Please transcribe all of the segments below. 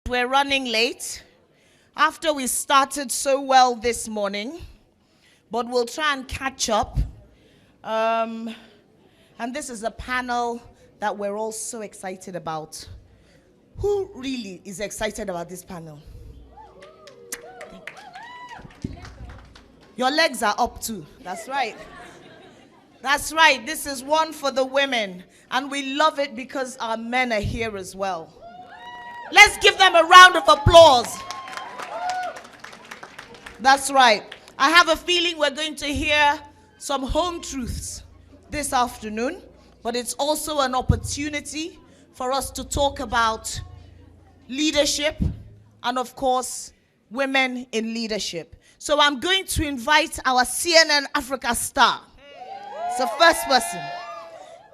We're running late after we started so well this morning, but we'll try and catch up. And this is a panel that we're all so excited about. Who really is excited about this panel? Your legs are up too. That's right. That's right. This is one for the women. And we love it because our men are here as well. Let's give them a round of applause. That's right. I have a feeling we're going to hear some home truths this afternoon, but it's also an opportunity for us to talk about leadership and, of course, women in leadership. So I'm going to invite our CNN Africa star. It's the first person.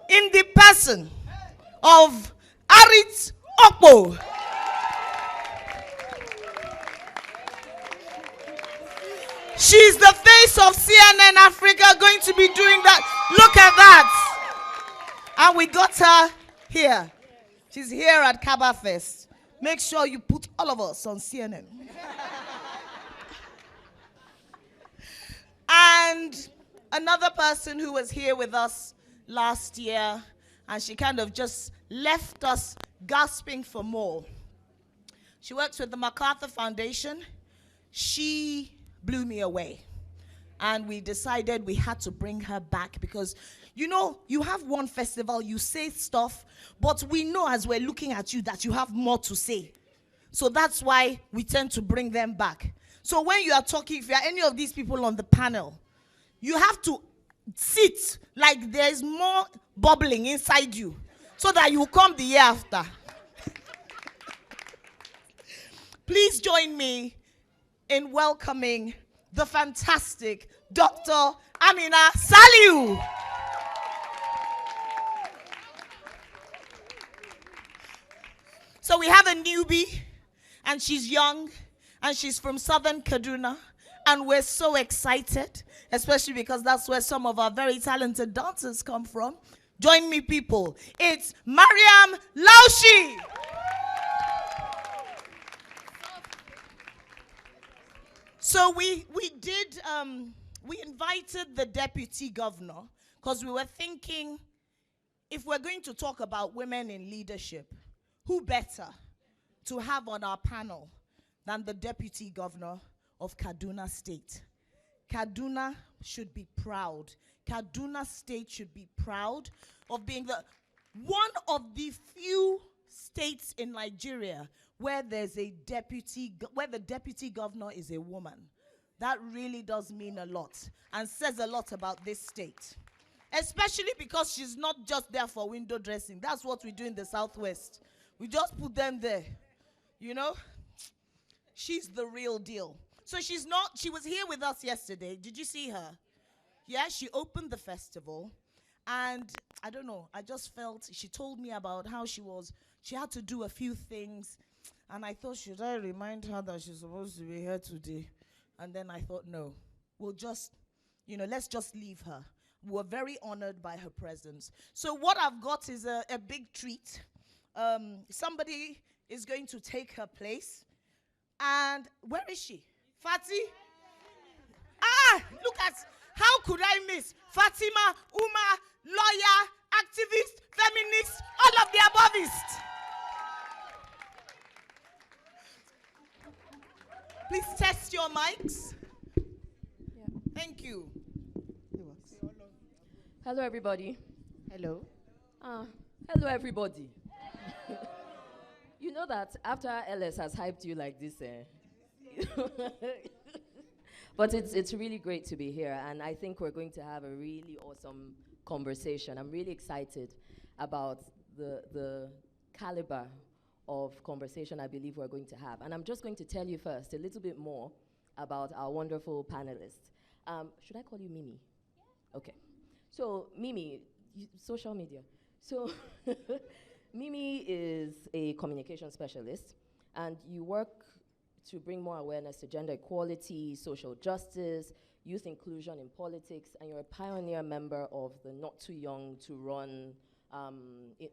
In the person of Arit Okpo. She's the face of CNN Africa, going to be doing that. Look at that. And we got her here. She's here at Kaba Fest. Make sure you put all of us on CNN. And another person who was here with us last year, and she kind of just left us gasping for more. She works with the MacArthur Foundation. She blew me away. And we decided we had to bring her back because, you know, you have one festival, you say stuff, but we know as we're looking at you that you have more to say. So that's why we tend to bring them back. So when you are talking, if you are any of these people on the panel, you have to sit like there's more bubbling inside you so that you come the year after. Please join me in welcoming the fantastic Dr. Amina Saliu. So we have a newbie, and she's young, and she's from Southern Kaduna, and we're so excited, especially because that's where some of our very talented dancers come from. Join me, people. It's Mariam Laushi. So we invited the deputy governor because we were thinking, if we're going to talk about women in leadership, who better to have on our panel than the deputy governor of Kaduna State? Kaduna should be proud. Kaduna State should be proud of being one of the few states in Nigeria where there's a where the deputy governor is a woman. That really does mean a lot and says a lot about this state. Especially because she's not just there for window dressing. That's what we do in the Southwest. We just put them there, you know? She's the real deal. So she was here with us yesterday. Did you see her? Yeah, she opened the festival. And I don't know, I just felt, she told me about how she had to do a few things. And I thought, should I remind her that she's supposed to be here today? And then I thought, no, we'll just, let's just leave her. We're very honored by her presence. So what I've got is a big treat. Somebody is going to take her place. And where is she? Fati? Look at, how could I miss? Fatima, Uma, lawyer, activist, feminist, all of the aboveist. Please test your mics. Yeah. Thank you. Hello, everybody. Hello. Hello, everybody. You know that after LS has hyped you like this, but it's really great to be here, and I think we're going to have a really awesome conversation. I'm really excited about the caliber of conversation I believe we're going to have. And I'm just going to tell you first a little bit more about our wonderful panelists. Should I call you Mimi? Yeah. Okay. So Mimi, social media. So Mimi is a communication specialist, and you work to bring more awareness to gender equality, social justice, youth inclusion in politics, and you're a pioneer member of the Not Too Young to Run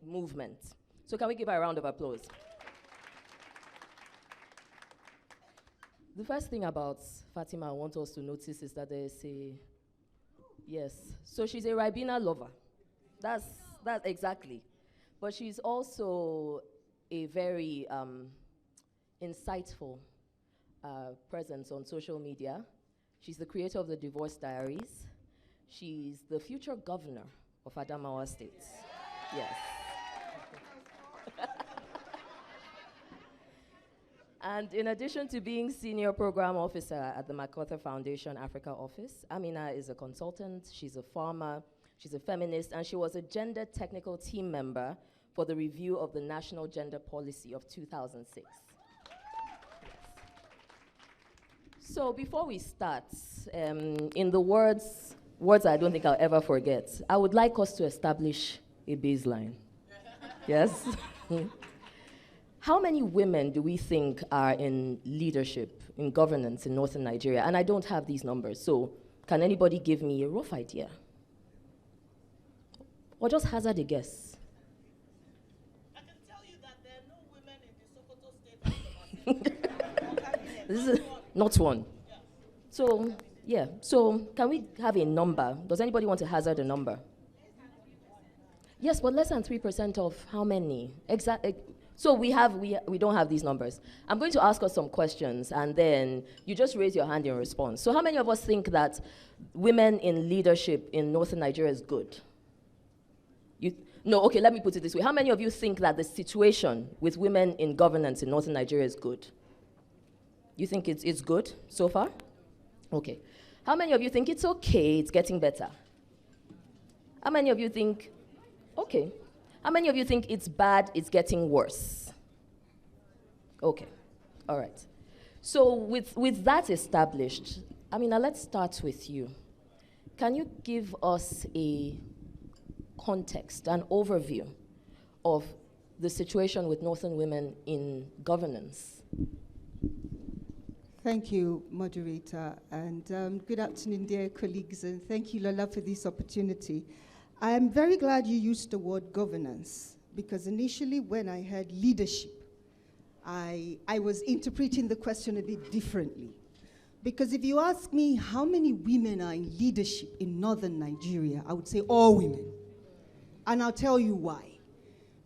movement. So can we give her a round of applause? The first thing about Fatima I want us to notice is that there's a, yes, so she's a Ribena lover. That's exactly. But she's also a very insightful presence on social media. She's the creator of the Divorce Diaries. She's the future governor of Adamawa State. Yes. And in addition to being senior program officer at the MacArthur Foundation Africa office, Amina is a consultant, she's a farmer, she's a feminist, and she was a gender technical team member for the review of the National Gender Policy of 2006. So before we start, in the words I don't think I'll ever forget, I would like us to establish a baseline. Yes? How many women do we think are in leadership, in governance in Northern Nigeria? And I don't have these numbers, so can anybody give me a rough idea? Or just hazard a guess? I can tell you that there are no women in the Sokoto State. This is not one. Yeah. So, yeah. So, can we have a number? Does anybody want to hazard a number? Yes, but less than 3% of how many? Exactly. So we don't have these numbers. I'm going to ask us some questions, and then you just raise your hand in response. So how many of us think that women in leadership in Northern Nigeria is good? No, okay, let me put it this way. How many of you think that the situation with women in governance in Northern Nigeria is good? You think it's good so far? Okay. How many of you think it's okay, it's getting better? How many of you think, okay. How many of you think it's bad, it's getting worse? Okay, all right. So with that established, Amina, let's start with you. Can you give us a context, an overview of the situation with Northern women in governance? Thank you, moderator, and good afternoon, dear colleagues, and thank you, Lola, for this opportunity. I am very glad you used the word governance, because initially when I heard leadership, I was interpreting the question a bit differently. Because if you ask me how many women are in leadership in Northern Nigeria, I would say all women. And I'll tell you why.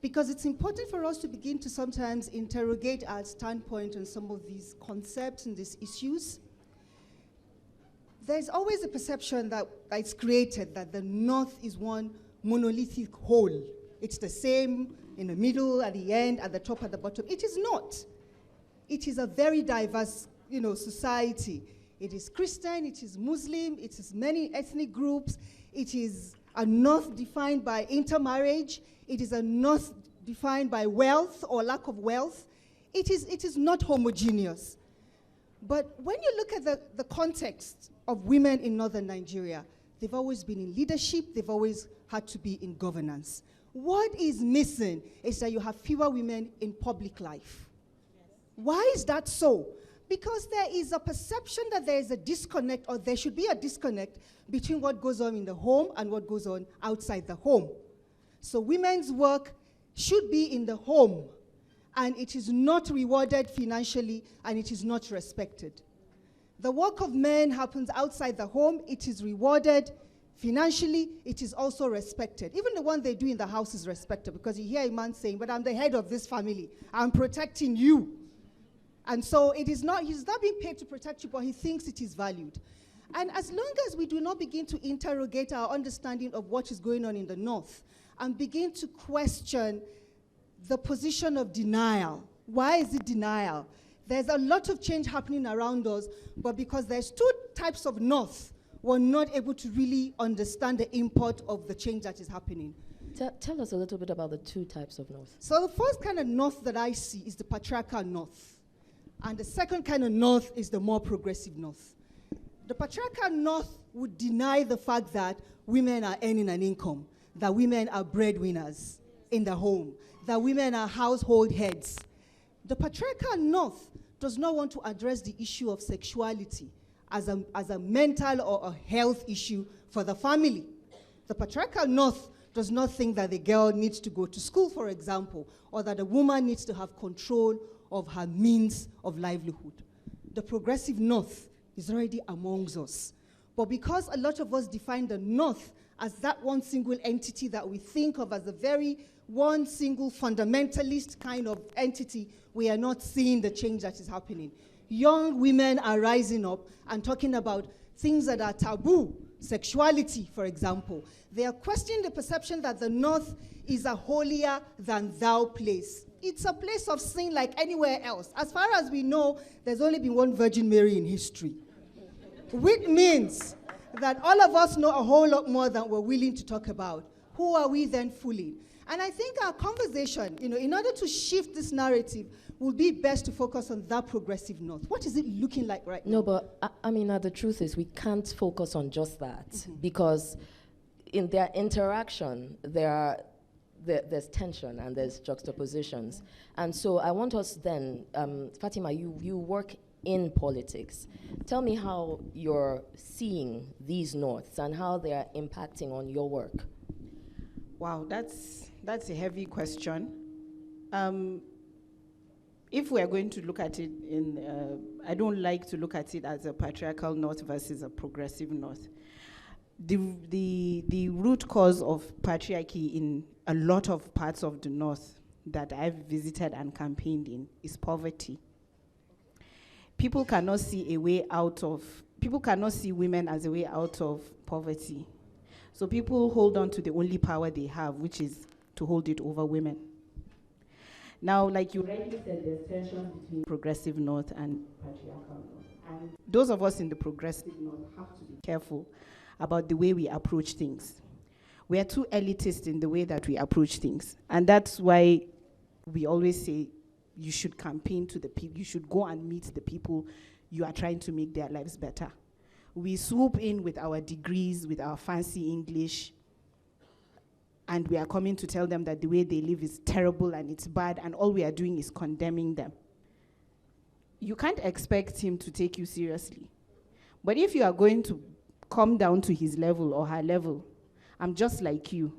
Because it's important for us to begin to sometimes interrogate our standpoint on some of these concepts and these issues. There's always a perception that it's created that the North is one monolithic whole. It's the same in the middle, at the end, at the top, at the bottom. It is not. It is a very diverse, society. It is Christian, it is Muslim, it is many ethnic groups. It is a North defined by intermarriage. It is a North defined by wealth or lack of wealth. It is not homogeneous. But when you look at the context of women in Northern Nigeria, they've always been in leadership, they've always had to be in governance. What is missing is that you have fewer women in public life. Yes. Why is that so? Because there is a perception that there is a disconnect, or there should be a disconnect, between what goes on in the home and what goes on outside the home. So women's work should be in the home, and it is not rewarded financially, and it is not respected. The work of men happens outside the home. It is rewarded financially. It is also respected. Even the one they do in the house is respected, because you hear a man saying, but I'm the head of this family. I'm protecting you. And so he's not being paid to protect you, but he thinks it is valued. And as long as we do not begin to interrogate our understanding of what is going on in the North and begin to question the position of denial. Why is it denial? There's a lot of change happening around us, but because there's two types of North, we're not able to really understand the import of the change that is happening. Tell us a little bit about the two types of North. So the first kind of North that I see is the patriarchal North. And the second kind of North is the more progressive North. The patriarchal North would deny the fact that women are earning an income, that women are breadwinners in the home, that women are household heads. The patriarchal North does not want to address the issue of sexuality as a mental or a health issue for the family. The patriarchal North does not think that the girl needs to go to school, for example, or that a woman needs to have control of her means of livelihood. the progressive North is already amongst us. But because a lot of us define the North as that one single entity that we think of as a very one single fundamentalist kind of entity, we are not seeing the change that is happening. Young women are rising up and talking about things that are taboo, sexuality, for example. They are questioning the perception that the North is a holier than thou place. It's a place of sin like anywhere else. As far as we know, there's only been one Virgin Mary in history, which means that all of us know a whole lot more than we're willing to talk about. Who are we then fooling? And I think our conversation, in order to shift this narrative, would be best to focus on that progressive North. What is it looking like right now? No, but the truth is we can't focus on just that, because in their interaction, there's tension and there's juxtapositions. And so I want us then, Fatima, you work in politics. Tell me how you're seeing these Norths and how they are impacting on your work. Wow, that's a heavy question. If we're going to look at it I don't like to look at it as a patriarchal North versus a progressive North. The root cause of patriarchy in a lot of parts of the North that I've visited and campaigned in is poverty. People cannot see women as a way out of poverty. So people hold on to the only power they have, which is to hold it over women. Now, like you rightly said, there's tension between progressive North and patriarchal North. And those of us in the progressive North have to be careful about the way we approach things. We are too elitist in the way that we approach things. And that's why we always say you should campaign to the people, you should go and meet the people you are trying to make their lives better. We swoop in with our degrees, with our fancy English, and we are coming to tell them that the way they live is terrible and it's bad, and all we are doing is condemning them. You can't expect him to take you seriously. But if you are going to come down to his level or her level, I'm just like you.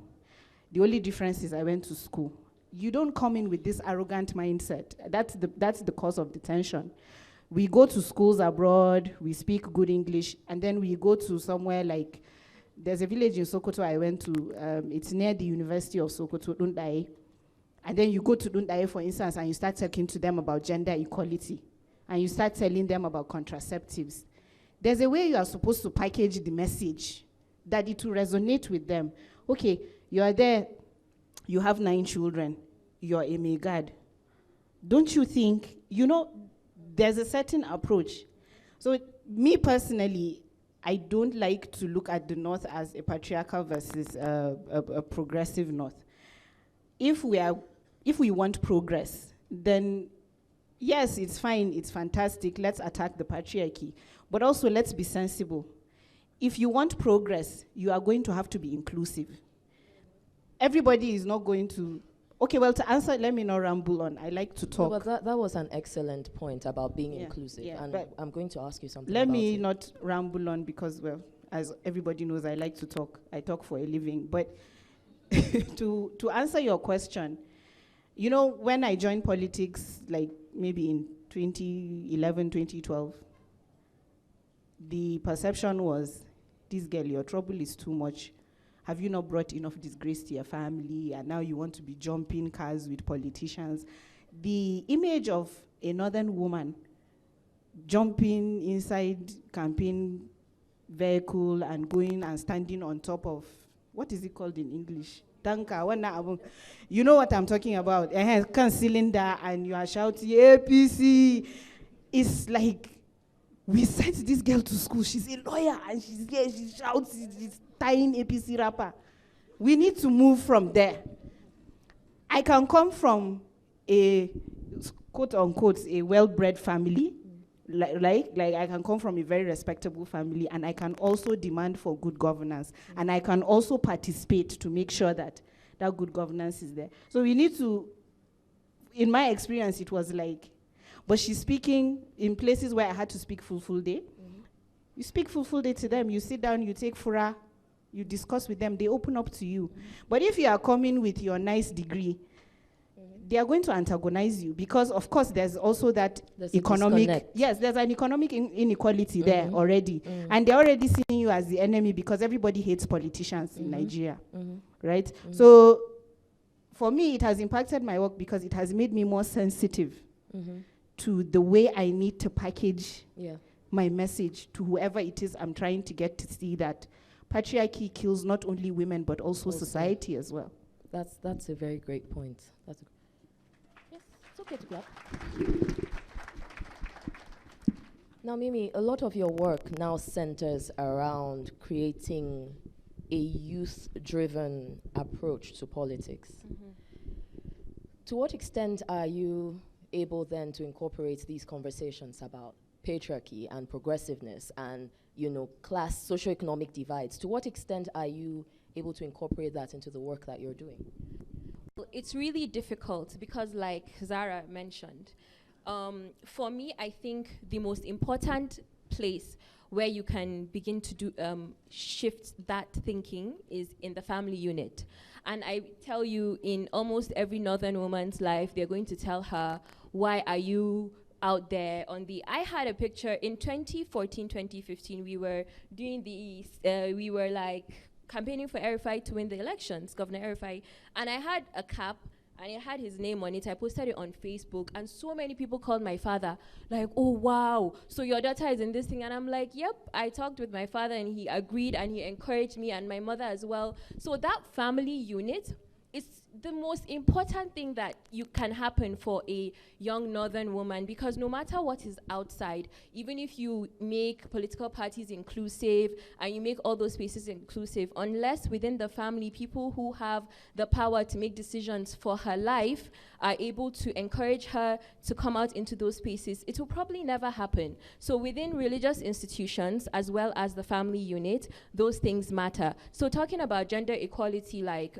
The only difference is I went to school. You don't come in with this arrogant mindset. That's the cause of the tension. We go to schools abroad, we speak good English, and then we go to somewhere like, there's a village in Sokoto I went to, it's near the University of Sokoto, Dundaye. And then you go to Dundaye, for instance, and you start talking to them about gender equality, and you start telling them about contraceptives. There's a way you are supposed to package the message that it will resonate with them. Okay, you are there, you have 9 children, you're a megad. Don't you think, there's a certain approach. So me personally, I don't like to look at the North as a patriarchal versus a progressive North. If we want progress, then yes, it's fine, it's fantastic, let's attack the patriarchy. But also let's be sensible. If you want progress, you are going to have to be inclusive. Everybody is not going to. Okay, well, to answer, let me not ramble on. I like to talk. No, but that was an excellent point about being inclusive. Yeah, and I'm going to ask you something Let about me it. not ramble on because, well, as everybody knows, I like to talk. I talk for a living. But to answer your question, when I joined politics, like maybe in 2011, 2012, the perception was, this girl, your trouble is too much. Have you not brought enough disgrace to your family, and now you want to be jumping cars with politicians? The image of a northern woman jumping inside campaign vehicle and going and standing on top of, what is it called in English? Tanka. You know what I'm talking about. Cylinder, and you are shouting, APC. It's like, we sent this girl to school. She's a lawyer, and she's here, she shouts, she's tying APC rapper. We need to move from there. I can come from a, quote unquote, a well-bred family, like I can come from a very respectable family, and I can also demand for good governance, and I can also participate to make sure that that good governance is there. So we need to, in my experience, it was like, but she's speaking in places where I had to speak full day. You speak full day to them, you sit down, you take fura, you discuss with them, they open up to you. But if you are coming with your nice degree, they are going to antagonize you because, of course, there's also that There's economic. Yes, there's an economic inequality there already. And they're already seeing you as the enemy because everybody hates politicians in Nigeria. Right? So, for me, it has impacted my work because it has made me more sensitive to the way I need to package my message to whoever it is I'm trying to get to see that patriarchy kills not only women but also society as well. That's a very great point. Yes, it's okay to clap. Now, Mimi, a lot of your work now centers around creating a youth-driven approach to politics. To what extent are you able then to incorporate these conversations about patriarchy and progressiveness and, class, socioeconomic divides? To what extent are you able to incorporate that into the work that you're doing? It's really difficult because, like Zara mentioned, for me, I think the most important place where you can begin to do shift that thinking is in the family unit. And I tell you, in almost every Northern woman's life, they're going to tell her, why are you out there on the... I had a picture in 2014, 2015, we were doing the, we were like campaigning for Erifai to win the elections, Governor Erifai, and I had a cap and it had his name on it. I posted it on Facebook, and so many people called my father, like, oh, wow, so your daughter is in this thing. And I'm like, yep. I talked with my father, and he agreed, and he encouraged me, and my mother as well. So that family unit is the most important thing that you can happen for a young Northern woman, because no matter what is outside, even if you make political parties inclusive and you make all those spaces inclusive, unless within the family people who have the power to make decisions for her life are able to encourage her to come out into those spaces, it will probably never happen. So within religious institutions as well as the family unit, those things matter. So talking about gender equality, like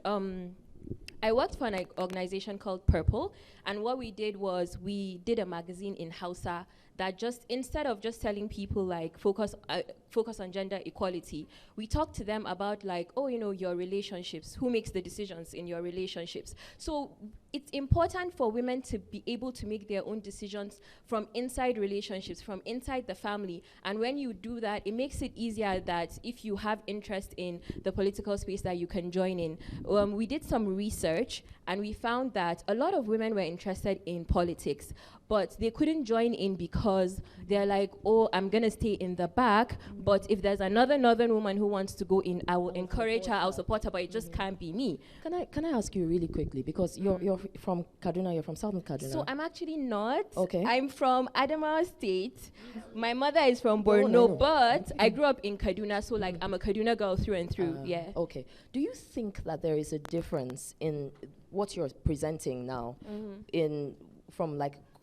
I worked for an organization called Purple, and what we did was we did a magazine in Hausa that just, instead of just telling people like focus on gender equality, we talked to them about like, oh, your relationships, who makes the decisions in your relationships. So it's important for women to be able to make their own decisions from inside relationships, from inside the family. And when you do that, it makes it easier that if you have interest in the political space that you can join in. We did some research and we found that a lot of women were interested in politics, but they couldn't join in because they're like, oh, I'm gonna stay in the back, but if there's another Northern woman who wants to go in, I will encourage her, I'll support her, but it just can't be me. Can I ask you really quickly, because you're from Kaduna, you're from Southern Kaduna. So I'm actually not. Okay. I'm from Adamawa State. My mother is from Borno, but I grew up in Kaduna, so like I'm a Kaduna girl through and through, yeah. Okay. Do you think that there is a difference in what you're presenting now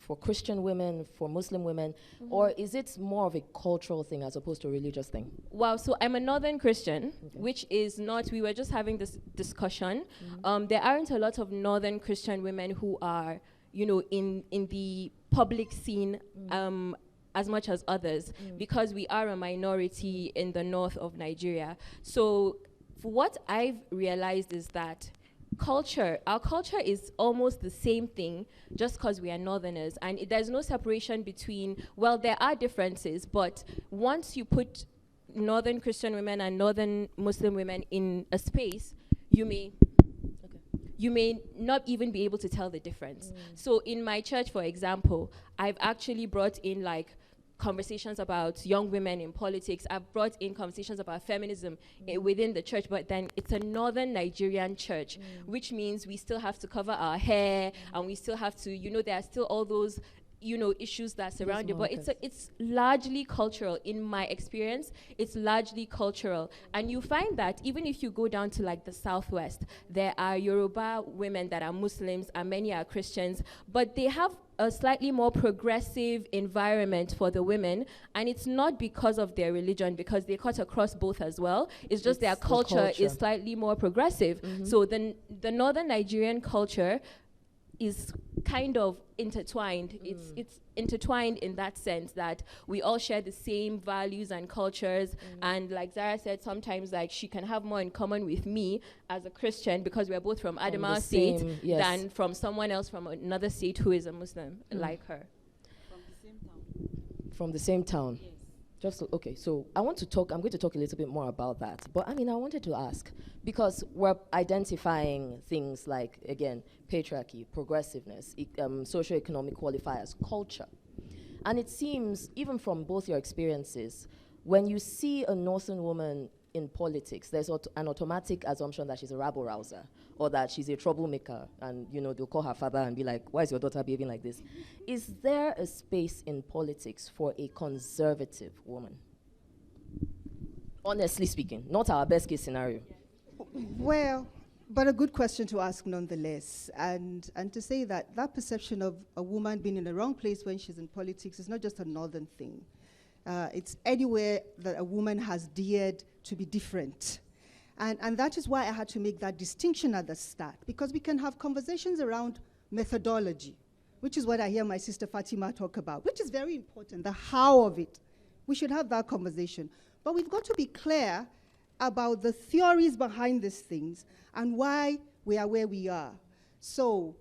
for Christian women, for Muslim women, or is it more of a cultural thing as opposed to a religious thing? Wow, so I'm a Northern Christian, which is not, we were just having this discussion. There aren't a lot of Northern Christian women who are, in the public scene as much as others, because we are a minority in the north of Nigeria. So what I've realized is that our culture is almost the same thing, just because we are Northerners, and there's no separation between, well, there are differences, but once you put Northern Christian women and Northern Muslim women in a space, you may not even be able to tell the difference. So in my church, for example, I've actually brought in like conversations about young women in politics. I've brought in conversations about feminism within the church, but then it's a Northern Nigerian church, which means we still have to cover our hair, and we still have to, there are still all those, issues that surround it, but it's largely cultural. In my experience, it's largely cultural. And you find that even if you go down to like the Southwest, there are Yoruba women that are Muslims and many are Christians, but they have a slightly more progressive environment for the women, and it's not because of their religion, because they cut across both as well. It's just their culture is slightly more progressive. So the Northern Nigerian culture is kind of intertwined. It's intertwined in that sense that we all share the same values and cultures. And like Zara said, sometimes like she can have more in common with me as a Christian because we're both from Adamawa State than from someone else from another state who is a Muslim like her. From the same town. Yes. Okay, so I'm going to talk a little bit more about that. But I wanted to ask, because we're identifying things like, again, patriarchy, progressiveness, socioeconomic qualifiers, culture. And it seems, even from both your experiences, when you see a Northern woman in politics, there's an automatic assumption that she's a rabble-rouser or that she's a troublemaker, and they'll call her father and be like, why is your daughter behaving like this? Is there a space in politics for a conservative woman? Honestly speaking, not our best case scenario. Well, but a good question to ask nonetheless, and to say that perception of a woman being in the wrong place when she's in politics is not just a northern thing. It's anywhere that a woman has dared to be different. And that is why I had to make that distinction at the start, because we can have conversations around methodology, which is what I hear my sister Fatima talk about, which is very important, the how of it. We should have that conversation. But we've got to be clear about the theories behind these things and why we are where we are. So,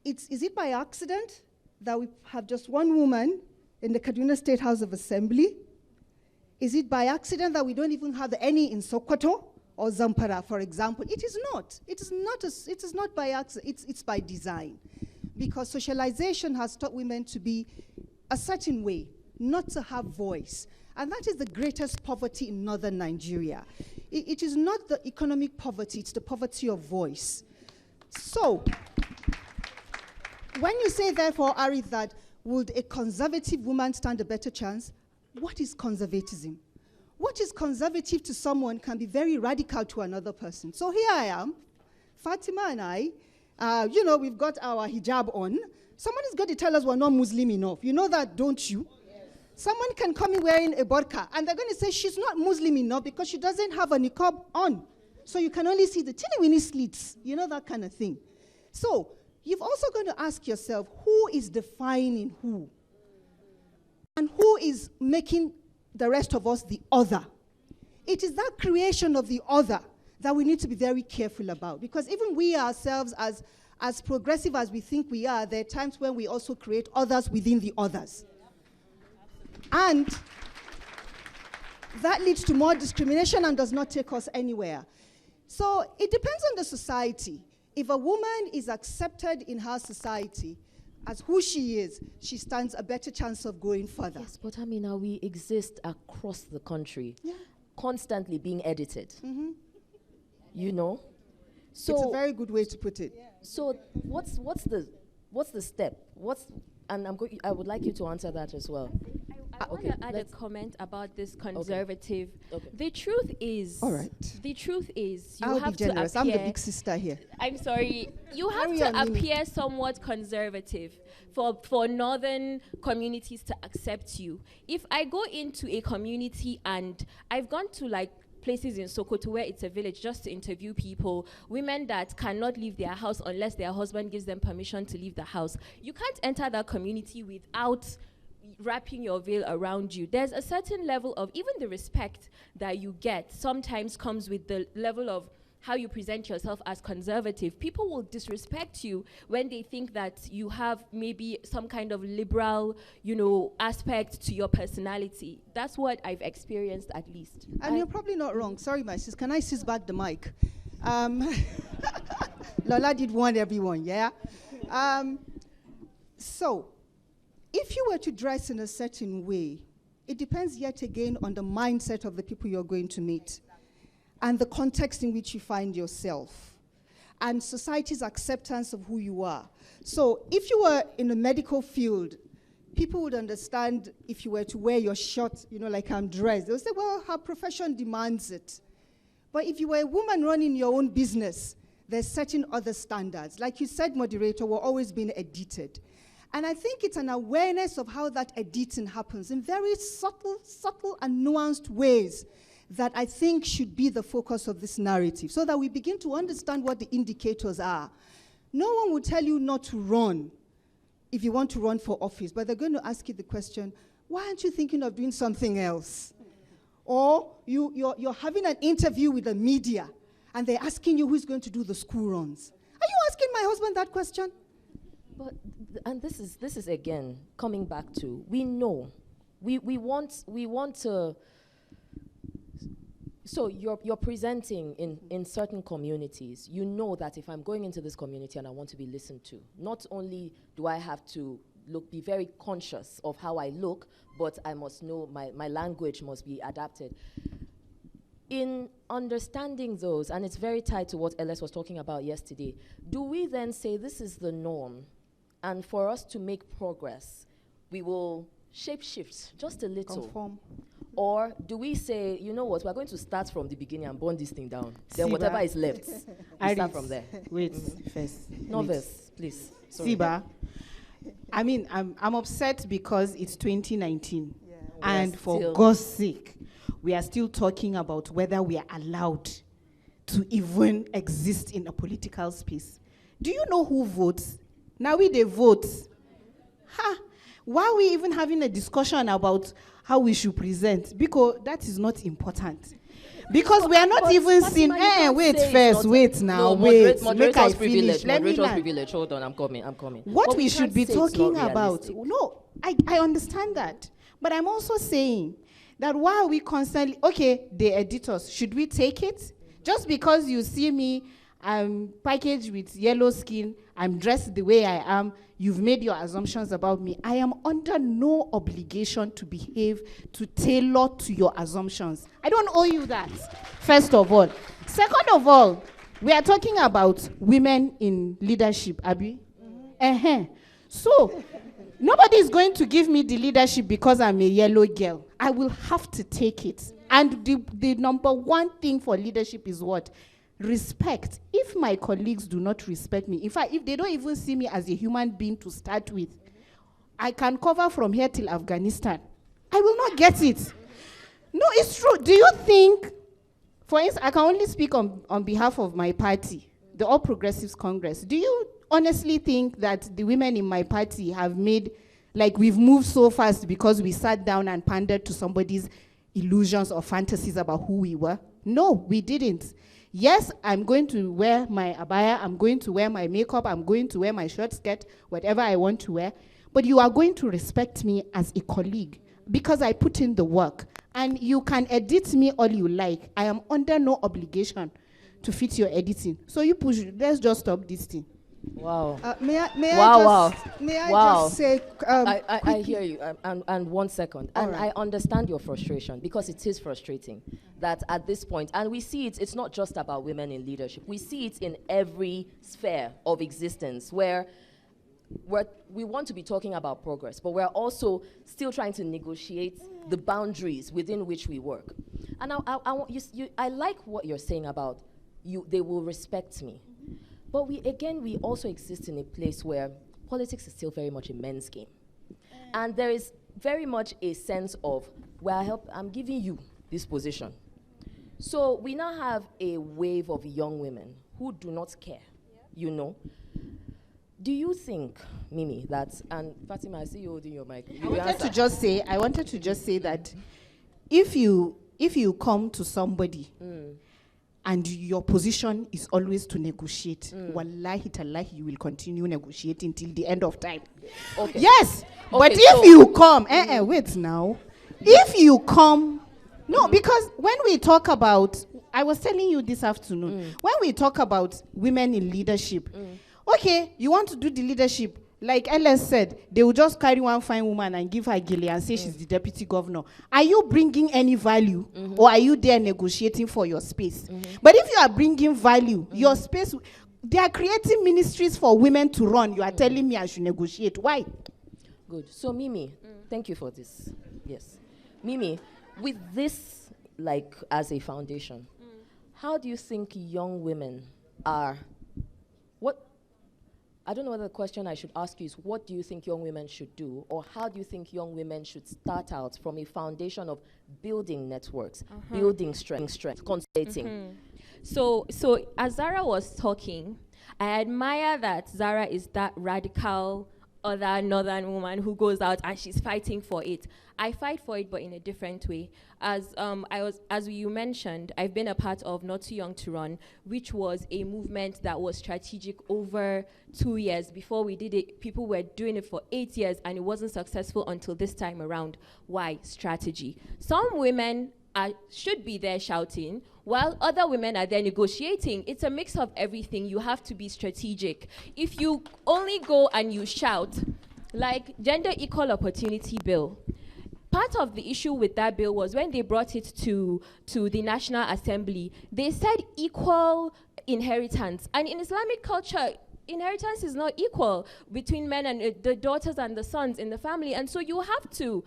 is it by accident that we have just one woman in the Kaduna State House of Assembly? Is it by accident that we don't even have any in Sokoto or Zamfara, for example? It is not. It is not by accident. It's by design. Because socialization has taught women to be a certain way, not to have voice. And that is the greatest poverty in Northern Nigeria. It is not the economic poverty, it's the poverty of voice. So, when you say, therefore, Arif, that would a conservative woman stand a better chance? What is conservatism? What is conservative to someone can be very radical to another person. So here I am, Fatima and I, we've got our hijab on. Someone is going to tell us we're not Muslim enough. You know that, don't you? Yes. Someone can come in wearing a burqa, and they're going to say she's not Muslim enough because she doesn't have a niqab on. So you can only see the teeny-weeny slits, that kind of thing. So you've also got to ask yourself, who is defining who? And who is making the rest of us the other? It is that creation of the other that we need to be very careful about, because even we ourselves, as progressive as we think we are, there are times when we also create others within the others. And that leads to more discrimination and does not take us anywhere. So it depends on the society. If a woman is accepted in her society as who she is, she stands a better chance of going further. Yes, but we exist across the country, constantly being edited. Mm-hmm. So it's a very good way to put it. So what's the step? I would like you to answer that as well. I want to add a comment about this conservative. Okay. The truth is, all right. The truth is, I'll be generous. I'm the big sister here. I'm sorry. You have to appear somewhat conservative for northern communities to accept you. If I go into a community and I've gone to places in Sokoto where it's a village just to interview people, women that cannot leave their house unless their husband gives them permission to leave the house. You can't enter that community without wrapping your veil around you. There's a certain level of, even the respect that you get sometimes comes with the level of how you present yourself as conservative. People will disrespect you when they think that you have maybe some kind of liberal, aspect to your personality. That's what I've experienced, at least. And you're probably not wrong. Sorry, my sis. Can I seize back the mic? Lola did warn everyone, yeah? So, if you were to dress in a certain way, it depends yet again on the mindset of the people you're going to meet and the context in which you find yourself and society's acceptance of who you are. So if you were in the medical field, people would understand if you were to wear your shirt, like I'm dressed. They'll say, well, her profession demands it. But if you were a woman running your own business, there's certain other standards. Like you said, moderator, we're always being edited. And I think it's an awareness of how that editing happens in very subtle and nuanced ways that I think should be the focus of this narrative, so that we begin to understand what the indicators are. No one will tell you not to run if you want to run for office, but they're going to ask you the question, why aren't you thinking of doing something else? Or you're having an interview with the media, and they're asking you who's going to do the school runs. Are you asking my husband that question? But and this is again coming back to, we know, we want to. So you're presenting in certain communities. You know that if I'm going into this community and I want to be listened to, not only do I have to be very conscious of how I look, but I must know my language must be adapted. In understanding those, and it's very tied to what Ellis was talking about yesterday, do we then say this is the norm, and for us to make progress, we will shape shift just a little? Conform. Or do we say, you know what, we're going to start from the beginning and burn this thing down. Then whatever is left, we start from there. Wait, first. Novice, please. Sorry. Siba, I mean, I'm upset because it's 2019. Yeah. And for God's sake, we are still talking about whether we are allowed to even exist in a political space. Do you know who votes? Now they vote. Why are we even having a discussion about how we should present? Because that is not important. Because we are not even seeing. Wait first. Wait now. No, wait. Make I finish. Let me moderator's privilege. Hold on. I'm coming. What But we should can't be say it's talking not about. realistic. No, I understand that. But I'm also saying that why are we constantly, okay, the editors, should we take it? Just because you see me, I'm packaged with yellow skin, I'm dressed the way I am, you've made your assumptions about me. I am under no obligation to behave, to tailor to your assumptions. I don't owe you that, first of all. Second of all, we are talking about women in leadership, Abi. So, nobody is going to give me the leadership because I'm a yellow girl. I will have to take it. And the number one thing for leadership is what? Respect. If my colleagues do not respect me, in fact, if they don't even see me as a human being to start with, I can cover from here till Afghanistan. I will not get it. No, it's true. Do you think, for instance, I can only speak on behalf of my party, the All Progressives Congress. Do you honestly think that the women in my party have made, like we've moved so fast because we sat down and pandered to somebody's illusions or fantasies about who we were? No, we didn't. Yes, I'm going to wear my abaya, I'm going to wear my makeup, I'm going to wear my short skirt, whatever I want to wear, but you are going to respect me as a colleague because I put in the work. And you can edit me all you like. I am under no obligation to fit your editing. So you push, let's just stop this thing. Wow. May I Wow. just say... I hear you. And 1 second. And right. I understand your frustration because it is frustrating that at this point, and we see it's not just about women in leadership. We see it in every sphere of existence where we want to be talking about progress, but we're also still trying to negotiate the boundaries within which we work. And I like what you're saying about they will respect me. But we also exist in a place where politics is still very much a men's game. And there is very much a sense of, I'm giving you this position. So we now have a wave of young women who do not care, you know. Do you think, Mimi, and Fatima, I see you holding your mic. I wanted to just say that if you come to somebody and your position is always to negotiate, wallahi tallahi, you will continue negotiating till the end of time. Okay. Yes, okay, but if you come, wait now. If you come, no, because when we talk about, I was telling you this afternoon, when we talk about women in leadership, okay, you want to do the leadership, like Ellen said, they will just carry one fine woman and give her gilly and say she's the deputy governor. Are you bringing any value, or are you there negotiating for your space? But if you are bringing value, your space, they are creating ministries for women to run. You are telling me I should negotiate. Why? Good. So, Mimi, thank you for this. Yes. Mimi, with this, like, as a foundation, how do you think young women are, I don't know whether the question I should ask you is, what do you think young women should do? Or how do you think young women should start out from a foundation of building networks, building strength, consolidating? So as Zara was talking, I admire that Zara is that radical other northern woman who goes out and she's fighting for it. I fight for it, but in a different way. As you mentioned, I've been a part of Not Too Young to Run, which was a movement that was strategic over 2 years. Before we did it, people were doing it for 8 years, and it wasn't successful until this time around. Why? Strategy. Some women should be there shouting, while other women are there negotiating. It's a mix of everything. You have to be strategic. If you only go and you shout, like Gender Equal Opportunity Bill, part of the issue with that bill was when they brought it to the National Assembly, they said equal inheritance. And in Islamic culture, inheritance is not equal between men and the daughters and the sons in the family. And so you have to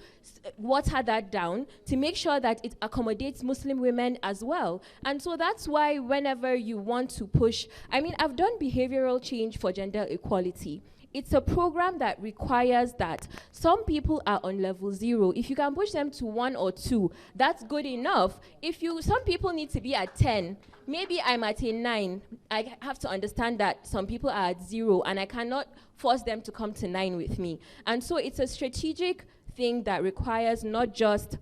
water that down to make sure that it accommodates Muslim women as well. And so that's why whenever you want to push, I mean, I've done behavioral change for gender equality. It's a program that requires that some people are on level 0. If you can push them to 1 or 2, that's good enough. Some people need to be at 10. Maybe I'm at a 9. I have to understand that some people are at 0, and I cannot force them to come to 9 with me. And so it's a strategic thing that requires not just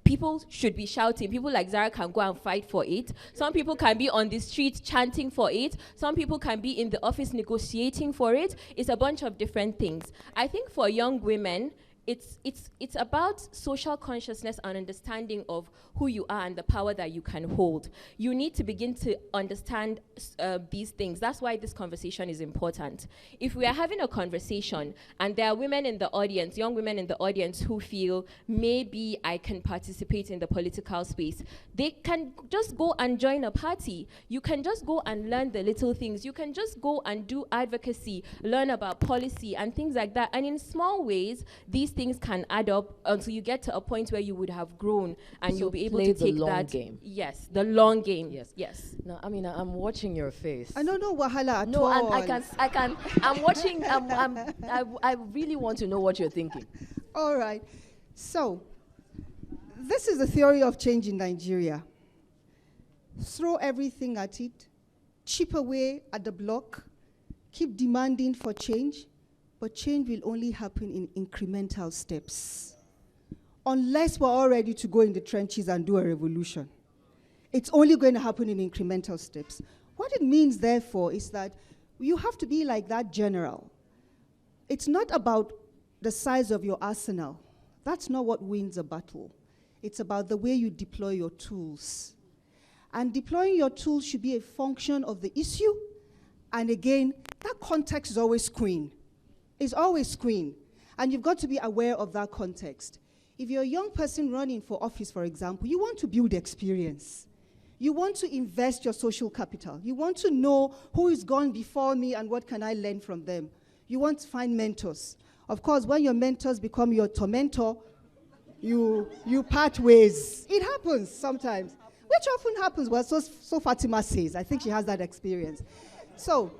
people should be shouting. People like Zara can go and fight for it. Some people can be on the street chanting for it. Some people can be in the office negotiating for it. It's a bunch of different things. I think for young women, it's about social consciousness and understanding of who you are and the power that you can hold. You need to begin to understand these things. That's why this conversation is important. If we are having a conversation and there are women in the audience, young women in the audience who feel maybe I can participate in the political space, they can just go and join a party. You can just go and learn the little things. You can just go and do advocacy, learn about policy and things like that. And in small ways, these things can add up until you get to a point where you would have grown and So you'll be able play to the take long that game. Yes, the long game. Yes. No, I mean, I'm watching your face. I don't know wahala at No, all. and I'm watching, I really want to know what you're thinking. All right. So, this is the theory of change in Nigeria. Throw everything at it, chip away at the block, keep demanding for change, but change will only happen in incremental steps. Unless we're all ready to go in the trenches and do a revolution. It's only going to happen in incremental steps. What it means, therefore, is that you have to be like that general. It's not about the size of your arsenal. That's not what wins a battle. It's about the way you deploy your tools. And deploying your tools should be a function of the issue. And again, that context is always queen. It's always queen. And you've got to be aware of that context. If you're a young person running for office, for example, you want to build experience. You want to invest your social capital. You want to know who is gone before me and what can I learn from them. You want to find mentors. Of course, when your mentors become your tormentor, you part ways. It happens sometimes, which often happens. Well, so Fatima says. I think she has that experience. So,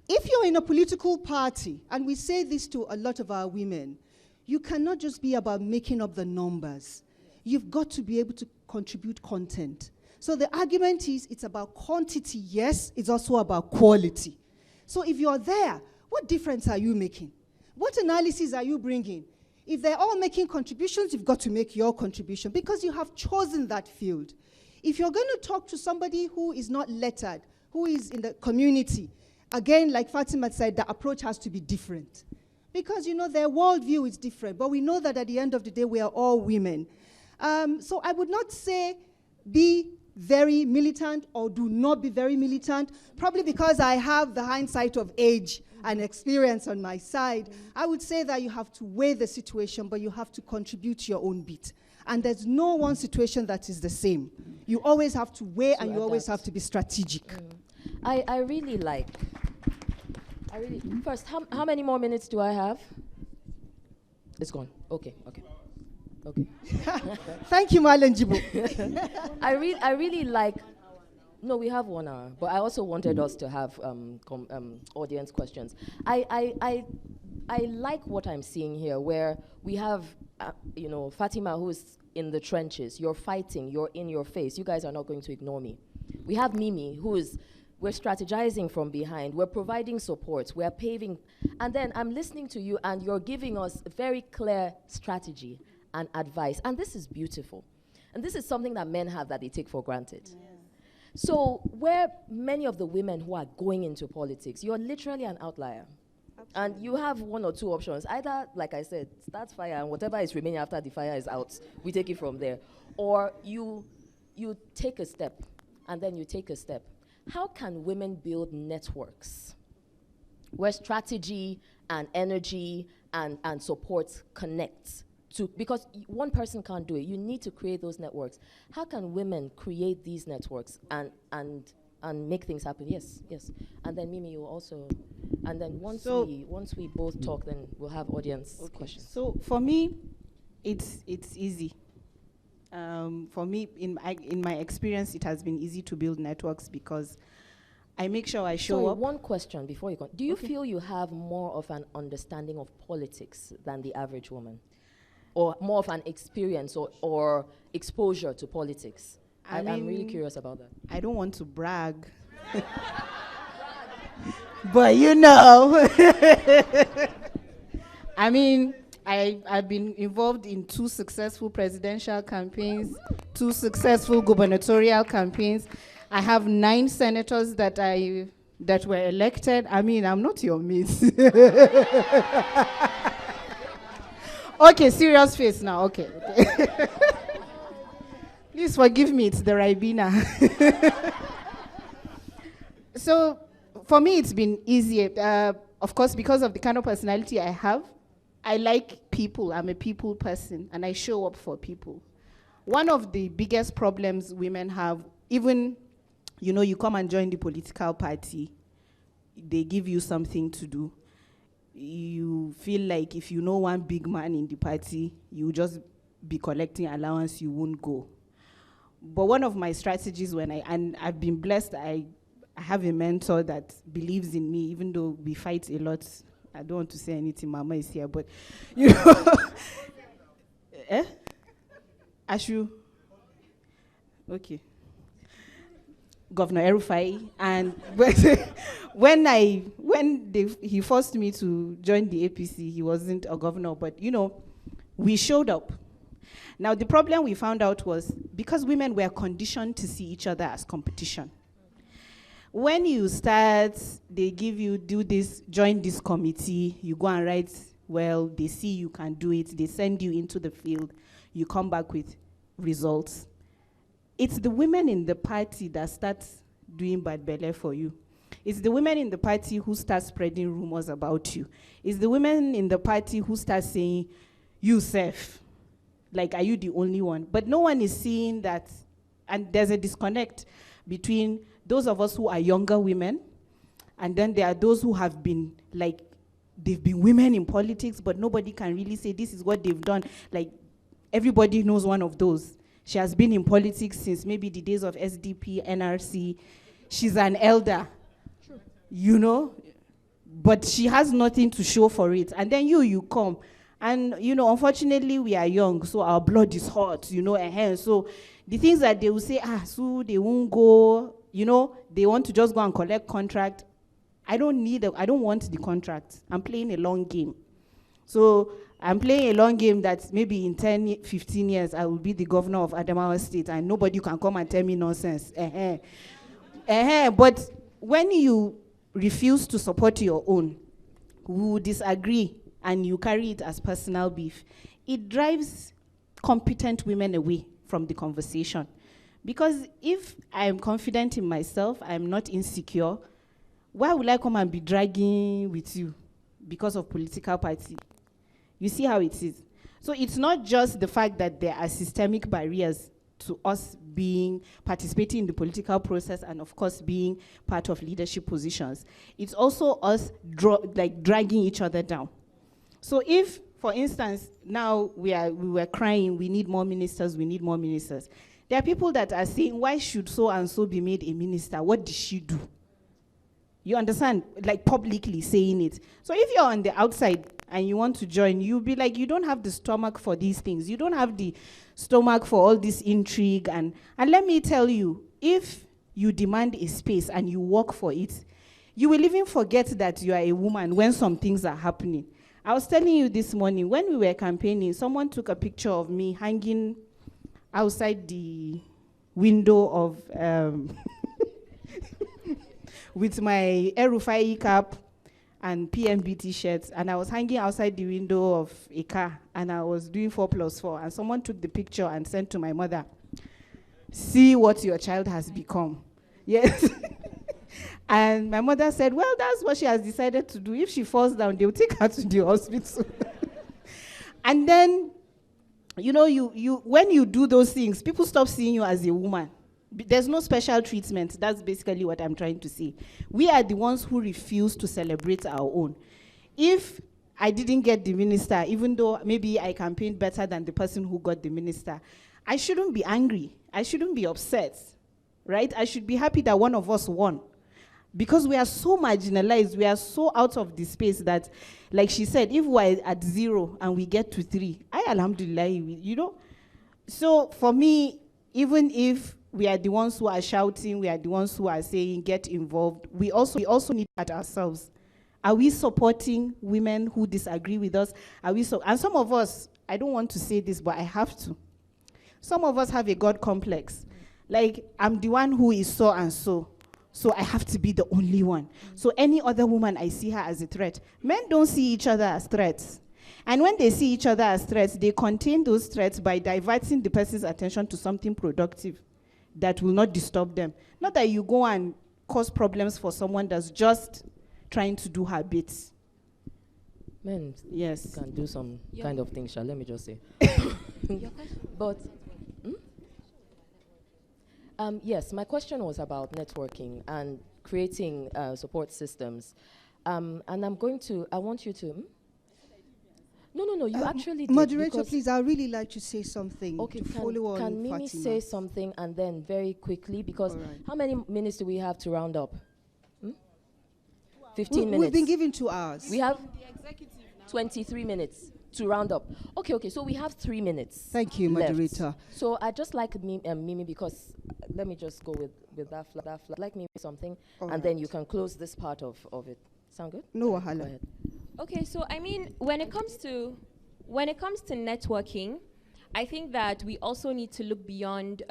if you're in a political party, and we say this to a lot of our women, you cannot just be about making up the numbers. You've got to be able to contribute content. So the argument is it's about quantity, yes, it's also about quality. So if you're there, what difference are you making? What analysis are you bringing? If they're all making contributions, you've got to make your contribution because you have chosen that field. If you're going to talk to somebody who is not lettered, who is in the community, again, like Fatima said, the approach has to be different. Because, you know, their worldview is different. But we know that at the end of the day, we are all women. So I would not say be very militant or do not be very militant, probably because I have the hindsight of age and experience on my side. I would say that you have to weigh the situation, but you have to contribute your own bit. And there's no one situation that is the same. You always have to weigh and you always have to be strategic. I really like. First, how many more minutes do I have? It's gone. Okay. Thank you, Marlon Jibo. I really like. No, we have 1 hour, but I also wanted us to have audience questions. I like what I'm seeing here, where we have, Fatima, who's in the trenches. You're fighting. You're in your face. You guys are not going to ignore me. We have Mimi, who is we're strategizing from behind, we're providing support, we're paving, and then I'm listening to you and you're giving us a very clear strategy and advice, and this is beautiful. And this is something that men have that they take for granted. Yeah. So where many of the women who are going into politics, you're literally an outlier. Absolutely. And you have one or two options. Either, like I said, start fire and whatever is remaining after the fire is out, we take it from there. Or you take a step, and then you take a step. How can women build networks where strategy and energy and support connect? Because one person can't do it. You need to create those networks. How can women create these networks and make things happen? Yes. And then Mimi, you also, and then once we both talk, then we'll have audience questions. So for me, it's easy. For me, in my experience, it has been easy to build networks because I make sure I show up. One question before you go. Do you feel you have more of an understanding of politics than the average woman? Or more of an experience or exposure to politics? I'm really curious about that. I don't want to brag. But you know. I mean, I've been involved in 2 successful presidential campaigns, 2 successful gubernatorial campaigns. I have 9 senators that were elected. I mean, I'm not your miss. Okay, serious face now. Okay. Please forgive me, it's the Ribena. So, for me, it's been easy. Of course, because of the kind of personality I have, I like people. I'm a people person, and I show up for people. One of the biggest problems women have, even, you come and join the political party, they give you something to do. You feel like if you know one big man in the party, you just be collecting allowance, you won't go. But one of my strategies and I've been blessed, I have a mentor that believes in me, even though we fight a lot. I don't want to say anything, Mama is here, but, Ashu? Okay. Governor Erufai, and when he forced me to join the APC, he wasn't a governor, but we showed up. Now the problem we found out was because women were conditioned to see each other as competition. When you start, they give you, do this, join this committee, you go and write, well, they see you can do it, they send you into the field, you come back with results. It's the women in the party that start doing bad belly for you. It's the women in the party who start spreading rumors about you. It's the women in the party who start saying, you self, like, are you the only one? But no one is seeing that, and there's a disconnect between those of us who are younger women, and then there are those who have been, like, they've been women in politics, but nobody can really say this is what they've done. Like, everybody knows one of those. She has been in politics since maybe the days of SDP, NRC. She's an elder, but she has nothing to show for it. And then you come. And, unfortunately, we are young, so our blood is hot, So the things that they will say, so they won't go, they want to just go and collect contract. I don't want the contract. I'm playing a long game. So I'm playing a long game that maybe in 10, 15 years, I will be the governor of Adamawa State and nobody can come and tell me nonsense. But when you refuse to support your own, who disagree, and you carry it as personal beef, it drives competent women away from the conversation. Because if I am confident in myself, I am not insecure, why would I come and be dragging with you because of political party? You see how it is. So it's not just the fact that there are systemic barriers to us participating in the political process and of course being part of leadership positions. It's also us dragging each other down. So if, for instance, now we were crying, we need more ministers, we need more ministers. There are people that are saying, why should so-and-so be made a minister? What did she do? You understand? Like publicly saying it. So if you're on the outside and you want to join, you'll be like, you don't have the stomach for these things. You don't have the stomach for all this intrigue. And let me tell you, if you demand a space and you work for it, you will even forget that you are a woman when some things are happening. I was telling you this morning, when we were campaigning, someone took a picture of me hanging outside the window of, with my El-Rufai cap and PMBT shirts, and I was hanging outside the window of a car, and I was doing 4+4, and someone took the picture and sent to my mother. See what your child has become. Yes. And my mother said, well, that's what she has decided to do. If she falls down, they'll take her to the hospital. And then, you know, when you do those things, people stop seeing you as a woman. There's no special treatment. That's basically what I'm trying to say. We are the ones who refuse to celebrate our own. If I didn't get the minister, even though maybe I campaigned better than the person who got the minister, I shouldn't be angry. I shouldn't be upset, right? I should be happy that one of us won. Because we are so marginalized, we are so out of the space that, like she said, if we're at 0 and we get to 3, alhamdulillah, you know? So for me, even if we are the ones who are shouting, we are the ones who are saying, get involved, we also need at ourselves. Are we supporting women who disagree with us? And some of us, I don't want to say this, but I have to. Some of us have a God complex. Like, I'm the one who is so and so. So I have to be the only one. So any other woman, I see her as a threat. Men don't see each other as threats. And when they see each other as threats, they contain those threats by diverting the person's attention to something productive that will not disturb them. Not that you go and cause problems for someone that's just trying to do her bits. Men, yes, can do some kind of things, let me just say. But yes, my question was about networking and creating support systems. And I want you to... No, you actually did. Moderator, please, I'd really like to say something to follow on Can Mimi Fatima say something and then very quickly, because how many minutes do we have to round up? 15 minutes. We've been given 2 hours. We have 23 minutes to round up. Okay, so we have 3 minutes. Thank you, moderator. Left. So I just like Mimi, because let me just go with that like Mimi something, and then you can close this part of it. Sound good? No wahala. Go ahead. Okay, so I mean, when it comes to networking, I think that we also need to look beyond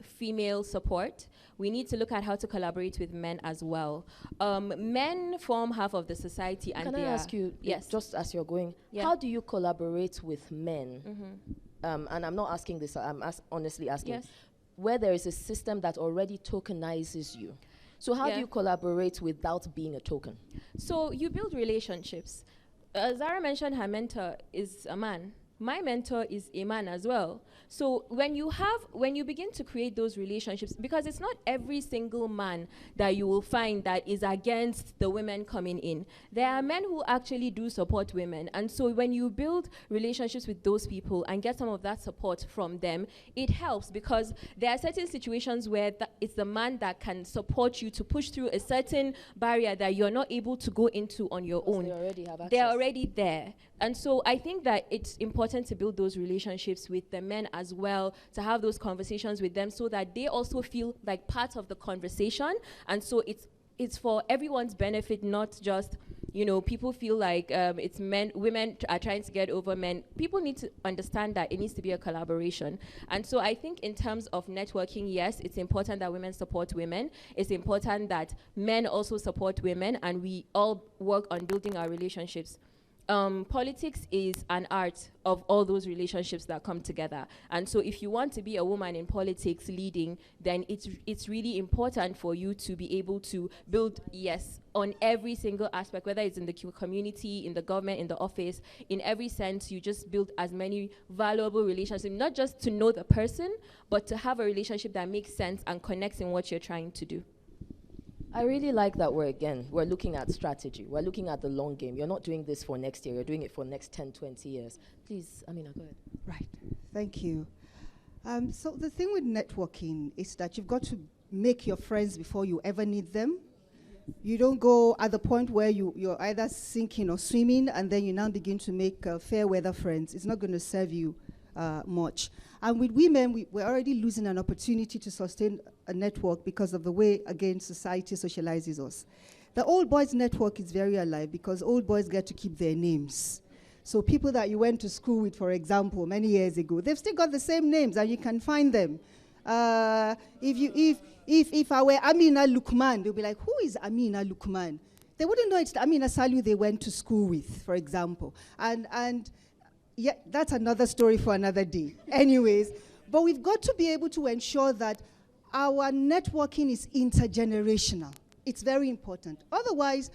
female support. We need to look at how to collaborate with men as well. Men form half of the society, and can I ask you? Yes. Just as you're going, how do you collaborate with men? And I'm not asking this. I'm honestly asking. Yes. Where there is a system that already tokenizes you. So how do you collaborate without being a token? So you build relationships. Zara mentioned her mentor is a man. My mentor is a man as well. So when you begin to create those relationships, because it's not every single man that you will find that is against the women coming in. There are men who actually do support women. And so when you build relationships with those people and get some of that support from them, it helps, because there are certain situations where it's the man that can support you to push through a certain barrier that you're not able to go into on your own. They already have access. They're already there. And so I think that it's important to build those relationships with the men as well, to have those conversations with them so that they also feel like part of the conversation. And so it's for everyone's benefit, not just, people feel like it's women are trying to get over men. People need to understand that it needs to be a collaboration. And so I think in terms of networking, yes, it's important that women support women. It's important that men also support women, and we all work on building our relationships. Politics is an art of all those relationships that come together. And so if you want to be a woman in politics leading, then it's really important for you to be able to build, yes, on every single aspect, whether it's in the community, in the government, in the office, in every sense, you just build as many valuable relationships, not just to know the person, but to have a relationship that makes sense and connects in what you're trying to do. I really like that we're looking at strategy. We're looking at the long game. You're not doing this for next year. You're doing it for next 10, 20 years. Please, Amina, go ahead. Right. Thank you. So the thing with networking is that you've got to make your friends before you ever need them. You don't go at the point where you're either sinking or swimming, and then you now begin to make fair weather friends. It's not going to serve you much. And with women, we're already losing an opportunity to sustain a network because of the way, again, society socializes us. The old boys network is very alive because old boys get to keep their names. So people that you went to school with, for example, many years ago, they've still got the same names and you can find them. If I were Amina Lukman, they'll be like, who is Amina Lukman? They wouldn't know it's the Amina Salu they went to school with, for example. And yeah, that's another story for another day. Anyways, but we've got to be able to ensure that our networking is intergenerational. It's very important. Otherwise,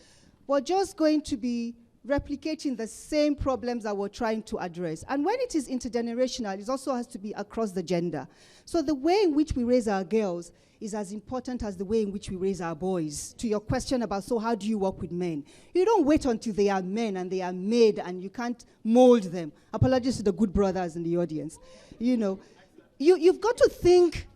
we're just going to be replicating the same problems that we're trying to address. And when it is intergenerational, it also has to be across the gender. So the way in which we raise our girls is as important as the way in which we raise our boys. To your question about, so how do you work with men? You don't wait until they are men and they are made and you can't mold them. Apologies to the good brothers in the audience. You know, you've got to think,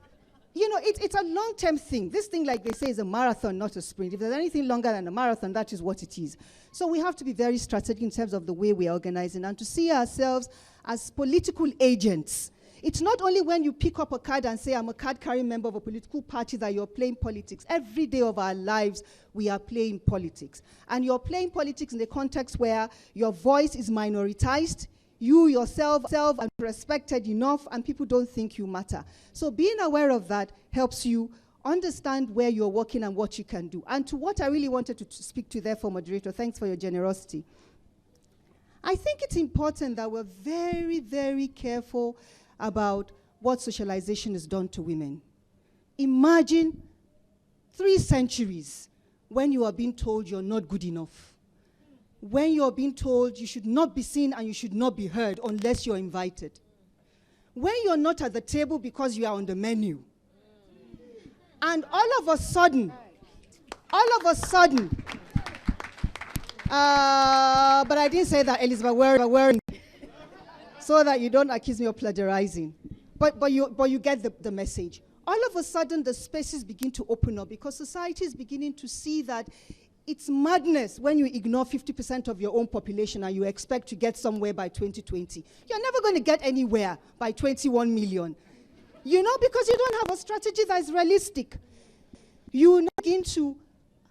you know, it's a long-term thing. This thing, like they say, is a marathon, not a sprint. If there's anything longer than a marathon, that is what it is. So we have to be very strategic in terms of the way we're organizing and to see ourselves as political agents. It's not only when you pick up a card and say, I'm a card-carrying member of a political party that you're playing politics. Every day of our lives, we are playing politics. And you're playing politics in the context where your voice is minoritized, you yourself are respected enough, and people don't think you matter. So being aware of that helps you understand where you're working and what you can do. And to what I really wanted to speak to, therefore, moderator, thanks for your generosity. I think it's important that we're very, very careful about what socialization has done to women. Imagine 3 centuries when you are being told you're not good enough. When you're being told you should not be seen and you should not be heard unless you're invited. When you're not at the table because you are on the menu. And all of a sudden, but I didn't say that, Elizabeth, we're so that you don't accuse me of plagiarizing. But you get the message. All of a sudden, the spaces begin to open up because society is beginning to see that it's madness when you ignore 50% of your own population and you expect to get somewhere by 2020. You're never going to get anywhere by 21 million. You know, because you don't have a strategy that is realistic. You begin to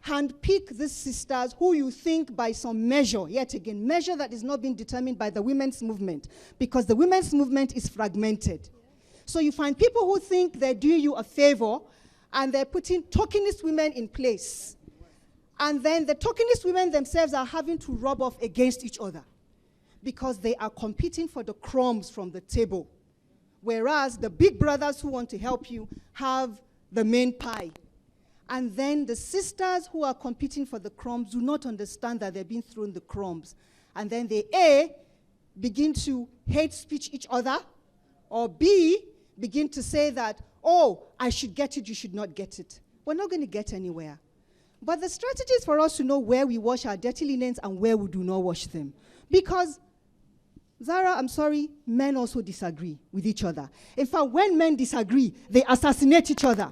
handpick these sisters who you think by some measure, yet again, measure that is not being determined by the women's movement, because the women's movement is fragmented. So you find people who think they're doing you a favor, and they're putting tokenist women in place. And then the tokenist women themselves are having to rub off against each other because they are competing for the crumbs from the table. Whereas the big brothers who want to help you have the main pie. And then the sisters who are competing for the crumbs do not understand that they're being thrown the crumbs. And then they, A, begin to hate speech each other, or B, begin to say that, oh, I should get it, you should not get it. We're not going to get anywhere. But the strategy is for us to know where we wash our dirty linens and where we do not wash them. Because, Zara, I'm sorry, men also disagree with each other. In fact, when men disagree, they assassinate each other.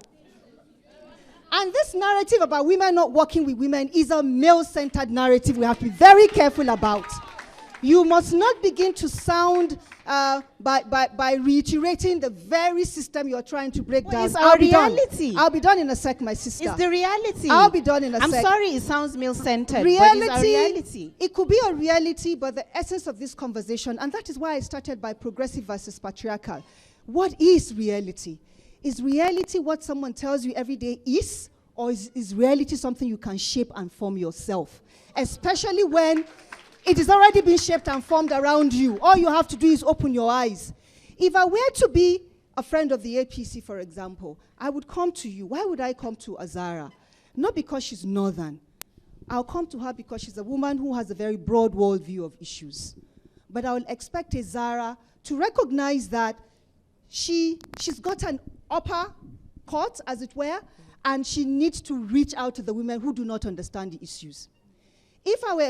And this narrative about women not working with women is a male-centered narrative we have to be very careful about. You must not begin to sound by reiterating the very system you're trying to break down. It's our reality. I'll be done in a sec, my sister. It's the reality. I'll be done in a sec. I'm sorry it sounds male-centered, reality, but it's our reality. It could be a reality, but the essence of this conversation, and that is why I started by progressive versus patriarchal. What is reality? Is reality what someone tells you every day is, or is reality something you can shape and form yourself? Especially when it is already been shaped and formed around you. All you have to do is open your eyes. If I were to be a friend of the APC, for example, I would come to you. Why would I come to Azara? Not because she's Northern. I'll come to her because she's a woman who has a very broad worldview of issues. But I will expect Azara to recognize that she's got an upper court, as it were, and she needs to reach out to the women who do not understand the issues. If I were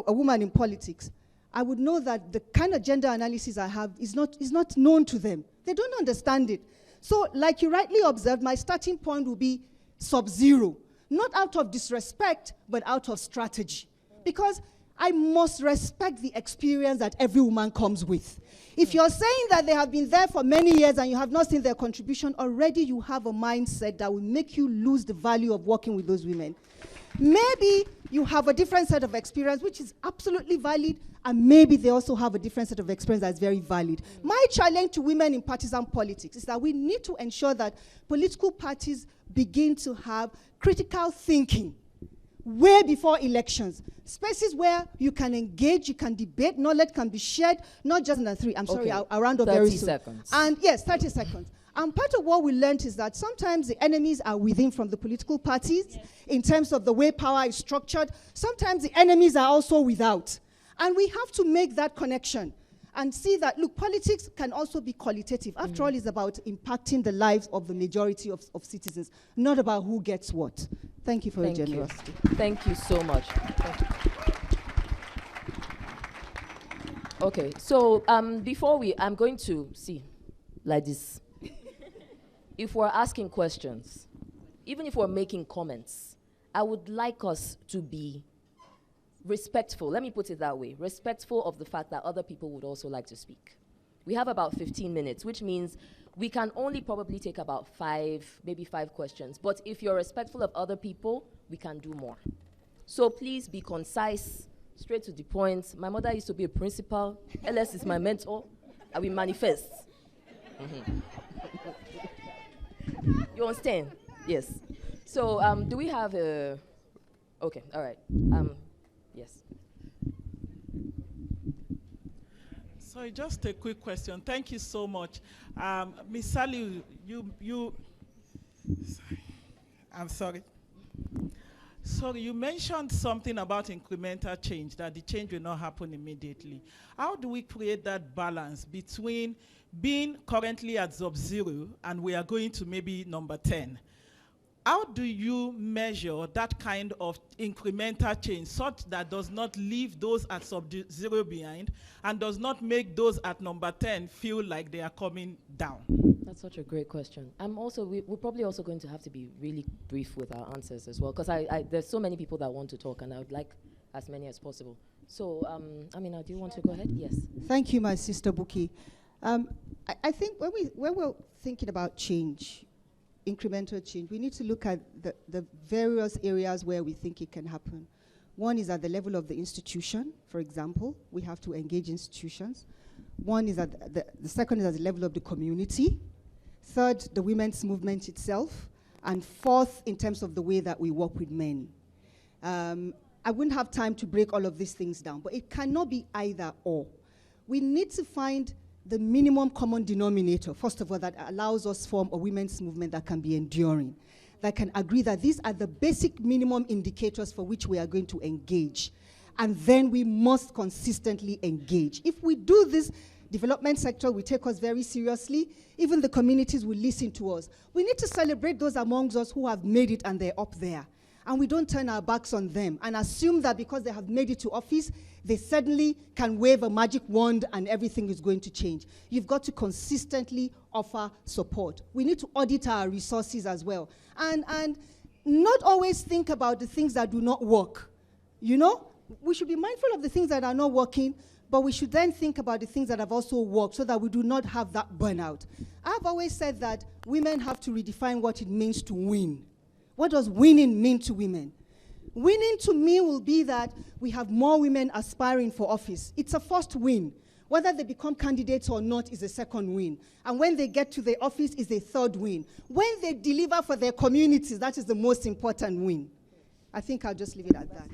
a woman in politics, I would know that the kind of gender analysis I have is not known to them. They don't understand it. So, like you rightly observed, my starting point will be sub-zero. Not out of disrespect, but out of strategy. Because I must respect the experience that every woman comes with. If you're saying that they have been there for many years and you have not seen their contribution, already you have a mindset that will make you lose the value of working with those women. Maybe you have a different set of experience, which is absolutely valid, and maybe they also have a different set of experience that's very valid. My challenge to women in partisan politics is that we need to ensure that political parties begin to have critical thinking way before elections. Spaces where you can engage, you can debate, knowledge can be shared, not just in the three. I'm sorry, I'll round up very soon. 30 seconds. And yes, 30 seconds. And part of what we learned is that sometimes the enemies are within from the political parties in terms of the way power is structured. Sometimes the enemies are also without. And we have to make that connection and see that, look, politics can also be qualitative. After all, it's about impacting the lives of the majority of citizens, not about who gets what. Thank you for your generosity. Thank you so much. Okay, so before I'm going to see, like this. If we're asking questions, even if we're making comments, I would like us to be respectful, let me put it that way, respectful of the fact that other people would also like to speak. We have about 15 minutes, which means we can only probably take about maybe five questions. But if you're respectful of other people, we can do more. So please be concise, straight to the point. My mother used to be a principal. LS is my mentor. I will manifest. You understand? Yes. So do we have a... Okay, all right. Yes. So just a quick question. Thank you so much. Ms. Sally, I'm sorry. Sorry, you mentioned something about incremental change, that the change will not happen immediately. How do we create that balance between being currently at sub-zero and we are going to maybe number 10? How do you measure that kind of incremental change such that does not leave those at sub-zero behind and does not make those at number 10 feel like they are coming down? That's such a great question. We're probably also going to have to be really brief with our answers as well, because there's so many people that want to talk, and I would like as many as possible. So, Amina, do you want to go ahead? Yes. Thank you, my sister Buki. I think when we're thinking about change, incremental change, we need to look at the various areas where we think it can happen. One is at the level of the institution, for example. We have to engage institutions. One is at the second is at the level of the community. Third, the women's movement itself. And fourth, in terms of the way that we work with men. I wouldn't have time to break all of these things down, but it cannot be either or. We need to find the minimum common denominator, first of all, that allows us to form a women's movement that can be enduring, that can agree that these are the basic minimum indicators for which we are going to engage. And then we must consistently engage. If we do this, development sector will take us very seriously. Even the communities will listen to us. We need to celebrate those amongst us who have made it and they're up there. And we don't turn our backs on them and assume that because they have made it to office, they suddenly can wave a magic wand and everything is going to change. You've got to consistently offer support. We need to audit our resources as well. And not always think about the things that do not work. You know, we should be mindful of the things that are not working, but we should then think about the things that have also worked so that we do not have that burnout. I've always said that women have to redefine what it means to win. What does winning mean to women? Winning to me will be that we have more women aspiring for office. It's a first win. Whether they become candidates or not is a second win. And when they get to the office is a third win. When they deliver for their communities, that is the most important win. I think I'll just leave it at that.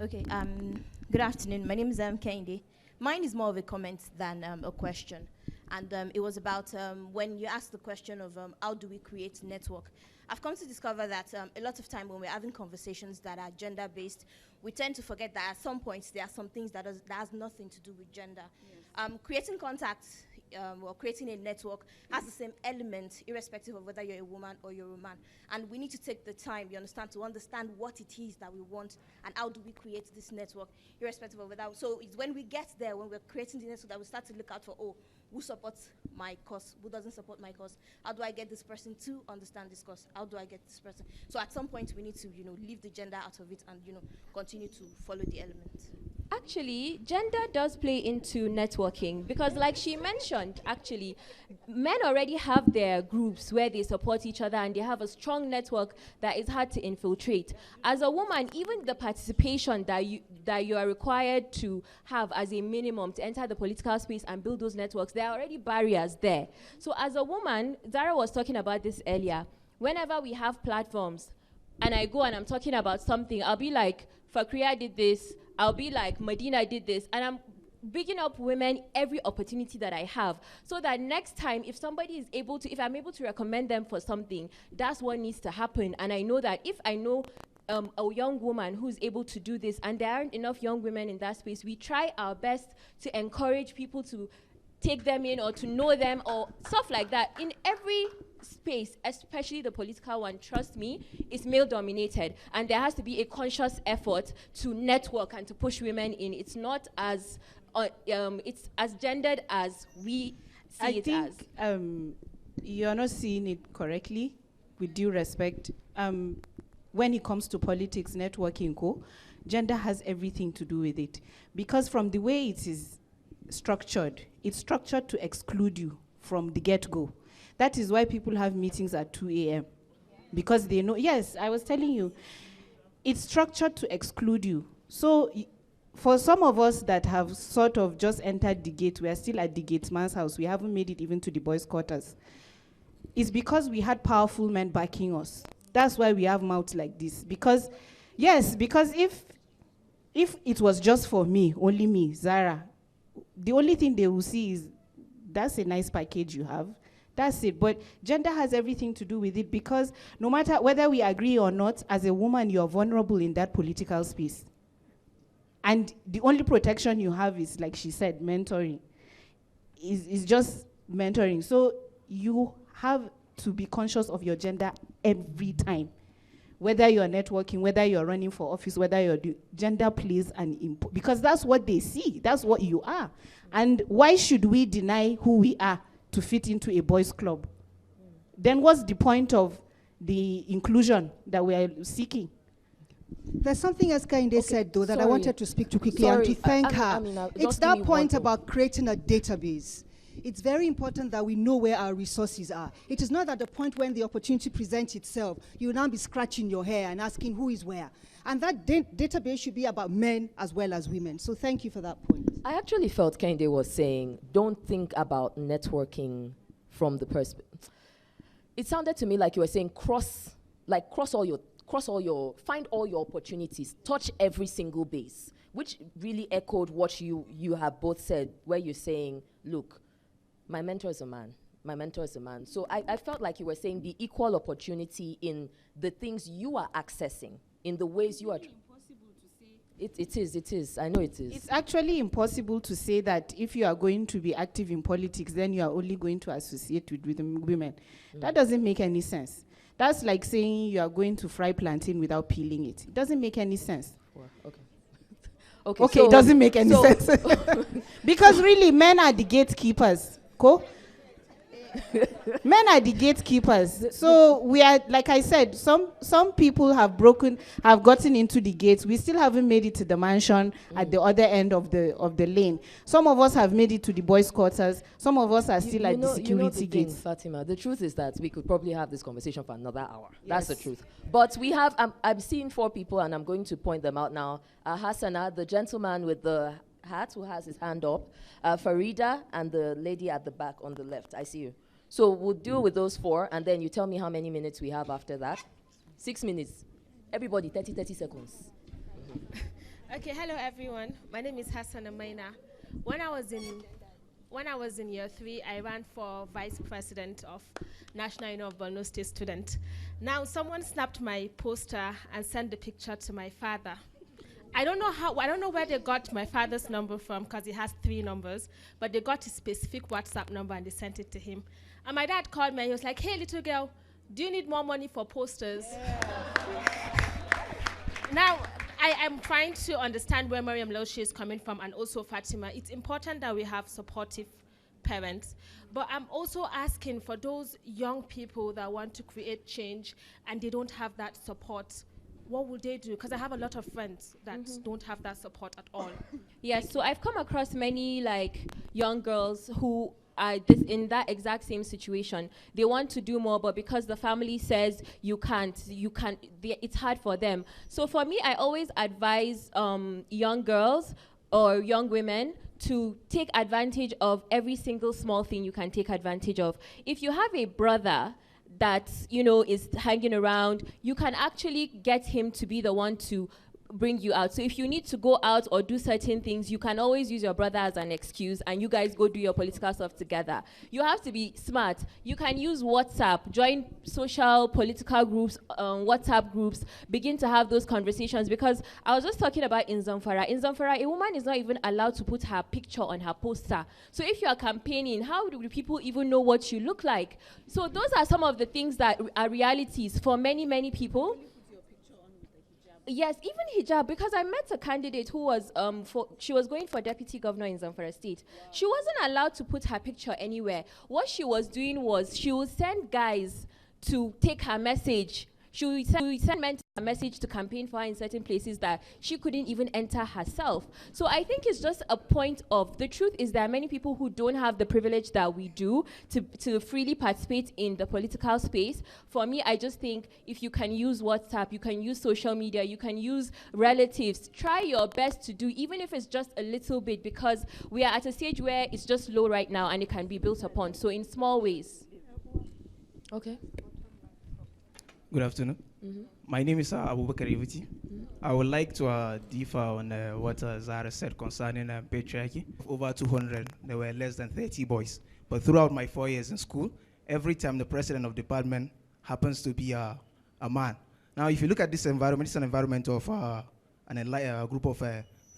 Okay, good afternoon. My name is Kehinde. Mine is more of a comment than a question. And it was about when you asked the question of how do we create network. I've come to discover that a lot of time when we're having conversations that are gender-based, we tend to forget that at some points there are some things that has nothing to do with gender. Yes. Creating contacts or creating a network has the same element irrespective of whether you're a woman or you're a man. And we need to take the time, you understand, to understand what it is that we want and how do we create this network irrespective of whether. So it's when we get there, when we're creating the network, that we start to look out for, who supports my cause, who doesn't support my cause? How do I get this person to understand this cause? How do I get this person? So at some point, we need to, leave the gender out of it and, continue to follow the elements. Actually, gender does play into networking because, like she mentioned, actually, men already have their groups where they support each other and they have a strong network that is hard to infiltrate. As a woman, even the participation that you are required to have as a minimum to enter the political space and build those networks, there are already barriers there. So as a woman, Zara was talking about this earlier, whenever we have platforms and I go and I'm talking about something, I'll be like, Fakria did this, I'll be like, Medina did this, and I'm bigging up women every opportunity that I have, so that next time, if somebody is able to, if I'm able to recommend them for something, that's what needs to happen. And I know that if I know a young woman who's able to do this, and there aren't enough young women in that space, we try our best to encourage people to take them in or to know them or stuff like that. In every space, especially the political one, trust me, is male dominated, and there has to be a conscious effort to network and to push women in. It's not as it's as gendered as we see it as. I think you're not seeing it correctly, with due respect. When it comes to politics, networking, gender has everything to do with it, because from the way it is structured, it's structured to exclude you from the get-go. That is why people have meetings at 2 a.m. Because they know, yes, I was telling you, it's structured to exclude you. So for some of us that have sort of just entered the gate, we are still at the gatesman's house, we haven't made it even to the boys' quarters. It's because we had powerful men backing us. That's why we have mouths like this. Because, yes, because if it was just for me, only me, Zara, the only thing they will see is, that's a nice package you have. That's it. But gender has everything to do with it, because no matter whether we agree or not, as a woman, you're vulnerable in that political space. And the only protection you have is, like she said, mentoring. Is just mentoring. So you have to be conscious of your gender every time. Whether you're networking, whether you're running for office, whether you're gender plays an because that's what they see. That's what you are. And why should we deny who we are to fit into a boys' club? Then what's the point of the inclusion that we are seeking? There's something else Kainde said, though, that I wanted to speak to quickly and to thank her. It's that point about creating a database. It's very important that we know where our resources are. It is not at the point when the opportunity presents itself, you will now be scratching your hair and asking who is where. And that database should be about men as well as women. So thank you for that point. I actually felt Kende was saying, don't think about networking from the perspective. It sounded to me like you were saying find all your opportunities, touch every single base, which really echoed what you have both said, where you're saying, look, my mentor is a man. My mentor is a man. So I felt like you were saying the equal opportunity in the things you are accessing, in the ways you are. It is. I know it is. It's actually impossible to say that if you are going to be active in politics, then you are only going to associate with women. That doesn't make any sense. That's like saying you are going to fry plantain without peeling it. It doesn't make any sense. Okay. Okay, so it doesn't make any sense. Because really, men are the gatekeepers. Men are the gatekeepers. So we are, like I said, some people have gotten into the gates. We still haven't made it to the mansion at the other end of the lane. Some of us have made it to the boys' quarters. Some of us are still at the security gates. Fatima, the truth is that we could probably have this conversation for another hour. Yes. That's the truth. But we have, I'm seeing 4 people, and I'm going to point them out now. Hassana, the gentleman with the hat who has his hand up, Farida, and the lady at the back on the left. I see you. So we'll deal with those 4, and then you tell me how many minutes we have after that. 6 minutes. Everybody, 30 seconds. Okay, hello everyone. My name is Hassan Amaina. When I was in year 3, I ran for vice president of National Union of Borno State Student. Now, someone snapped my poster and sent the picture to my father. I don't know where they got my father's number from, because he has 3 numbers, but they got his specific WhatsApp number and they sent it to him. And my dad called me and he was like, hey, little girl, do you need more money for posters? Yeah. Now, I'm trying to understand where Mariam Loshi is coming from, and also Fatima. It's important that we have supportive parents. But I'm also asking for those young people that want to create change and they don't have that support. What would they do? Because I have a lot of friends that don't have that support at all. Yes, so I've come across many like young girls who are in that exact same situation. They want to do more, but because the family says you can't, it's hard for them. So for me, I always advise young girls or young women to take advantage of every single small thing you can take advantage of. If you have a brother that is hanging around, you can actually get him to be the one to bring you out. So if you need to go out or do certain things, you can always use your brother as an excuse and you guys go do your political stuff together. You have to be smart. You can use WhatsApp, join social political groups, WhatsApp groups, begin to have those conversations, because I was just talking about in Zamfara. In Zamfara, a woman is not even allowed to put her picture on her poster. So if you are campaigning, how do people even know what you look like? So those are some of the things that are realities for many, many people. Yes, even hijab, because I met a candidate who was she was going for deputy governor in Zamfara State. Wow. She wasn't allowed to put her picture anywhere. What she was doing was she would send guys to take her message. She would send men a message to campaign for her in certain places that she couldn't even enter herself. So I think it's just a point of, the truth is there are many people who don't have the privilege that we do to freely participate in the political space. For me, I just think if you can use WhatsApp, you can use social media, you can use relatives, try your best to do, even if it's just a little bit, because we are at a stage where it's just low right now and it can be built upon. So in small ways. Okay. Good afternoon. My name is Abubakar Ivuti. I would like to differ on what Zara said concerning patriarchy. Over 200, there were less than 30 boys. But throughout my 4 years in school, every time the president of the department happens to be a man. Now, if you look at this environment, it's an environment of a group of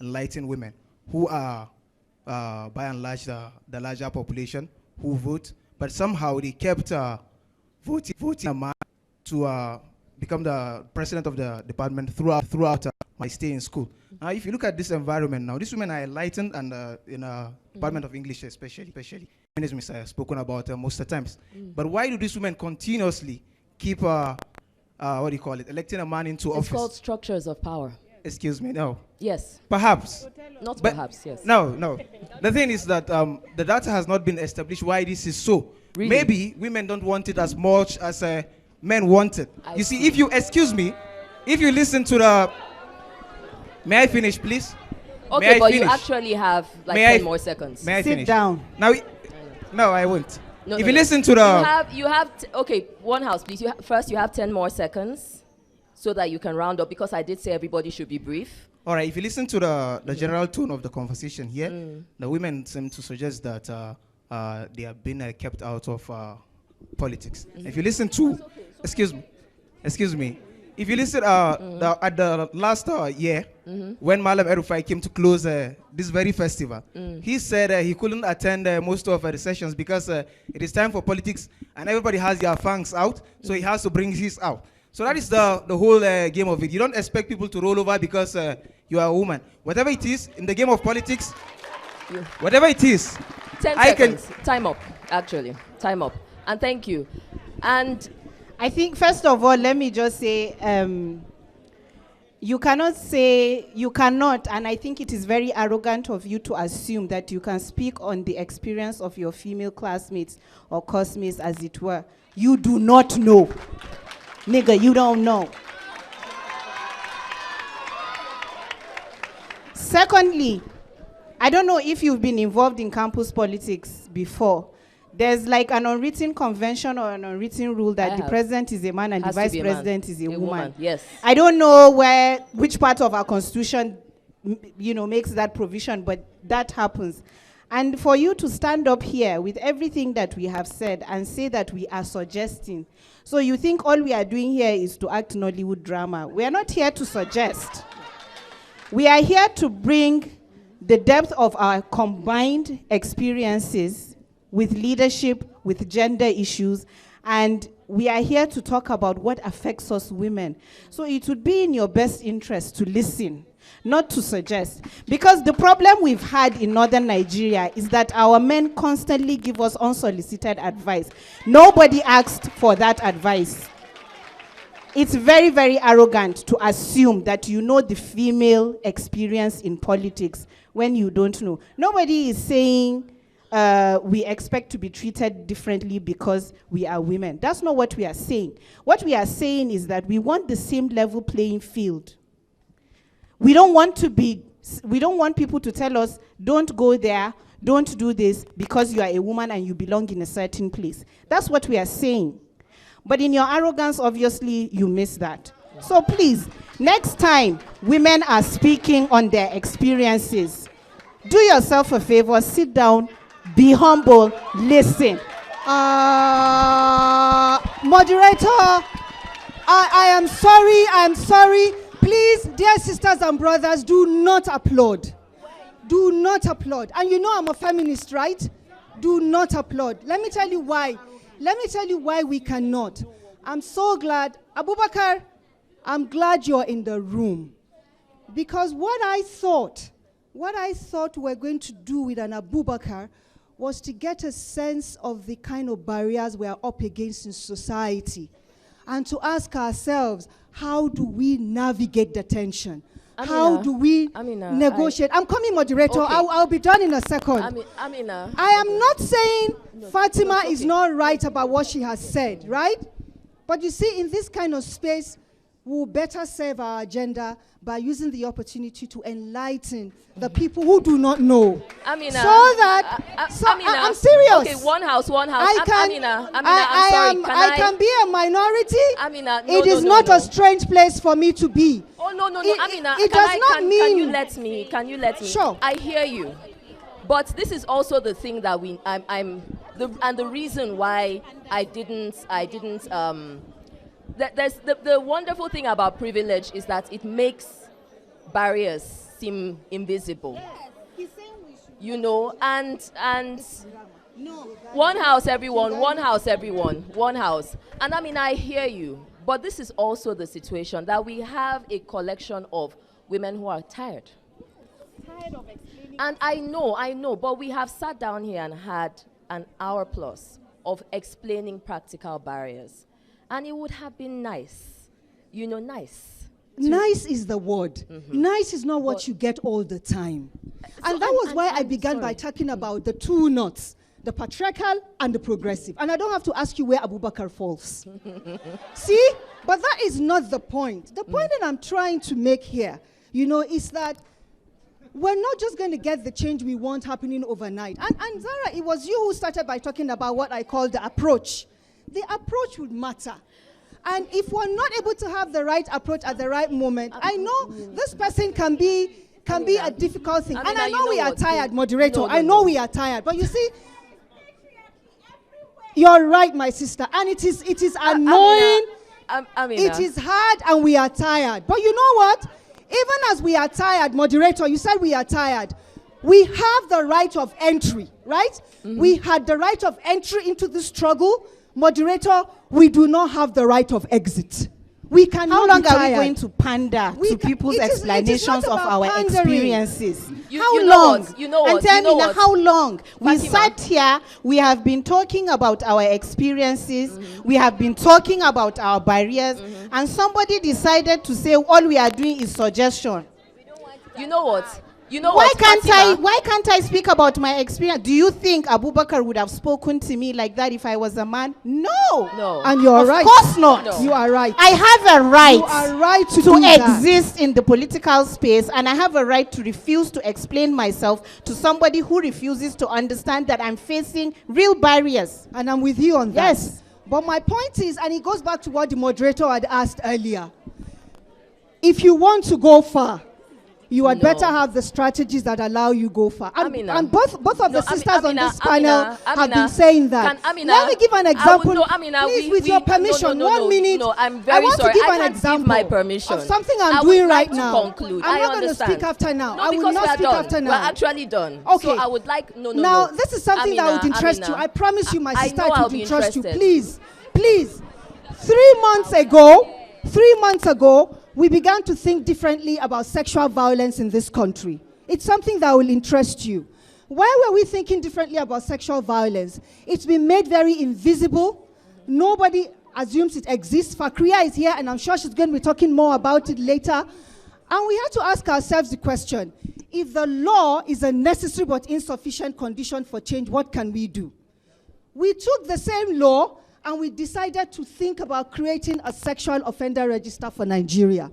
enlightened women who are, by and large, the larger population who vote. But somehow they kept voting a man to become the president of the department throughout my stay in school. Now, if you look at this environment now, these women are enlightened, and in Department of English especially, feminism is spoken about most of the times. But why do these women continuously keep, electing a man into office? It's called structures of power. Excuse me, no. Yes. Perhaps. Not perhaps, yes. No. The thing is that the data has not been established why this is so. Really? Maybe women don't want it as much as men want it. You see, if you listen to the... May I finish, please? Okay, but you actually have like 10 more seconds. May I Sit finish? down. Now, no, I won't. If you listen to the... You have okay, one house, please. First, you have 10 more seconds so that you can round up, because I did say everybody should be brief. All right, if you listen to the general tone of the conversation here, the women seem to suggest that they have been kept out of politics. If you listen to... Excuse me. If you listen at the last year, when Malam Erufai came to close this very festival, he said he couldn't attend most of the sessions because it is time for politics and everybody has their fangs out, so he has to bring his out. So that is the whole game of it. You don't expect people to roll over because you are a woman. Whatever it is, in the game of politics, whatever it is, 10 seconds. Time up, actually. Time up. And thank you. And I think, first of all, let me just say, you cannot, and I think it is very arrogant of you to assume that you can speak on the experience of your female classmates or classmates, as it were. You do not know. Nigga, you don't know. Secondly, I don't know if you've been involved in campus politics before. There's like an unwritten convention or an unwritten rule that the president is a man and the vice president is a woman. Yes. I don't know which part of our constitution, makes that provision, but that happens. And for you to stand up here with everything that we have said and say that we are suggesting, so you think all we are doing here is to act Nollywood drama. We are not here to suggest. We are here to bring the depth of our combined experiences with leadership, with gender issues, and we are here to talk about what affects us women. So it would be in your best interest to listen, not to suggest. Because the problem we've had in Northern Nigeria is that our men constantly give us unsolicited advice. Nobody asked for that advice. It's very, very arrogant to assume that you know the female experience in politics when you don't know. Nobody is saying we expect to be treated differently because we are women. That's not what we are saying. What we are saying is that we want the same level playing field. We don't want people to tell us, don't go there, don't do this, because you are a woman and you belong in a certain place. That's what we are saying. But in your arrogance, obviously, you miss that. So please, next time women are speaking on their experiences, do yourself a favor, sit down, be humble, listen. Moderator, I am sorry. Please, dear sisters and brothers, do not applaud. Do not applaud. And you know I'm a feminist, right? Do not applaud. Let me tell you why. Let me tell you why we cannot. I'm so glad. Abubakar, I'm glad you're in the room. Because what I thought we're going to do with an Abubakar was to get a sense of the kind of barriers we are up against in society. And to ask ourselves, how do we navigate the tension? Amina, how do we negotiate? I'm coming, moderator. Okay. I'll be done in a second. Amina. I am not saying Fatima is not right about what she has said, right? But you see, in this kind of space, we'll better serve our agenda by using the opportunity to enlighten the people who do not know. Amina. So that, I'm serious. Okay, one house. Amina, I'm sorry. I can be a minority. Amina, it is not a strange place for me to be. Oh, no, Amina. It does not mean... Can you let me? Sure. I hear you. But this is also the thing that the reason why I didn't the wonderful thing about privilege is that it makes barriers seem invisible. You know, and one house, everyone. And I hear you. But this is also the situation that we have a collection of women who are tired. Of explaining. And I know, but we have sat down here and had an hour plus of explaining practical barriers. And it would have been nice, nice. Nice is the word. Mm-hmm. Nice is not what you get all the time. And that was why I began by talking about the two knots, the patriarchal and the progressive. And I don't have to ask you where Abubakar falls. See? But that is not the point. The point that I'm trying to make here, is that we're not just going to get the change we want happening overnight. And Zara, it was you who started by talking about what I call the approach. The approach would matter. And if we're not able to have the right approach at the right moment, I know this person can be a difficult thing. And I know we are tired, moderator. I know we are tired. But you see, you're right, my sister. And it is annoying. It is hard and we are tired. But you know what? Even as we are tired, moderator, you said we are tired. We have the right of entry, right? Mm-hmm. We had the right of entry into the struggle. Moderator, we do not have the right of exit. We cannot. How long are we going to pander to people's explanations of our experiences? How long? And tell me now, how long? We sat here, we have been talking about our experiences, we have been talking about our barriers, and somebody decided to say all we are doing is suggestion. You know what? Why can't I speak about my experience? Do you think Abubakar would have spoken to me like that if I was a man? No. And you're right. Of course not. No. You are right. I have a right. You are right to exist in the political space, and I have a right to refuse to explain myself to somebody who refuses to understand that I'm facing real barriers. And I'm with you on that. Yes. But my point is, and it goes back to what the moderator had asked earlier, if you want to go far, you had better have the strategies that allow you go far. And both of the sisters on this panel have been saying that. Let me give an example. Please, with your permission, 1 minute. No, I'm very sorry. I want to give an example my permission of something I'm doing right now. Conclude. I'm not going to speak after now. I will not speak after now. We're actually done. Okay. So I would like, Now, this is something that would interest you. I promise you, my sister, it would interest you. Please. 3 months ago, we began to think differently about sexual violence in this country. It's something that will interest you. Why were we thinking differently about sexual violence? It's been made very invisible. Nobody assumes it exists. Fakria is here, and I'm sure she's going to be talking more about it later. And we had to ask ourselves the question, if the law is a necessary but insufficient condition for change, what can we do? We took the same law and we decided to think about creating a sexual offender register for Nigeria.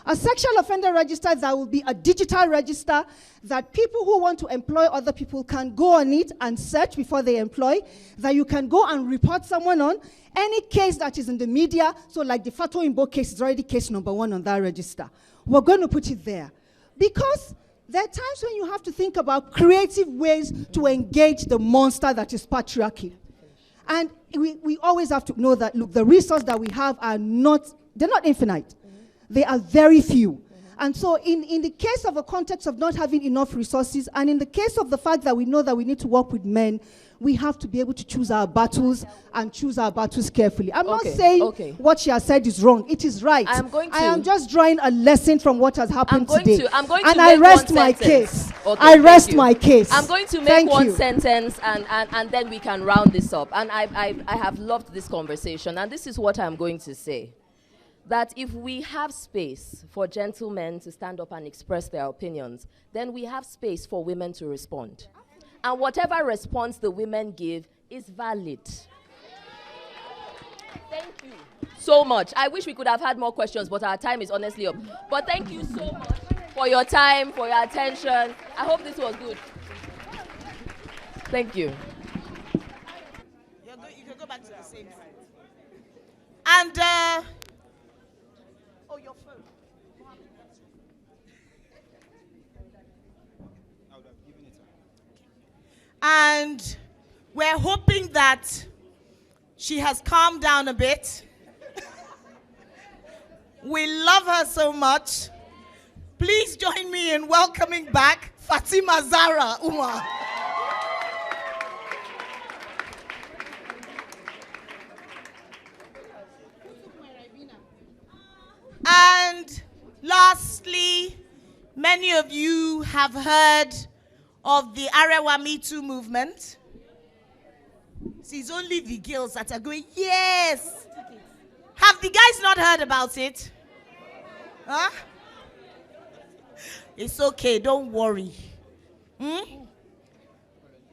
A sexual offender register that will be a digital register that people who want to employ other people can go on it and search before they employ, that you can go and report someone on. Any case that is in the media, so like the Fatou Imbo case is already case number 1 on that register. We're going to put it there. Because there are times when you have to think about creative ways to engage the monster that is patriarchy. And we always have to know that, look, the resources that we have are they're not infinite. They are very few. And so in the case of a context of not having enough resources, and in the case of the fact that we know that we need to work with men, we have to be able to choose our battles and choose our battles carefully. I'm not saying what she has said is wrong. It is right. I am just drawing a lesson from what has happened today. I rest my case. I rest my case. I'm going to make one sentence and then we can round this up. And I have loved this conversation. And this is what I'm going to say. That if we have space for gentlemen to stand up and express their opinions, then we have space for women to respond. And whatever response the women give is valid. Thank you so much. I wish we could have had more questions, but our time is honestly up. But thank you so much for your time, for your attention. I hope this was good. Thank you. You can go back to the same side. And, your phone. And we're hoping that she has calmed down a bit. We love her so much. Please join me in welcoming back Fatima Zara Umar. And lastly, many of you have heard of the Arewa Me Too movement. See, it's only the girls that are going, yes. Have the guys not heard about it? Huh? It's okay, don't worry.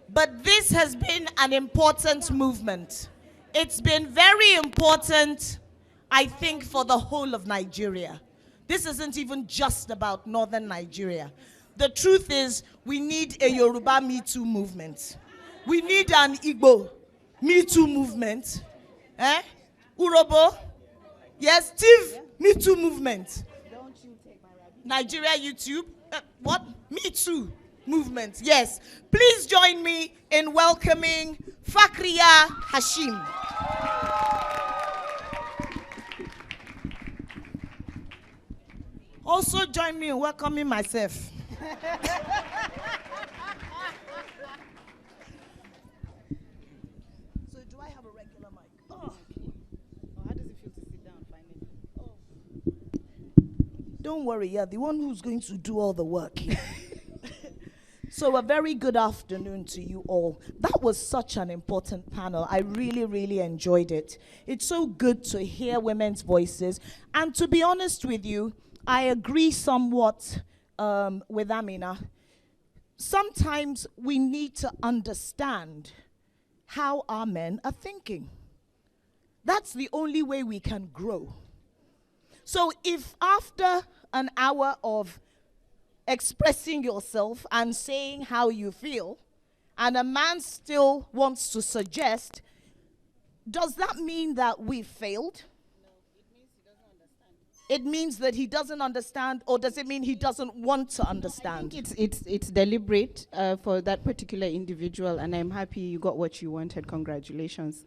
But this has been an important movement. It's been very important, I think, for the whole of Nigeria. This isn't even just about Northern Nigeria. The truth is, we need a Yoruba Me Too movement. We need an Igbo Me Too movement. Urobo? Yes, Steve Me Too movement. Nigeria YouTube? What? Me Too movement. Yes. Please join me in welcoming Fakria Hashim. Also join me in welcoming myself. So do I have a regular mic? Oh, how does it feel to sit down finally? Don't worry, you're the one who's going to do all the work. So a very good afternoon to you all. That was such an important panel. I really, really enjoyed it. It's so good to hear women's voices. And to be honest with you, I agree somewhat with Amina. Sometimes we need to understand how our men are thinking. That's the only way we can grow. So if after an hour of expressing yourself and saying how you feel, and a man still wants to suggest, does that mean that we failed? It means that he doesn't understand, or does it mean he doesn't want to understand? I think it's deliberate for that particular individual, and I'm happy you got what you wanted. Congratulations.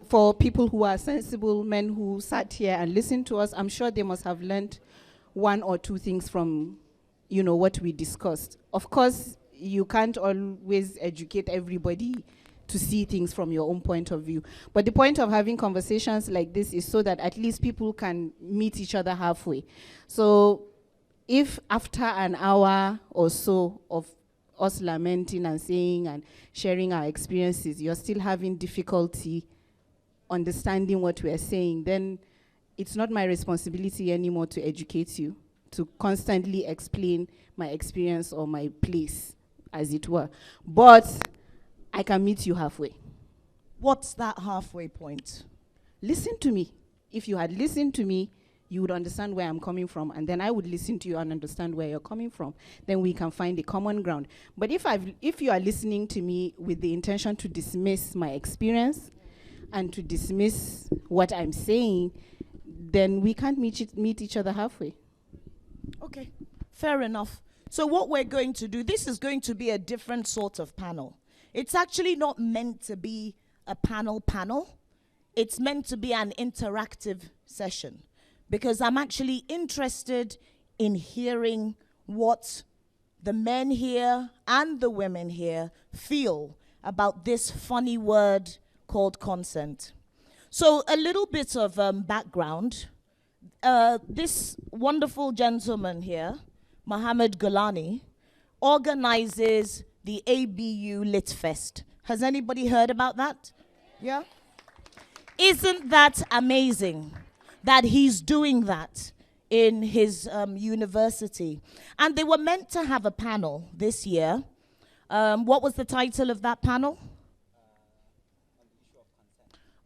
For people who are sensible, men who sat here and listened to us, I'm sure they must have learned one or two things from, what we discussed. Of course, you can't always educate everybody. to see things from your own point of view. But the point of having conversations like this is so that at least people can meet each other halfway. So if after an hour or so of us lamenting and saying and sharing our experiences, you're still having difficulty understanding what we're saying, then it's not my responsibility anymore to educate you, to constantly explain my experience or my place, as it were. But I can meet you halfway. What's that halfway point? Listen to me. If you had listened to me, you would understand where I'm coming from, and then I would listen to you and understand where you're coming from. Then we can find a common ground. But if you are listening to me with the intention to dismiss my experience and to dismiss what I'm saying, then we can't meet each other halfway. Okay, fair enough. So what we're going to do, this is going to be a different sort of panel. It's actually not meant to be a panel. It's meant to be an interactive session, because I'm actually interested in hearing what the men here and the women here feel about this funny word called consent. So a little bit of background. This wonderful gentleman here, Mohammed Golani, organizes the ABU Lit Fest. Has anybody heard about that? Yeah? Isn't that amazing that he's doing that in his university? And they were meant to have a panel this year. What was the title of that panel?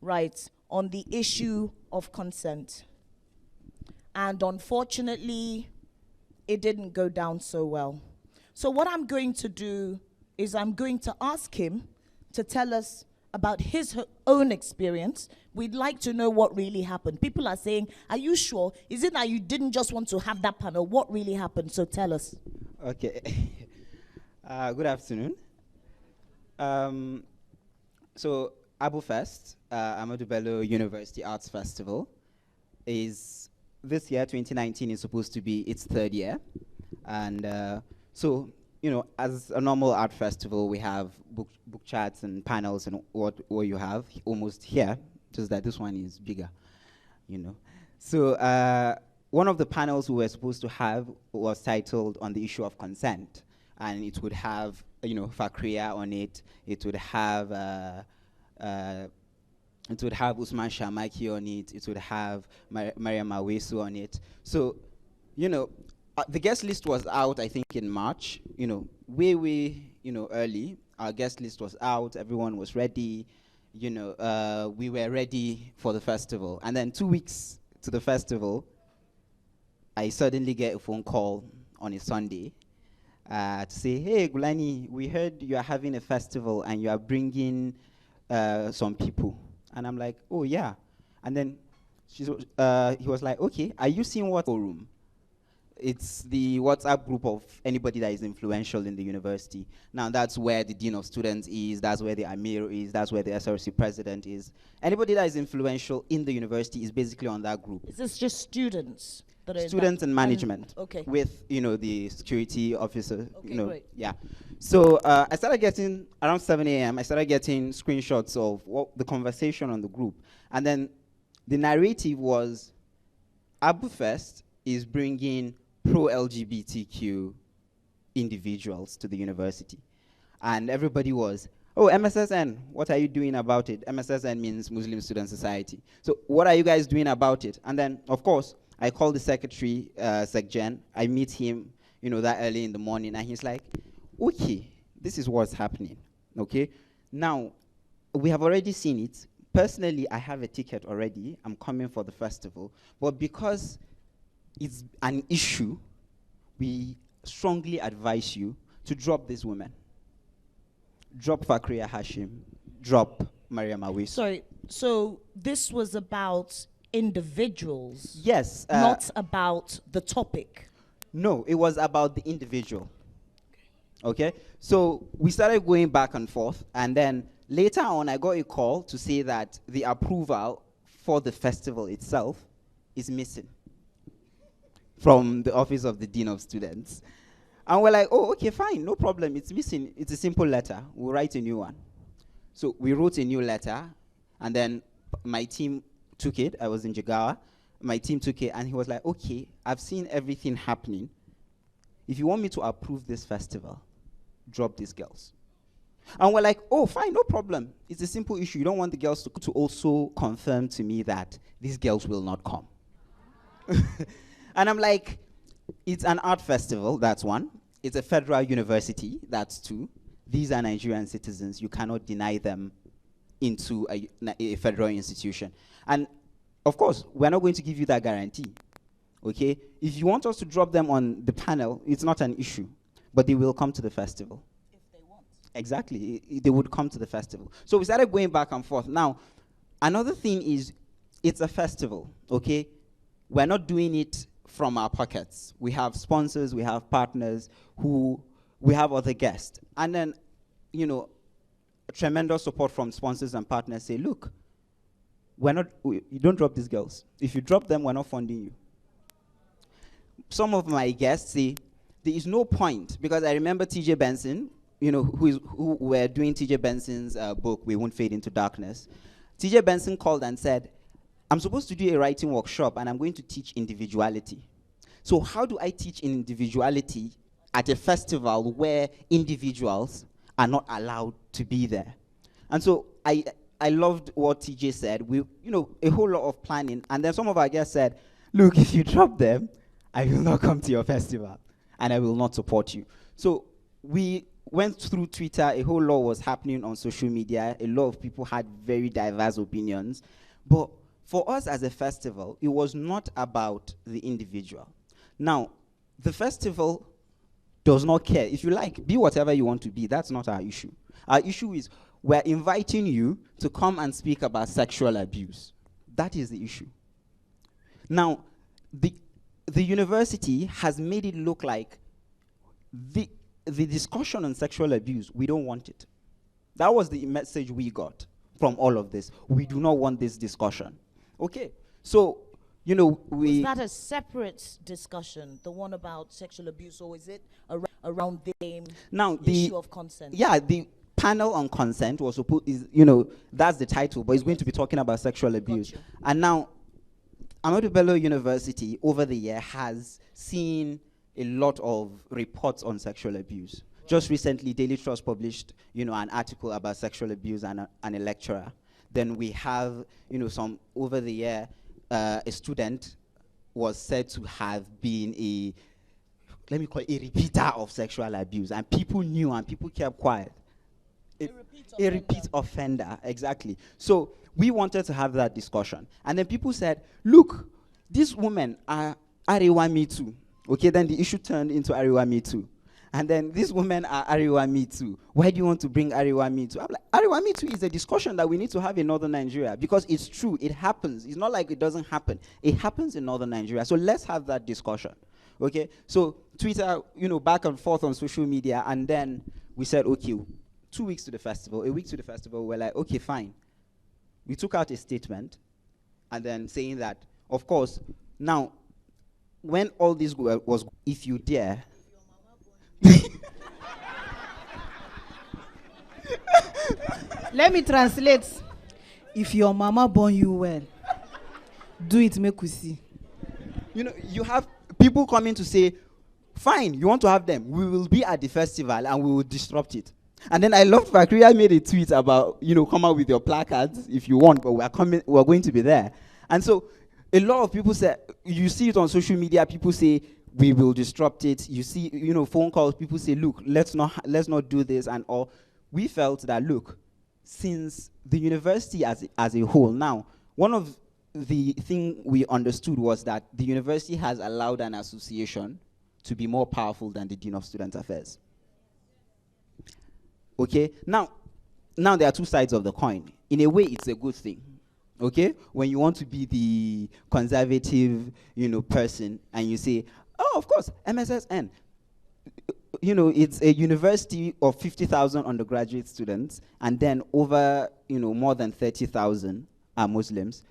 Right, on the issue of consent. And unfortunately, it didn't go down so well. So what I'm going to do is I'm going to ask him to tell us about his own experience. We'd like to know what really happened. People are saying, are you sure? Is it that you didn't just want to have that panel? What really happened? So tell us. Okay. Good afternoon. So Abu Fest, Ahmadu Bello University Arts Festival, is this year, 2019, is supposed to be its third year. And so, you know, as a normal art festival, we have book chats and panels and what you have almost here, just that this one is bigger, you know. So one of the panels we were supposed to have was titled On the Issue of Consent. And it would have, you know, Fakria on it. It would have Usman Shamaki on it. It would have Mariam Awesu on it. So, you know, the guest list was out, I think, in March. You know, way, you know, early. Our guest list was out. Everyone was ready. You know, we were ready for the festival. And then 2 weeks to the festival, I suddenly get a phone call on a Sunday to say, hey, Gulani, we heard you are having a festival and you are bringing some people. And I'm like, oh, yeah. And then he was like, okay, are you seeing what room? It's the WhatsApp group of anybody that is influential in the university. Now, that's where the Dean of Students is. That's where the Amir is. That's where the SRC president is. Anybody that is influential in the university is basically on that group. Is this just students? Students and management. Okay. With, you know, the security officer. Okay, you know, great. Yeah. So I started getting, around 7 a.m., I started getting screenshots of what the conversation on the group. And then the narrative was, Abu Fest is bringing pro-LGBTQ individuals to the university. And everybody was, oh, MSSN, what are you doing about it? MSSN means Muslim Student Society. So what are you guys doing about it? And then, of course, I called the secretary, SecGen. I meet him, you know, that early in the morning, and he's like, okay, this is what's happening, okay? Now, we have already seen it. Personally, I have a ticket already. I'm coming for the festival. But because it's an issue, we strongly advise you to drop these women. Drop Fakria Hashim. Drop Mariam Awesu. Sorry, so this was about individuals? Yes. Not about the topic? No, it was about the individual. Okay? So we started going back and forth, and then later on I got a call to say that the approval for the festival itself is missing from the office of the Dean of Students. And we're like, oh, okay, fine, no problem, it's missing. It's a simple letter. We'll write a new one. So we wrote a new letter, and then my team took it. I was in Jigawa. My team took it, and he was like, okay, I've seen everything happening. If you want me to approve this festival, drop these girls. And we're like, oh, fine, no problem. It's a simple issue. You don't want the girls to also confirm to me that these girls will not come. And I'm like, it's an art festival, that's one. It's a federal university, that's two. These are Nigerian citizens. You cannot deny them into a federal institution. And of course, we're not going to give you that guarantee. Okay? If you want us to drop them on the panel, it's not an issue. But they will come to the festival. If they want. Exactly. They would come to the festival. So we started going back and forth. Now, another thing is, it's a festival, okay? We're not doing it from our pockets. We have sponsors, we have partners, we have other guests. And then, you know, tremendous support from sponsors and partners say, look, you don't drop these girls. If you drop them, we're not funding you. Some of my guests say, there is no point, because I remember TJ Benson, you know, who were doing TJ Benson's book, We Won't Fade Into Darkness. TJ Benson called and said, I'm supposed to do a writing workshop, and I'm going to teach individuality. So how do I teach individuality at a festival where individuals are not allowed to be there? And so I loved what TJ said. We, a whole lot of planning. And then some of our guests said, look, if you drop them, I will not come to your festival, and I will not support you. So we went through Twitter. A whole lot was happening on social media. A lot of people had very diverse opinions. But for us as a festival, it was not about the individual. Now, the festival does not care. If you like, be whatever you want to be. That's not our issue. Our issue is we're inviting you to come and speak about sexual abuse. That is the issue. Now, the university has made it look like the discussion on sexual abuse, we don't want it. That was the message we got from all of this. We do not want this discussion. Okay, so, Was that a separate discussion, the one about sexual abuse, or is it around the issue of consent? Yeah, the panel on consent was supposed, that's the title, but it's going to be talking about sexual abuse. Gotcha. And now, Ahmadu Bello University over the year has seen a lot of reports on sexual abuse. Right. Just recently, Daily Trust published, an article about sexual abuse and a lecturer. Then we have, some over the year, a student was said to have been a repeater of sexual abuse, and people knew and people kept quiet. A repeat offender, exactly. So we wanted to have that discussion. And then people said, look, these women are Arewa Me Too. Okay, then the issue turned into Arewa Me Too. And then these women are Arewa Me Too. Why do you want to bring Arewa Me Too? I'm like, Arewa Me Too is a discussion that we need to have in Northern Nigeria, because it's true, it happens. It's not like it doesn't happen. It happens in Northern Nigeria. So let's have that discussion. Okay, so Twitter, back and forth on social media, and then we said, okay, 2 weeks to the festival, a week to the festival, we're like, okay, fine. We took out a statement, and then saying that, of course, now, when all this was, if you dare. Let me translate. If your mama born you well, do it, make we see. You have people coming to say, fine, you want to have them. We will be at the festival, and we will disrupt it. And then I loved Fakria made a tweet about, come out with your placards if you want, but we're going to be there. And so a lot of people say, you see it on social media, people say, we will disrupt it. You see, phone calls, people say, look, let's not do this and all. We felt that, look, since the university as a whole, now, one of the things we understood was that the university has allowed an association to be more powerful than the Dean of Student Affairs. Okay, now there are two sides of the coin. In a way, it's a good thing. Okay, when you want to be the conservative, person, and you say, oh, of course, MSSN. It's a university of 50,000 undergraduate students, and then over, more than 30,000 are Muslims.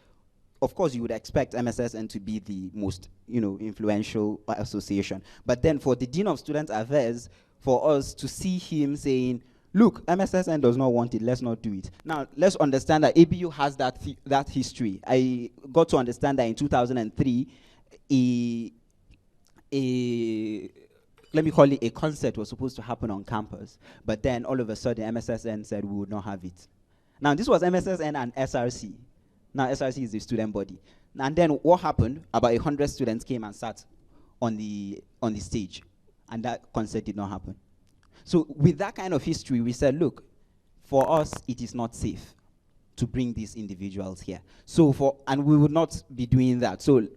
Of course, you would expect MSSN to be the most, influential association. But then for the Dean of Student Affairs, for us to see him saying, look, MSSN does not want it, let's not do it. Now, let's understand that ABU has that history. I got to understand that in 2003, let me call it a concert was supposed to happen on campus. But then all of a sudden, MSSN said we would not have it. Now, this was MSSN and SRC. Now, SRC is the student body. And then what happened? About 100 students came and sat on the stage. And that concert did not happen. So with that kind of history, we said, look, for us, it is not safe to bring these individuals here. And we would not be doing that. So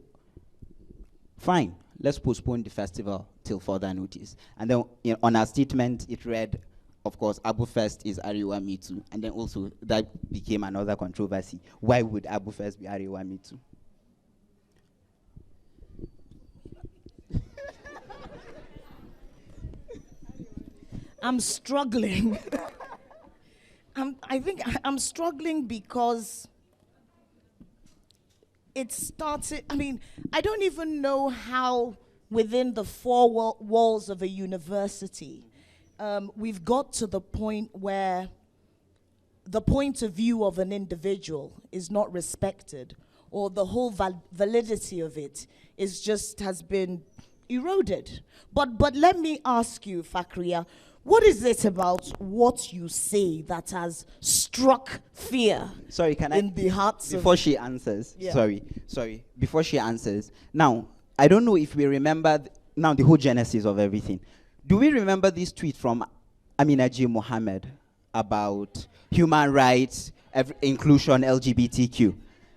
fine, let's postpone the festival till further notice. And then on our statement, it read, of course, Abu Fest is Arewa Me Too. And then also that became another controversy. Why would Abu Fest be Arewa Me Too? I'm struggling. I think I'm struggling because it started, I don't even know how within the four walls of a university, we've got to the point where the point of view of an individual is not respected, or the whole validity of it has been eroded. But let me ask you, Fakria, what is it about what you say that has struck fear? Sorry, in the hearts before she answers? Yeah. Sorry. Before she answers, now I don't know if we remember now the whole genesis of everything. Do we remember this tweet from Amina J. Mohammed about human rights, inclusion, LGBTQ?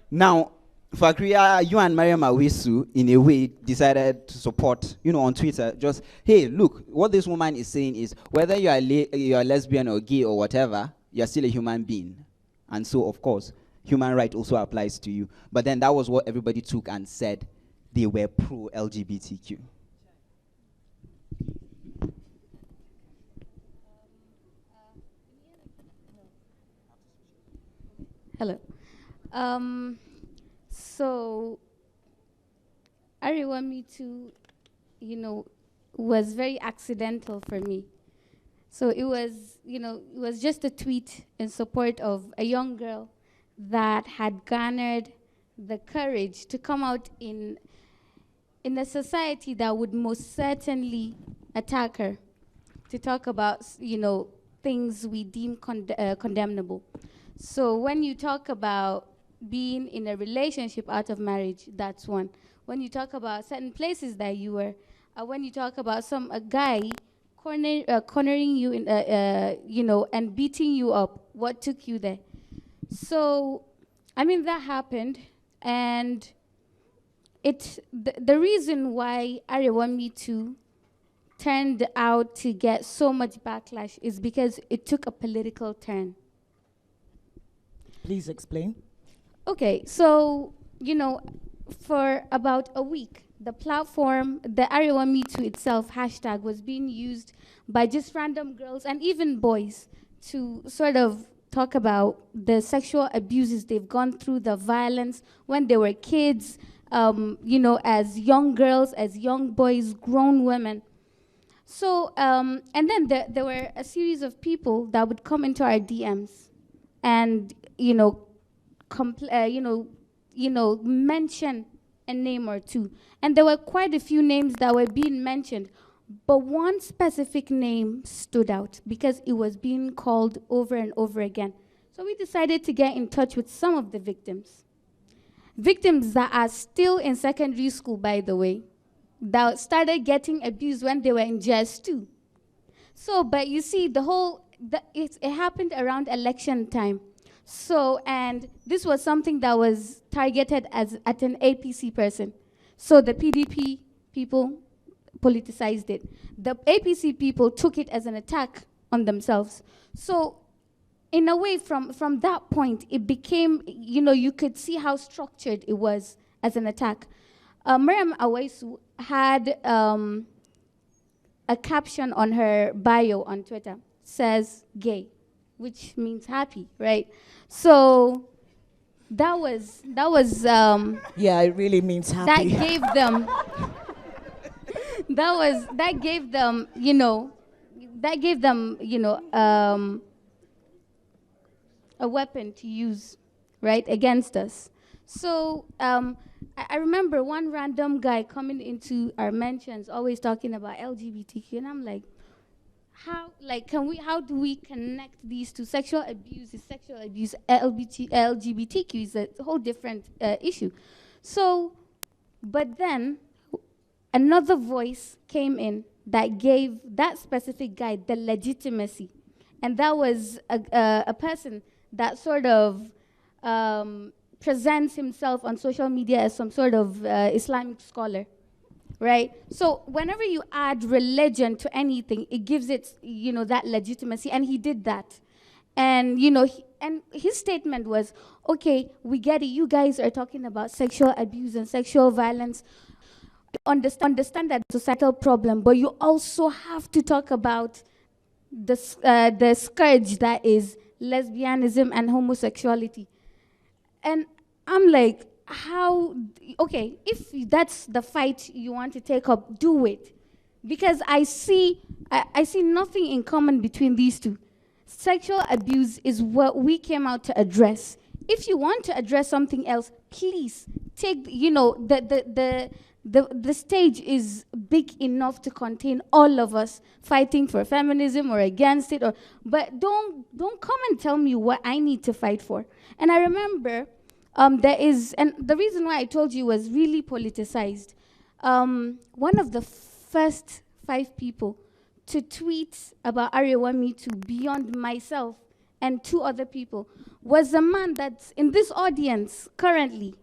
Now, Fakria, you and Mariam Awisu, in a way, decided to support, on Twitter, just, hey, look, what this woman is saying is, whether you are lesbian or gay or whatever, you're still a human being. And so, of course, human right also applies to you. But then that was what everybody took and said they were pro-LGBTQ. Hello. So, Arewa Me Too, was very accidental for me. So it was just a tweet in support of a young girl that had garnered the courage to come out in a society that would most certainly attack her, to talk about, things we deem condemnable. So when you talk about being in a relationship out of marriage, that's one. When you talk about certain places that you were, when you talk about a guy cornering you in, and beating you up, what took you there? So, that happened, and the reason why Arewa Me Too turned out to get so much backlash is because it took a political turn. Please explain. Okay, so, for about a week, the platform, the Arewa Me Too itself hashtag was being used by just random girls and even boys to sort of talk about the sexual abuses they've gone through, the violence when they were kids, as young girls, as young boys, grown women. So, and then there were a series of people that would come into our DMs and, mention a name or two. And there were quite a few names that were being mentioned, but one specific name stood out because it was being called over and over again. So we decided to get in touch with some of the victims. Victims that are still in secondary school, by the way, that started getting abused when they were in JS2. So, but you see, it happened around election time. So, and this was something that was targeted at an APC person. So the PDP people politicized it. The APC people took it as an attack on themselves. So in a way, from that point, it became, you could see how structured it was as an attack. Mariam Awaisu had a caption on her bio on Twitter, says gay, which means happy, right? So that was yeah, it really means happy. That gave them that gave them, a weapon to use, right, against us. So I remember one random guy coming into our mentions, always talking about LGBTQ, and I'm like, how do we connect these two? Sexual abuse is sexual abuse. LGBTQ is a whole different issue. So, but then another voice came in that gave that specific guy the legitimacy, and that was a person that sort of presents himself on social media as some sort of Islamic scholar, right? So whenever you add religion to anything, it gives it, that legitimacy, and he did that. And, and his statement was, okay, we get it, you guys are talking about sexual abuse and sexual violence. Understand that societal problem, but you also have to talk about the scourge that is lesbianism and homosexuality. And I'm like, okay, if that's the fight you want to take up, do it. Because I see nothing in common between these two. Sexual abuse is what we came out to address. If you want to address something else, please take, the stage is big enough to contain all of us fighting for feminism or against it, but don't come and tell me what I need to fight for. And I remember and the reason why I told you was really politicized. One of the first 5 people to tweet about Arewa Me Too beyond myself and 2 other people was a man that's in this audience currently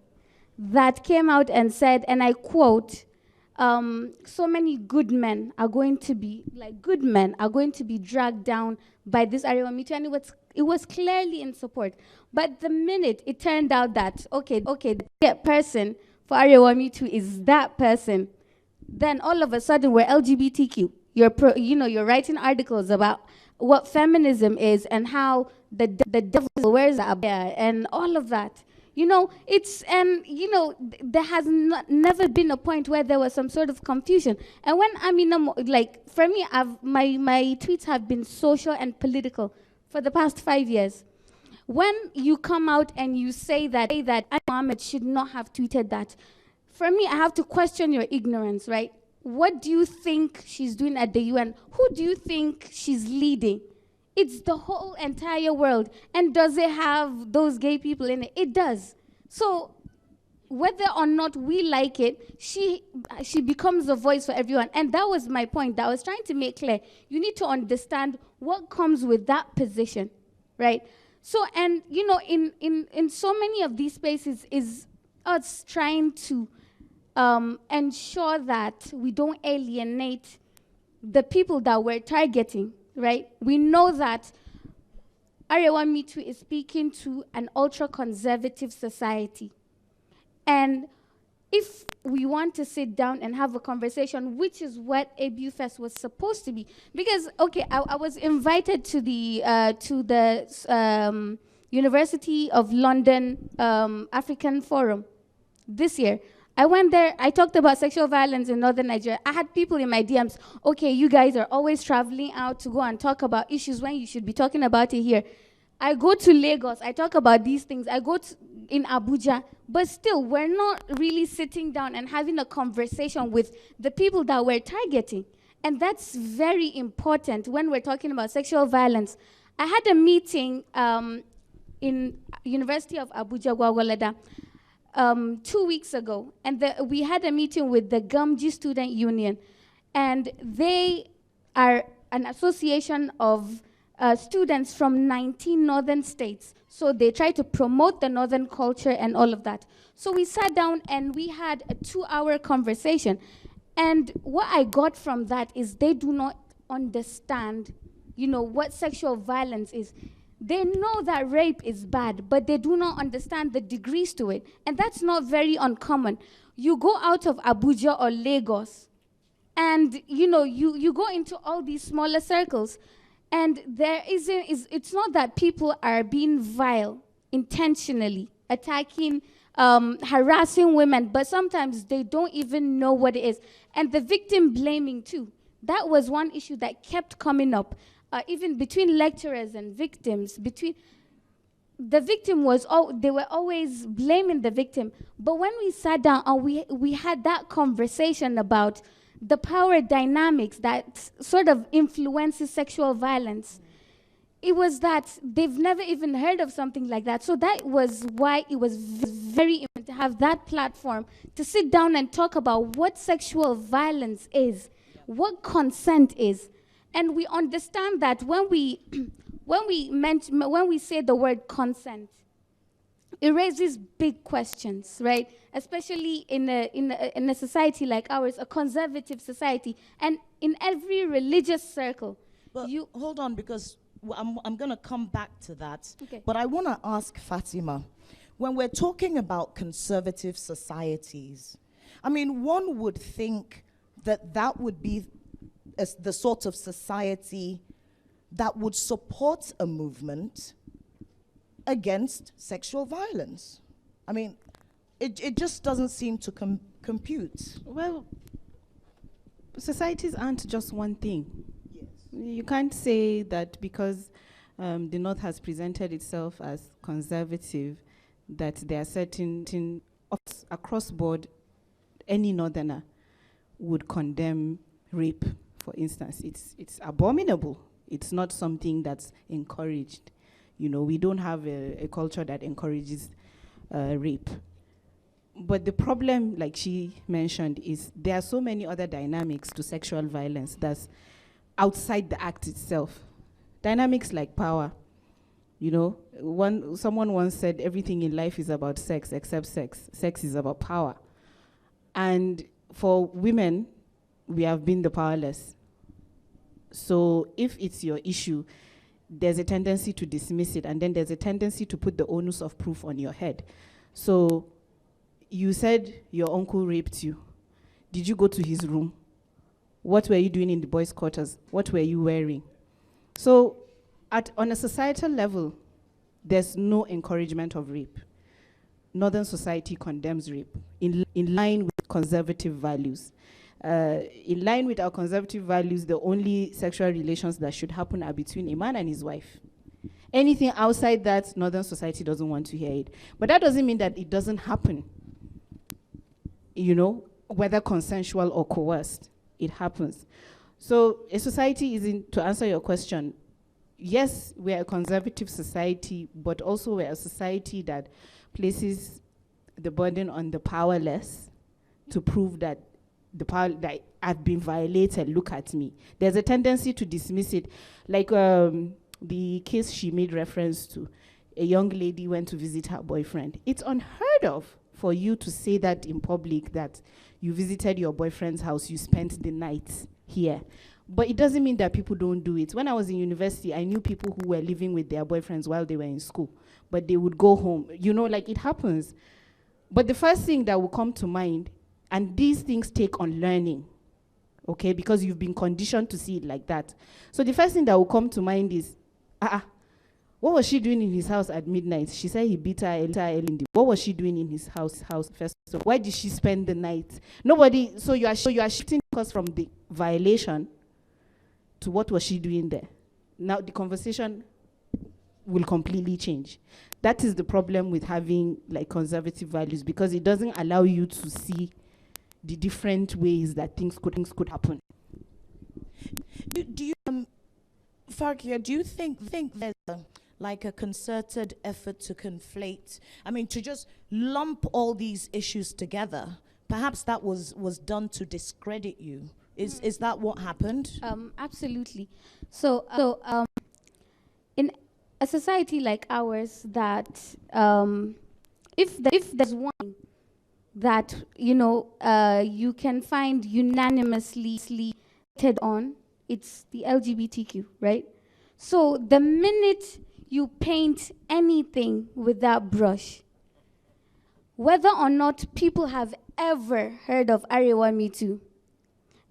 that came out and said, and I quote, so many good men are going to be dragged down by this Arewa Me Too, and it was clearly in support. But the minute it turned out that, okay, the person for Arewa Me Too is that person, then all of a sudden we're LGBTQ. You're writing articles about what feminism is and how the devil wears a bear and all of that. There has never been a point where there was some sort of confusion. And when for me, my tweets have been social and political for the past 5 years. When you come out and you say that Mohammed should not have tweeted that, for me, I have to question your ignorance, right? What do you think she's doing at the UN? Who do you think she's leading? It's the whole entire world. And does it have those gay people in it? It does. So whether or not we like it, she becomes a voice for everyone. And that was my point that I was trying to make clear. You need to understand what comes with that position, right? So, and in so many of these spaces is us trying to ensure that we don't alienate the people that we're targeting, right? We know that Arewa Me Too is speaking to an ultra-conservative society. And if we want to sit down and have a conversation, which is what ABU Fest was supposed to be, because, okay, I was invited to the University of London African Forum this year. I went there, I talked about sexual violence in Northern Nigeria. I had people in my DMs, okay, you guys are always traveling out to go and talk about issues when you should be talking about it here. I go to Lagos, I talk about these things. I go in Abuja, but still, we're not really sitting down and having a conversation with the people that we're targeting. And that's very important when we're talking about sexual violence. I had a meeting in University of Abuja, Gwagwalada, 2 weeks ago, and we had a meeting with the Gamji Student Union, and they are an association of students from 19 northern states. So they try to promote the northern culture and all of that. So we sat down and we had a 2-hour conversation. And what I got from that is they do not understand, what sexual violence is. They know that rape is bad, but they do not understand the degrees to it. And that's not very uncommon. You go out of Abuja or Lagos, and you go into all these smaller circles, and it's not that people are being vile intentionally, attacking, harassing women, but sometimes they don't even know what it is. And the victim blaming too. That was one issue that kept coming up, even between lecturers and victims. Between the victim was, they were always blaming the victim. But when we sat down and we had that conversation about the power dynamics that sort of influences sexual violence, it was that they've never even heard of something like that. So that was why it was very important to have that platform to sit down and talk about what sexual violence is, what consent is. And we understand that when we say the word consent, it raises big questions, right? Especially in a society like ours, a conservative society, and in every religious circle. But hold on, because I'm going to come back to that. Okay. But I want to ask Fatima, when we're talking about conservative societies, I mean, one would think that that would be the sort of society that would support a movement against sexual violence. I mean, it just doesn't seem to compute. Well, societies aren't just one thing. You can't say that because the North has presented itself as conservative, that there are certain across board, any Northerner would condemn rape, for instance. It's abominable. It's not something that's encouraged. You know, we don't have a culture that encourages rape. But the problem, like she mentioned, is there are so many other dynamics to sexual violence that's outside the act itself. Dynamics like power. You know, someone once said everything in life is about sex except sex. Sex is about power. And for women, we have been the powerless. So if it's your issue, there's a tendency to dismiss it, and then there's a tendency to put the onus of proof on your head. So you said your uncle raped you. Did you go to his room? What were you doing in the boys' quarters? What were you wearing? So on a societal level, there's no encouragement of rape. Northern society condemns rape in line with conservative values. In line with our conservative values, the only sexual relations that should happen are between a man and his wife. Anything outside that, Northern society doesn't want to hear it. But that doesn't mean that it doesn't happen. You know, whether consensual or coerced, it happens. So a society isn't, to answer your question, yes, we're a conservative society, but also we're a society that places the burden on the powerless to prove that the power that I've been violated, look at me. There's a tendency to dismiss it. Like the case she made reference to, a young lady went to visit her boyfriend. It's unheard of for you to say that in public, that you visited your boyfriend's house, you spent the night here. But it doesn't mean that people don't do it. When I was in university, I knew people who were living with their boyfriends while they were in school, but they would go home. You know, like, it happens. But the first thing that will come to mind, and these things take on learning, okay, because you've been conditioned to see it like that. So the first thing that will come to mind is, what was she doing in his house at midnight? She said he beat her early in the. What was she doing in his house first? So why did she spend the night? Nobody. So you are shifting focus from the violation to what was she doing there. Now the conversation will completely change. That is the problem with having like conservative values, because it doesn't allow you to see the different ways that things could happen. Do you, Farkia, do you think there's like a concerted effort to conflate, I mean, to just lump all these issues together? Perhaps that was done to discredit you. Is that what happened? Absolutely. So in a society like ours, that if there's one that you can find unanimously on, it's the LGBTQ, right? So the minute you paint anything with that brush, whether or not people have ever heard of Arewa Me Too,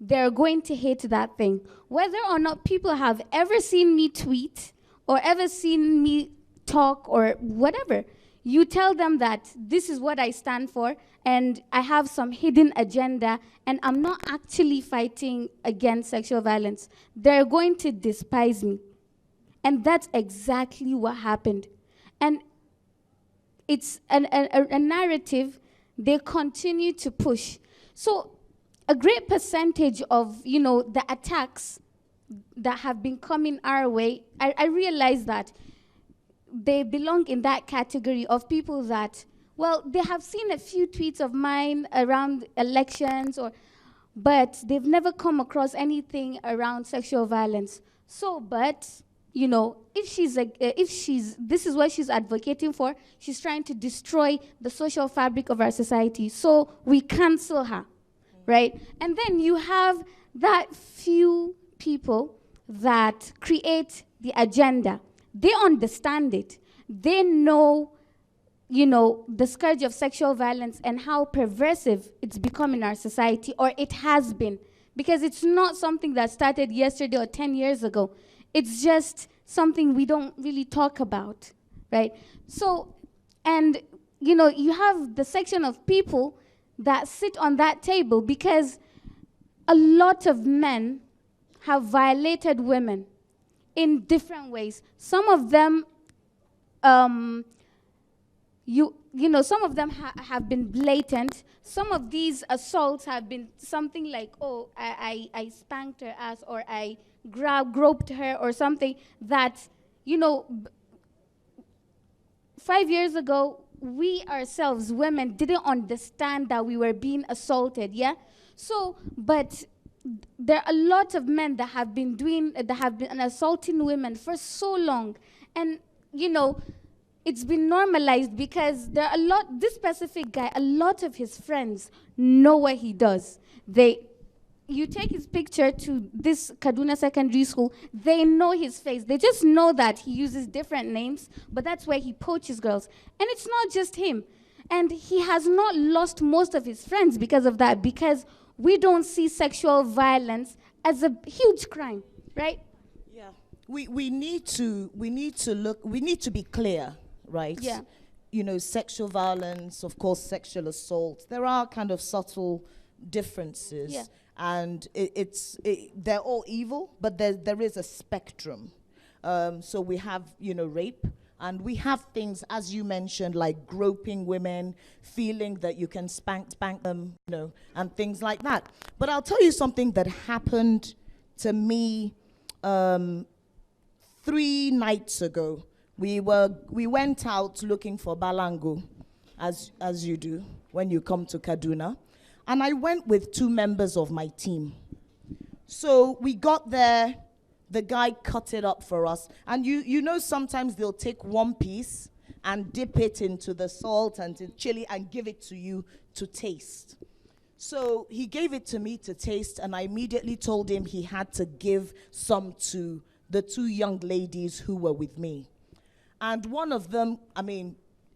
they're going to hate that thing. Whether or not people have ever seen me tweet or ever seen me talk or whatever, you tell them that this is what I stand for, and I have some hidden agenda, and I'm not actually fighting against sexual violence, they're going to despise me. And that's exactly what happened. And it's a narrative they continue to push. So a great percentage of, the attacks that have been coming our way, I realize that they belong in that category of people that, well, they have seen a few tweets of mine around elections, but they've never come across anything around sexual violence. So, but, if this is what she's advocating for, she's trying to destroy the social fabric of our society. So we cancel her, right? And then you have that few people that create the agenda. They understand it. They know, the scourge of sexual violence and how perversive it's become in our society, or it has been. Because it's not something that started yesterday or 10 years ago. It's just something we don't really talk about, right? So, and, you have the section of people that sit on that table because a lot of men have violated women in different ways. Some of them, some of them have been blatant. Some of these assaults have been something like, oh, I spanked her ass, or I groped her, or something that, 5 years ago, we ourselves, women, didn't understand that we were being assaulted, yeah? So, but there are a lot of men that have been assaulting women for so long. And, it's been normalized because this specific guy, a lot of his friends know what he does. You take his picture to this Kaduna secondary school, they know his face. They just know that he uses different names, but that's where he poaches girls. And it's not just him. And he has not lost most of his friends because of that, because we don't see sexual violence as a huge crime, right? Yeah. We need to be clear, right? Yeah. Sexual violence, of course, sexual assault. There are kind of subtle differences. Yeah. And they're all evil, but there is a spectrum. So we have, rape, and we have things, as you mentioned, like groping women, feeling that you can spank them, and things like that. But I'll tell you something that happened to me 3 nights ago. We went out looking for balangu, as you do when you come to Kaduna. And I went with 2 members of my team. So we got there, the guy cut it up for us. And sometimes they'll take one piece and dip it into the salt and the chili and give it to you to taste. So he gave it to me to taste, and I immediately told him he had to give some to the 2 young ladies who were with me. And one of them,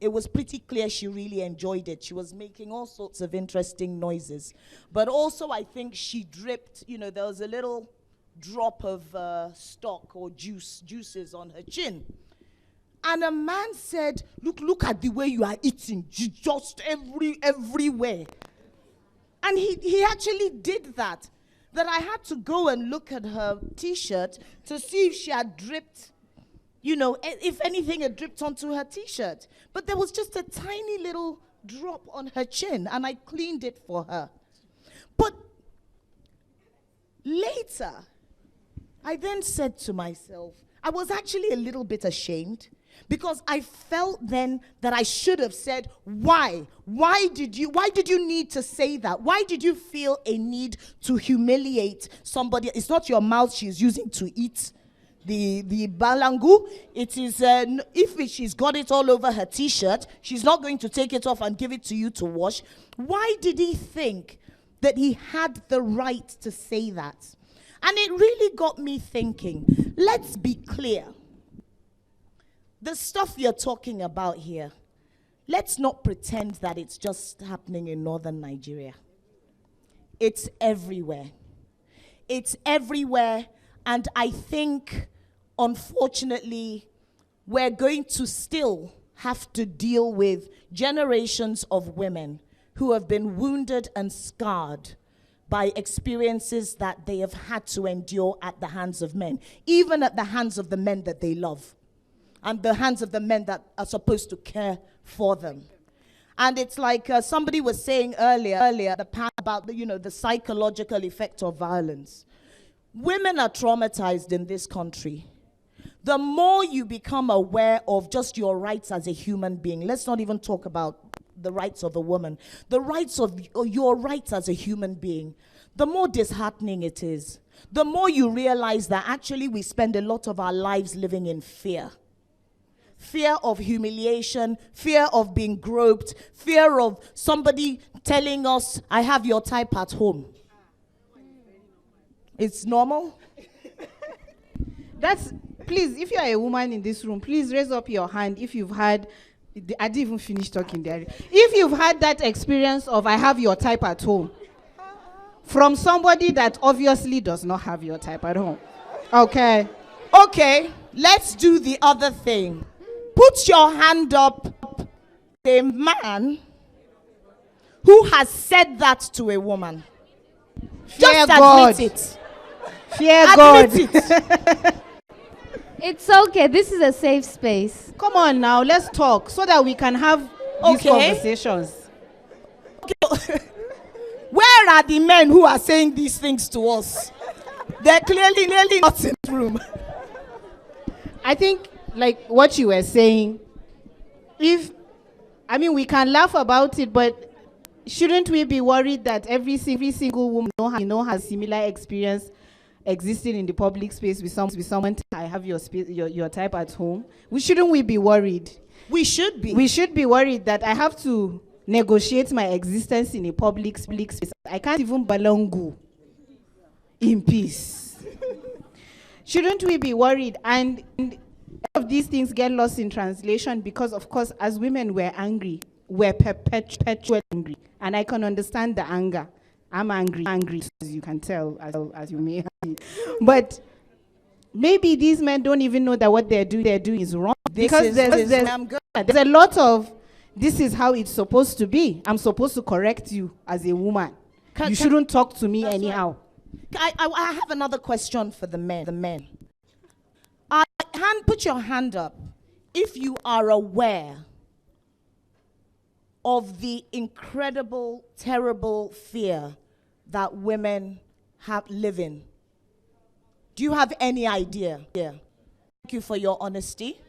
it was pretty clear she really enjoyed it. She was making all sorts of interesting noises. But also, I think she dripped, there was a little drop of stock or juices on her chin. And a man said, look at the way you are eating, just everywhere. And he actually did that I had to go and look at her T-shirt to see if she had dripped, if anything had dripped onto her T-shirt. But there was just a tiny little drop on her chin, and I cleaned it for her. But later, I then said to myself, I was actually a little bit ashamed, because I felt then that I should have said, why? Why did you need to say that? Why did you feel a need to humiliate somebody? It's not your mouth she's using to eat the balangu. It is, if she's got it all over her T-shirt, she's not going to take it off and give it to you to wash. Why did he think that he had the right to say that? And it really got me thinking, let's be clear. The stuff you're talking about here, let's not pretend that it's just happening in Northern Nigeria. It's everywhere. It's everywhere, and I think, unfortunately, we're going to still have to deal with generations of women who have been wounded and scarred by experiences that they have had to endure at the hands of men, even at the hands of the men that they love, and the hands of the men that are supposed to care for them. And it's like somebody was saying earlier about the psychological effect of violence. Women are traumatized in this country. The more you become aware of just your rights as a human being, let's not even talk about the rights of a woman, the rights of your rights as a human being, the more disheartening it is. The more you realize that actually we spend a lot of our lives living in fear. Fear of humiliation, fear of being groped, fear of somebody telling us, I have your type at home. It's normal? Please, if you are a woman in this room, please raise up your hand if you've had, I didn't even finish talking there. If you've had that experience of I have your type at home, from somebody that obviously does not have your type at home. Okay, let's do the other thing. Put your hand up, a man who has said that to a woman. Fear Just God. admit it. Fear Admit God. it. It's okay. This is a safe space. Come on now, let's talk so that we can have these conversations. Where are the men who are saying these things to us? They're clearly not in the room. I think, like what you were saying, we can laugh about it, but shouldn't we be worried that every single woman has similar experience existing in the public space with someone? I have your type at home. Shouldn't we be worried? We should be. We should be worried that I have to negotiate my existence in a public space. I can't even balangu in peace. Shouldn't we be worried? And of these things get lost in translation because, of course, as women, we're angry. We're perpetually angry. And I can understand the anger. I'm angry, as you can tell, as you may have. But maybe these men don't even know that what they're doing is wrong. Because there's a lot of, this is how it's supposed to be. I'm supposed to correct you as a woman. You shouldn't talk to me anyhow. Right. I have another question for the men. Put your hand up if you are aware of the incredible, terrible fear that women live in. Do you have any idea? Yeah. Thank you for your honesty.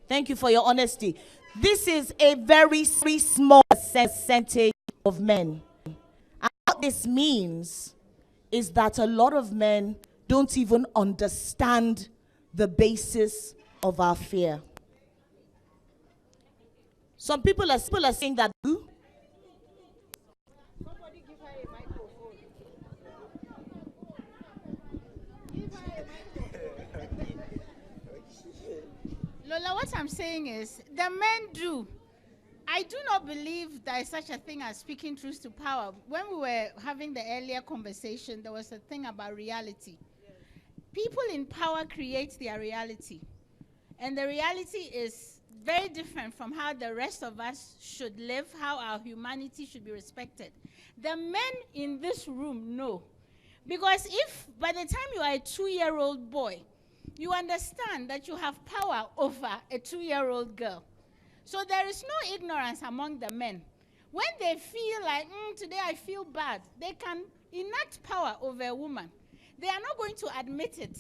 Thank you for your honesty. This is a very small percentage of men. And what this means is that a lot of men don't even understand the basis of our fear. Some people are saying that. Somebody give her a microphone. Lola, what I'm saying is, the men do. I do not believe there is such a thing as speaking truth to power. When we were having the earlier conversation, there was a thing about reality. People in power create their reality. And the reality is very different from how the rest of us should live, how our humanity should be respected. The men in this room know. Because if by the time you are a 2-year-old boy, you understand that you have power over a 2-year-old girl. So there is no ignorance among the men. When they feel like, today I feel bad, they can enact power over a woman. They are not going to admit it.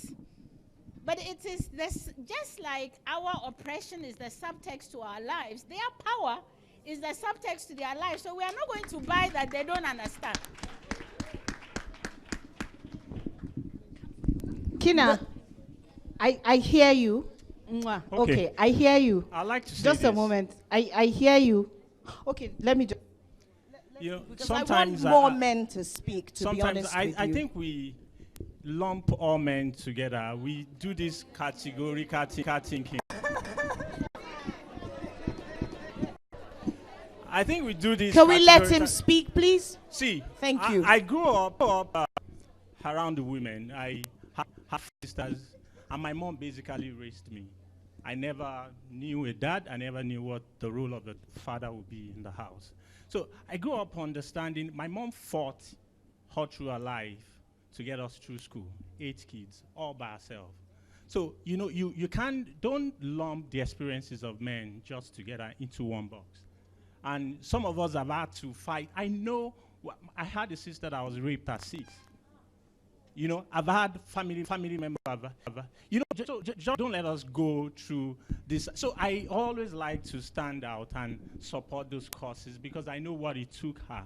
But it is this, just like our oppression is the subtext to our lives, their power is the subtext to their lives. So we are not going to buy that they don't understand. Kina, I hear you. Okay, I hear you. I'd like to say just this. A moment. I hear you. Okay, let me just. Because sometimes I want more men to speak, to be honest with you. I think we lump all men together. We do this categorical thinking. I think we do this. Can we let him speak, please? See, thank you. I grew up around the women. I have sisters, and my mom basically raised me. I never knew a dad. I never knew what the role of the father would be in the house. So I grew up understanding my mom fought all through her life to get us through school, 8 kids, all by herself. So, you know, you don't lump the experiences of men just together into one box. And some of us have had to fight. I know, I had a sister that was raped at 6. You know, I've had family members. You know, just don't let us go through this. So I always like to stand out and support those causes because I know what it took her.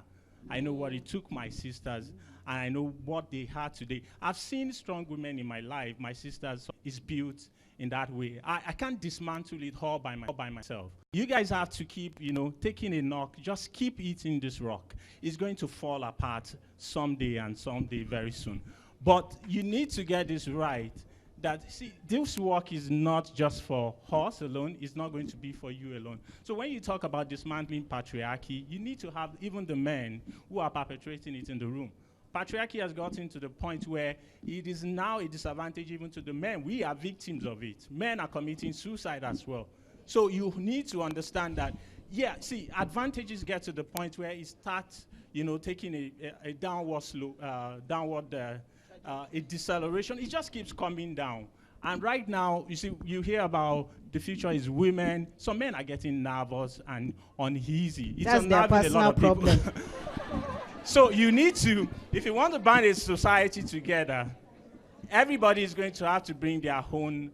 I know what it took my sisters, and I know what they had today. I've seen strong women in my life. My sisters is built in that way. I can't dismantle it all by myself. You guys have to keep, you know, taking a knock. Just keep eating this rock. It's going to fall apart someday and someday very soon. But you need to get this right, that, see, this work is not just for us alone. It's not going to be for you alone. So when you talk about dismantling patriarchy, you need to have even the men who are perpetrating it in the room. Patriarchy has gotten to the point where it is now a disadvantage even to the men. We are victims of it. Men are committing suicide as well. So you need to understand that, yeah, see, advantages get to the point where it starts, you know, taking a downward slope, a deceleration. It just keeps coming down. And right now, you see, you hear about the future is women. Some men are getting nervous and uneasy. It's That's their personal problem. So you need to, if you want to bind a society together, everybody is going to have to bring their own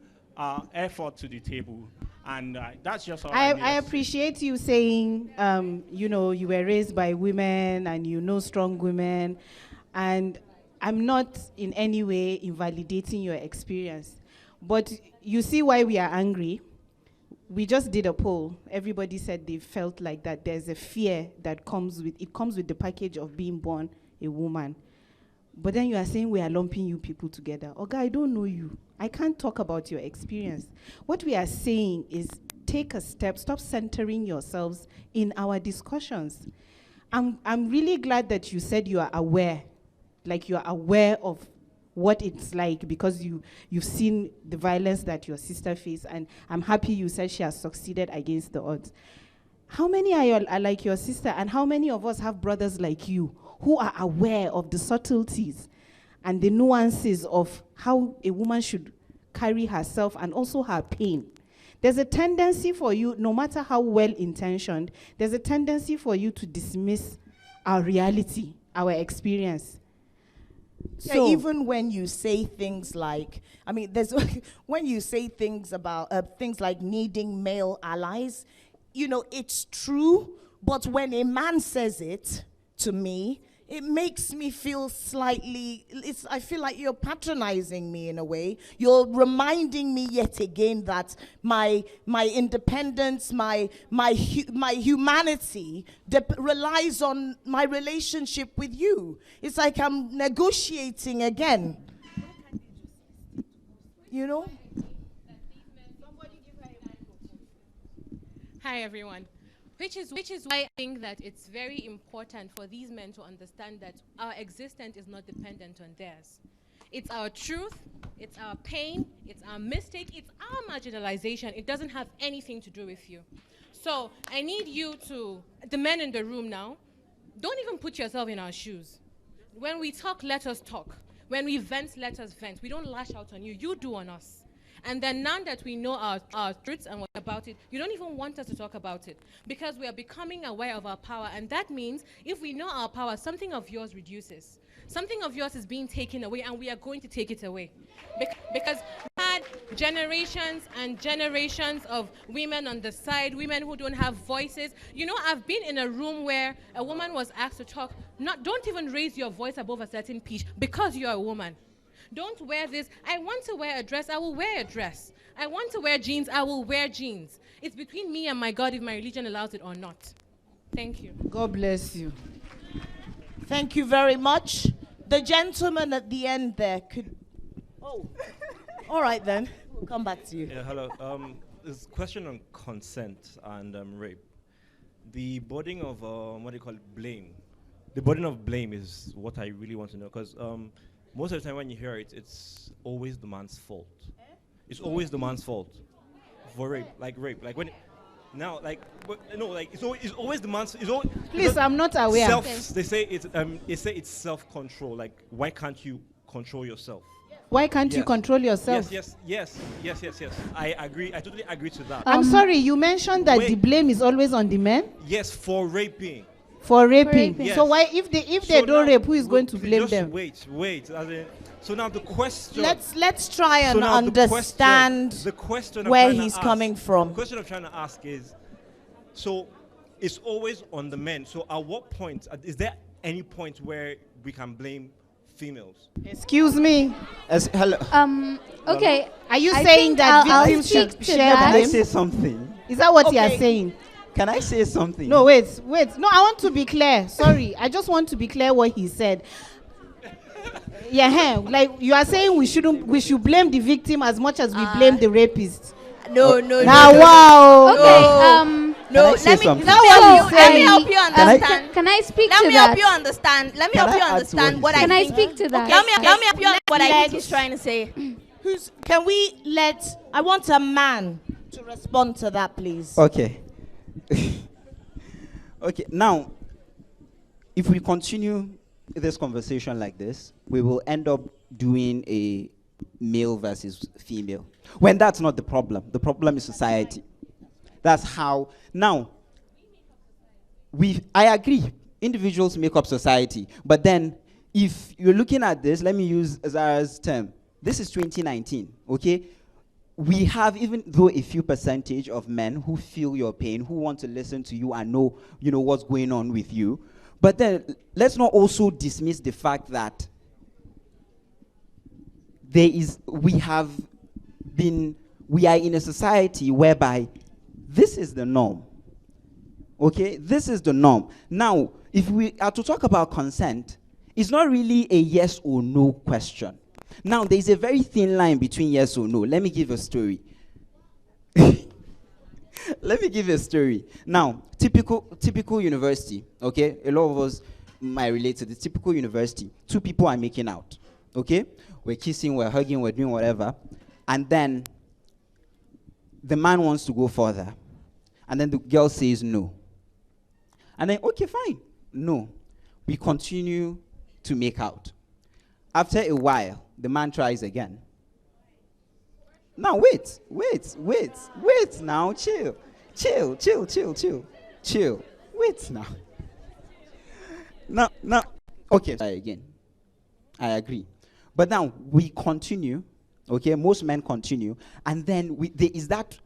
effort to the table. And that's just all I appreciate you saying, you know, you were raised by women and you know strong women. And I'm not in any way invalidating your experience. But you see why we are angry. We just did a poll. Everybody said they felt like that there's a fear that comes with the package of being born a woman. But then you are saying we are lumping you people together. Oga, I don't know you. I can't talk about your experience. What we are saying is take a step, stop centering yourselves in our discussions. I'm really glad that you said you are aware, like you are aware of what it's like because you've seen the violence that your sister faced, and I'm happy you said she has succeeded against the odds. How many are like your sister, and how many of us have brothers like you who are aware of the subtleties and the nuances of how a woman should carry herself and also her pain? There's a tendency for you, no matter how well-intentioned, there's a tendency for you to dismiss our reality, our experience. Yeah, So even when you say things like, I mean, there's when you say things about things like needing male allies, you know, it's true, but when a man says it to me, it makes me feel slightly, I feel like you're patronizing me in a way. You're reminding me yet again that my independence, my humanity relies on my relationship with you. It's like I'm negotiating again. You know? Hi, everyone. Which is why I think that it's very important for these men to understand that our existence is not dependent on theirs. It's our truth, it's our pain, it's our mistake, it's our marginalization. It doesn't have anything to do with you. So I need you to, the men in the room now, don't even put yourself in our shoes. When we talk, let us talk. When we vent, let us vent. We don't lash out on you, you do on us. And then now that we know our truths and what about it, you don't even want us to talk about it because we are becoming aware of our power. And that means if we know our power, something of yours reduces. Something of yours is being taken away, and we are going to take it away. Because we had generations and generations of women on the side, women who don't have voices. You know, I've been in a room where a woman was asked to talk, don't even raise your voice above a certain pitch because you're a woman. Don't wear this. I want to wear a dress, I will wear a dress. I want to wear jeans, I will wear jeans. It's between me and my God if my religion allows it or not. Thank you. God bless you. Thank you very much. The gentleman at the end there could... Oh, all right then. We'll come back to you. Yeah, hello. This question on consent and rape. The burden of, what do you call it, blame. The burden of blame is what I really want to know, because most of the time when you hear it, it's always the man's fault. It's always the man's fault. for rape, like when. Now, it's always the man's. Please, I'm not aware. They say it's self-control. Like, why can't you control yourself? Why can't you control yourself? Yes. I agree. I totally agree to that. I'm sorry, you mentioned that the blame is always on the men? Yes, for raping. For raping. Yes. So why, if they don't rape, who is going to blame them? Wait. So now the question. Let's try and understand the question where he's coming from. The question I'm trying to ask is, so it's always on the men. So at what point, is there any point where we can blame females? Excuse me. Hello. Okay. Are you saying that victims should share Can blame? I say something? Is that what you are saying? Can I say something? No, wait. No, I want to be clear. Sorry, I just want to be clear what he said. Yeah, like you are saying we should blame the victim as much as we blame the rapist. No. Wow. Okay. No, let me help you understand. Can I speak to that? Let me help you understand. Let me help you understand what I think. Can I speak to that? Let me help you understand what I think he's trying to say. I want a man to respond to that, please. Okay. Okay, now, if we continue this conversation like this, we will end up doing a male versus female. When that's not the problem. The problem is society. That's how. Now, I agree. Individuals make up society. But then, if you're looking at this, let me use Zara's term. This is 2019, okay? We have, even though a few percentage of men who feel your pain, who want to listen to you and know, what's going on with you. But then, let's not also dismiss the fact that we are in a society whereby this is the norm. Okay? This is the norm. Now, if we are to talk about consent, it's not really a yes or no question. Now, there's a very thin line between yes or no. Let me give a story. Now, typical university, okay? A lot of us might relate to the typical university. Two people are making out, okay? We're kissing, we're hugging, we're doing whatever. And then the man wants to go further. And then the girl says no. And then, okay, fine. No. We continue to make out. After a while, the man tries again. Now, wait. Now, chill. Wait now. Okay, again. I agree. But now, we continue. Okay, most men continue. And then there is that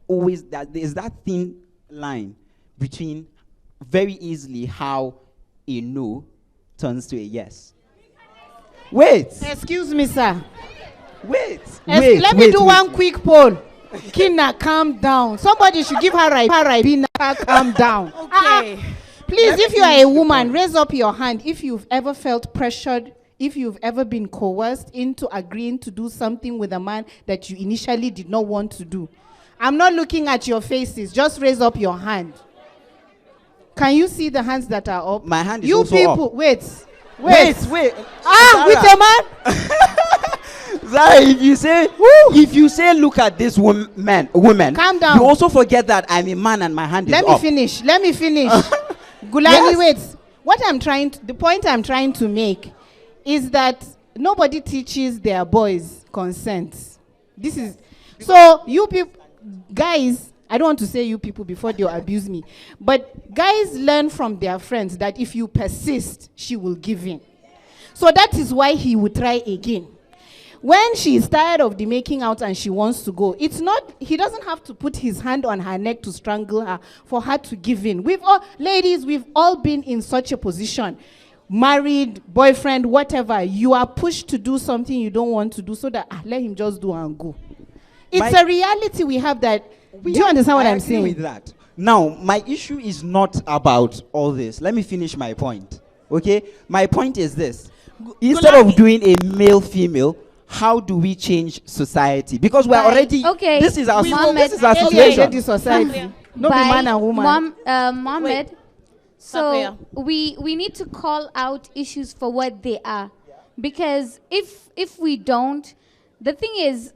thin line between very easily how a no turns to a yes. Wait. Excuse me, sir. Wait. Let me do one quick poll. Kina, calm down. Somebody should give her right. Calm down. Okay. Please, if you are a woman, raise up your hand if you've ever felt pressured, if you've ever been coerced into agreeing to do something with a man that you initially did not want to do. I'm not looking at your faces. Just raise up your hand. Can you see the hands that are up? My hand is you also people, up. Wait. Wait. With a man? Zara, if you say, look at this woman, calm down. You also forget that I'm a man and my hand is up. Let me finish. Gulani, wait. The point I'm trying to make is that nobody teaches their boys consent. So you people, guys, I don't want to say you people before they abuse me, but guys learn from their friends that if you persist, she will give in. So that is why he will try again. When she is tired of the making out and she wants to go, he doesn't have to put his hand on her neck to strangle her for her to give in. Ladies, we've all been in such a position. Married, boyfriend, whatever. You are pushed to do something you don't want to do so that let him just do and go. It's a reality we have that. Do you understand what I'm saying? With that. Now, my issue is not about all this. Let me finish my point. Okay? My point is this. Instead of doing a male-female, how do we change society? Because we're already... Okay. This is our situation. Society. No be man and woman. Mohammed, so we need to call out issues for what they are. Because if we don't, the thing is,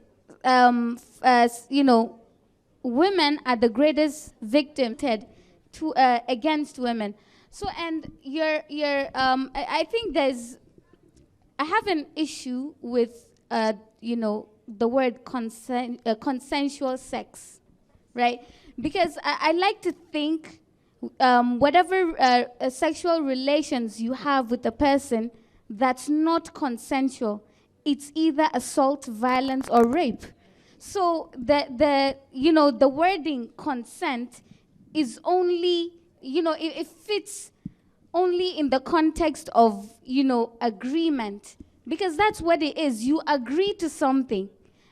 women are the greatest victim to against women. So, and I think I have an issue with the word consensual sex, right? Because I like to think whatever sexual relations you have with a person that's not consensual, it's either assault, violence, or rape. So the wording consent is only, it fits only in the context of, agreement, because that's what it is. You agree to something,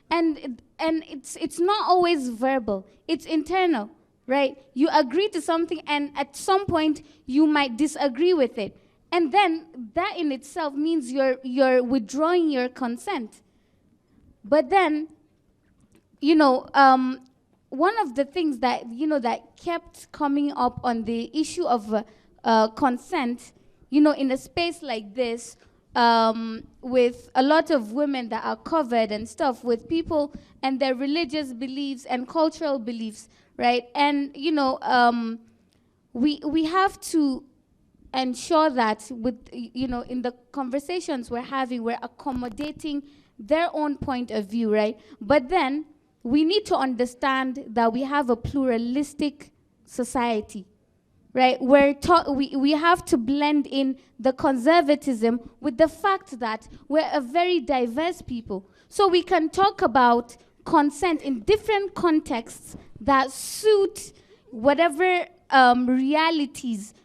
and it's not always verbal, it's internal, right? You agree to something, and at some point you might disagree with it, and then that in itself means you're withdrawing your consent. But then, one of the things that that kept coming up on the issue of consent, in a space like this, with a lot of women that are covered and stuff, with people and their religious beliefs and cultural beliefs, right? And we have to ensure that with in the conversations we're having, we're accommodating their own point of view, right? But then we need to understand that we have a pluralistic society, right? We have to blend in the conservatism with the fact that we're a very diverse people. So we can talk about consent in different contexts that suit whatever realities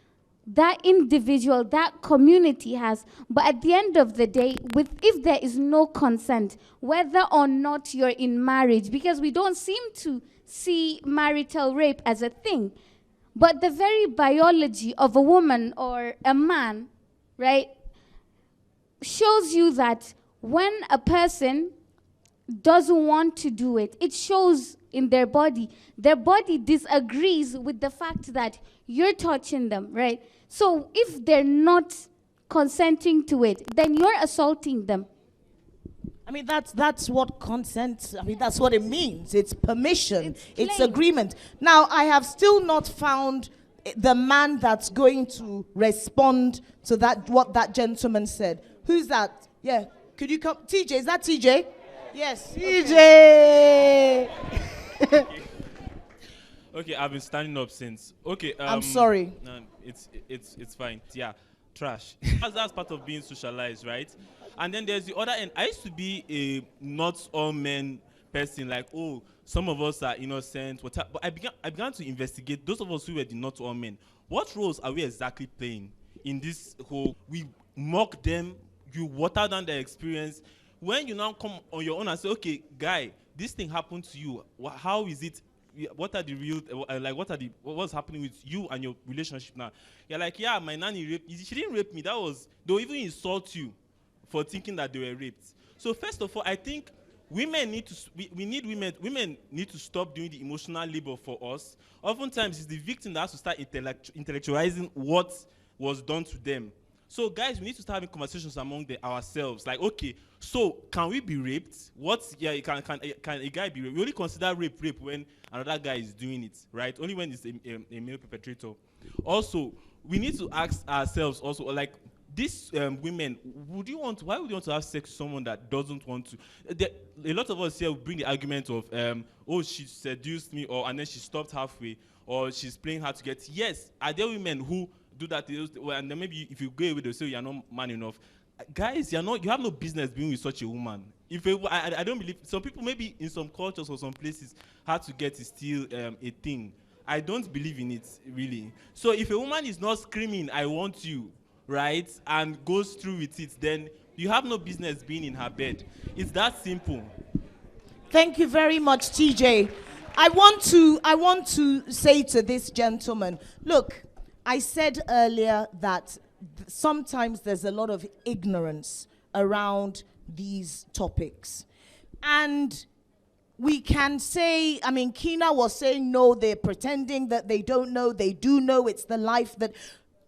that individual, that community has. But at the end of the day, if there is no consent, whether or not you're in marriage, because we don't seem to see marital rape as a thing, but the very biology of a woman or a man, right, shows you that when a person doesn't want to do it, it shows in their body. Their body disagrees with the fact that you're touching them, right? So if they're not consenting to it, then you're assaulting them. I mean, that's what consent, that's what it means. It's permission, it's agreement. Now, I have still not found the man that's going to respond to that, what that gentleman said. Who's that? Yeah, could you come? TJ, is that TJ? Yes, TJ. Okay, I've been standing up since. Okay, I'm sorry. No, it's fine. Yeah, trash. That's part of being socialized, right? And then there's the other end. I used to be a not all men person, like, oh, some of us are innocent. But I began to investigate those of us who were the not all men. What roles are we exactly playing in this whole? We mock them. You water down their experience. When you now come on your own and say, okay, guy, this thing happened to you. How is it? What are the real, what's happening with you and your relationship now? You're like, yeah, my nanny raped me. She didn't rape me. They'll even insult you for thinking that they were raped. So first of all, I think women need to, women need to stop doing the emotional labor for us. Oftentimes, it's the victim that has to start intellectualizing what was done to them. So guys, we need to start having conversations among ourselves. Like, okay, so can we be raped? Can a guy be raped? We only consider rape when another guy is doing it, right? Only when it's a male perpetrator. Also, we need to ask ourselves also, like, these women, why would you want to have sex with someone that doesn't want to? A lot of us here will bring the argument of, oh, she seduced me, and then she stopped halfway, or she's playing hard to get. Yes, are there women who do that? And then maybe if you go away, they'll say you're not man enough. Guys, you have no business being with such a woman. I don't believe, some people maybe in some cultures or some places, hard to get is still a thing. I don't believe in it, really. So if a woman is not screaming, I want you, right, and goes through with it, then you have no business being in her bed. It's that simple. Thank you very much, TJ. I want to say to this gentleman, look, I said earlier that sometimes there's a lot of ignorance around these topics. And we can say, Kina was saying, no, they're pretending that they don't know. They do know. It's the life that,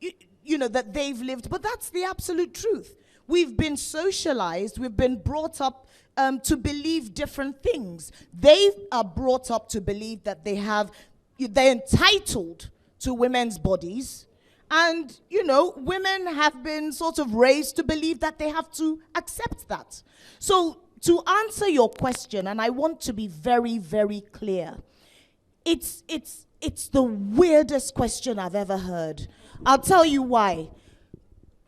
that they've lived. But that's the absolute truth. We've been socialized. We've been brought up to believe different things. They are brought up to believe that they're entitled to women's bodies. And, women have been sort of raised to believe that they have to accept that. So to answer your question, and I want to be very, very clear, it's the weirdest question I've ever heard. I'll tell you why.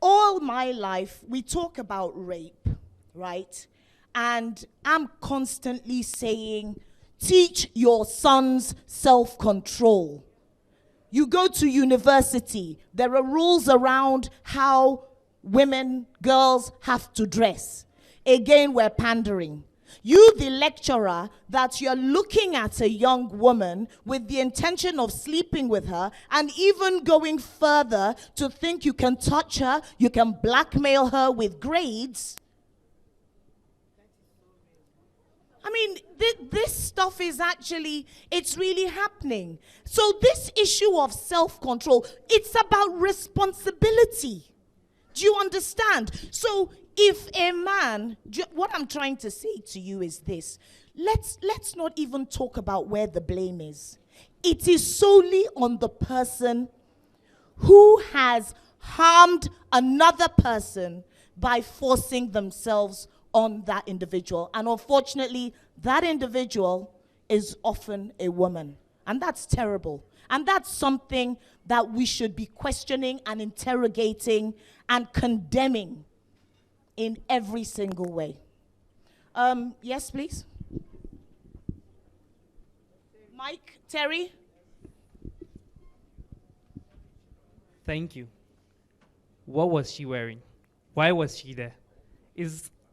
All my life, we talk about rape, right? And I'm constantly saying, teach your sons self-control. You go to university, there are rules around how women, girls have to dress. Again, we're pandering. You, the lecturer, that you're looking at a young woman with the intention of sleeping with her and even going further to think you can touch her, you can blackmail her with grades. I mean, this stuff is actually, it's really happening. So this issue of self-control, it's about responsibility. Do you understand? So if a man, what I'm trying to say to you is this. Let's not even talk about where the blame is. It is solely on the person who has harmed another person by forcing themselves on that individual. And unfortunately, that individual is often a woman. And that's terrible. And that's something that we should be questioning and interrogating and condemning in every single way. Yes, please. Mike, Terry? Thank you. What was she wearing? Why was she there?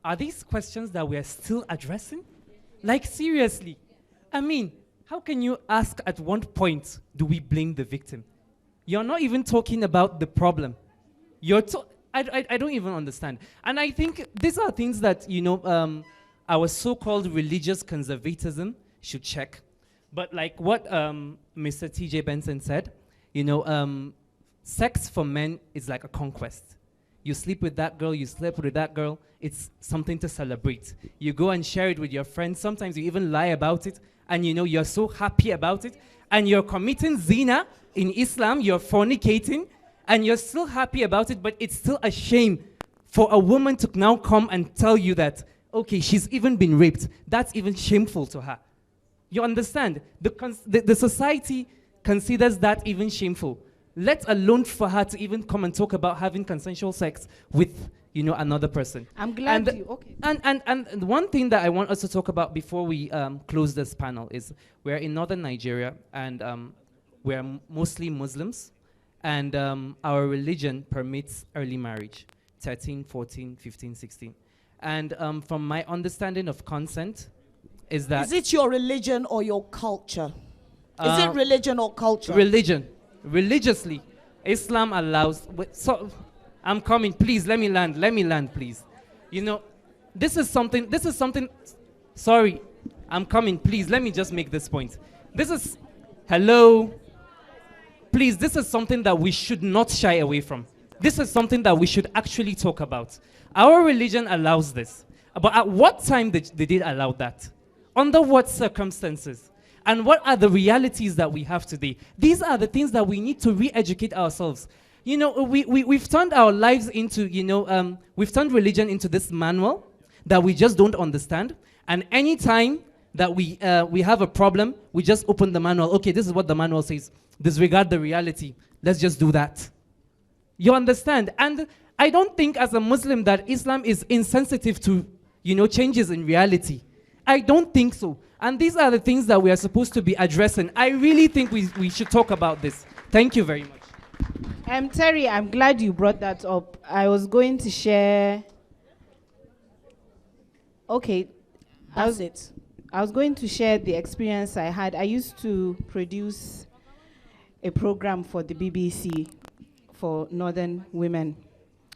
Are these questions that we are still addressing? Like, seriously. I mean, how can you ask at one point, do we blame the victim? You're not even talking about the problem. I don't even understand. And I think these are things that, our so-called religious conservatism should check. But like what Mr. T.J. Benson said, sex for men is like a conquest. You sleep with that girl, you sleep with that girl, it's something to celebrate. You go and share it with your friends. Sometimes you even lie about it, and you're so happy about it, and you're committing zina in Islam, you're fornicating, and you're still happy about it, but it's still a shame for a woman to now come and tell you that, okay, she's even been raped. That's even shameful to her. You understand? The society considers that even shameful, let alone for her to even come and talk about having consensual sex with, another person. I'm glad okay. And one thing that I want us to talk about before we close this panel is we're in Northern Nigeria, and we're mostly Muslims, and our religion permits early marriage, 13, 14, 15, 16. And from my understanding of consent is that... Is it your religion or your culture? Is it religion or culture? Religion. Religiously, Islam allows... So, I'm coming. Please, let me land, please. This is something... Sorry, I'm coming. Please, let me just make this point. Hello? Please, this is something that we should not shy away from. This is something that we should actually talk about. Our religion allows this. But at what time did it allow that? Under what circumstances? And what are the realities that we have today? These are the things that we need to re-educate ourselves. We've turned our lives into, we've turned religion into this manual that we just don't understand. And anytime that we have a problem, we just open the manual. Okay, this is what the manual says. Disregard the reality. Let's just do that. You understand? And I don't think as a Muslim that Islam is insensitive to, changes in reality. I don't think so. And these are the things that we are supposed to be addressing. I really think we should talk about this. Thank you very much. Terry, I'm glad you brought that up. I was going to share... Okay. I was going to share the experience I had. I used to produce a program for the BBC for Northern women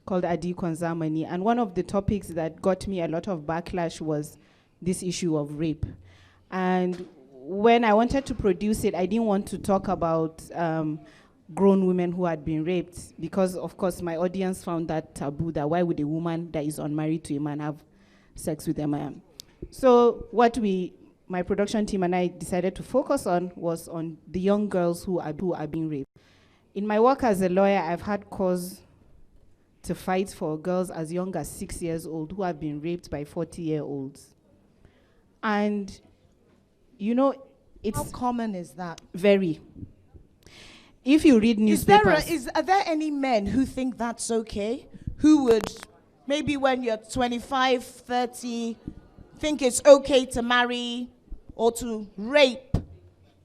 called Adi Konzamani. And one of the topics that got me a lot of backlash was this issue of rape. And when I wanted to produce it, I didn't want to talk about grown women who had been raped because, of course, my audience found that taboo, that why would a woman that is unmarried to a man have sex with a man? So what my production team and I decided to focus on was on the young girls who are being raped. In my work as a lawyer, I've had cause to fight for girls as young as 6 years old who have been raped by 40-year-olds. And, you know, it's... How common is that? Very. If you read newspapers... Are there any men who think that's okay? Who would, maybe when you're 25, 30, think it's okay to marry or to rape?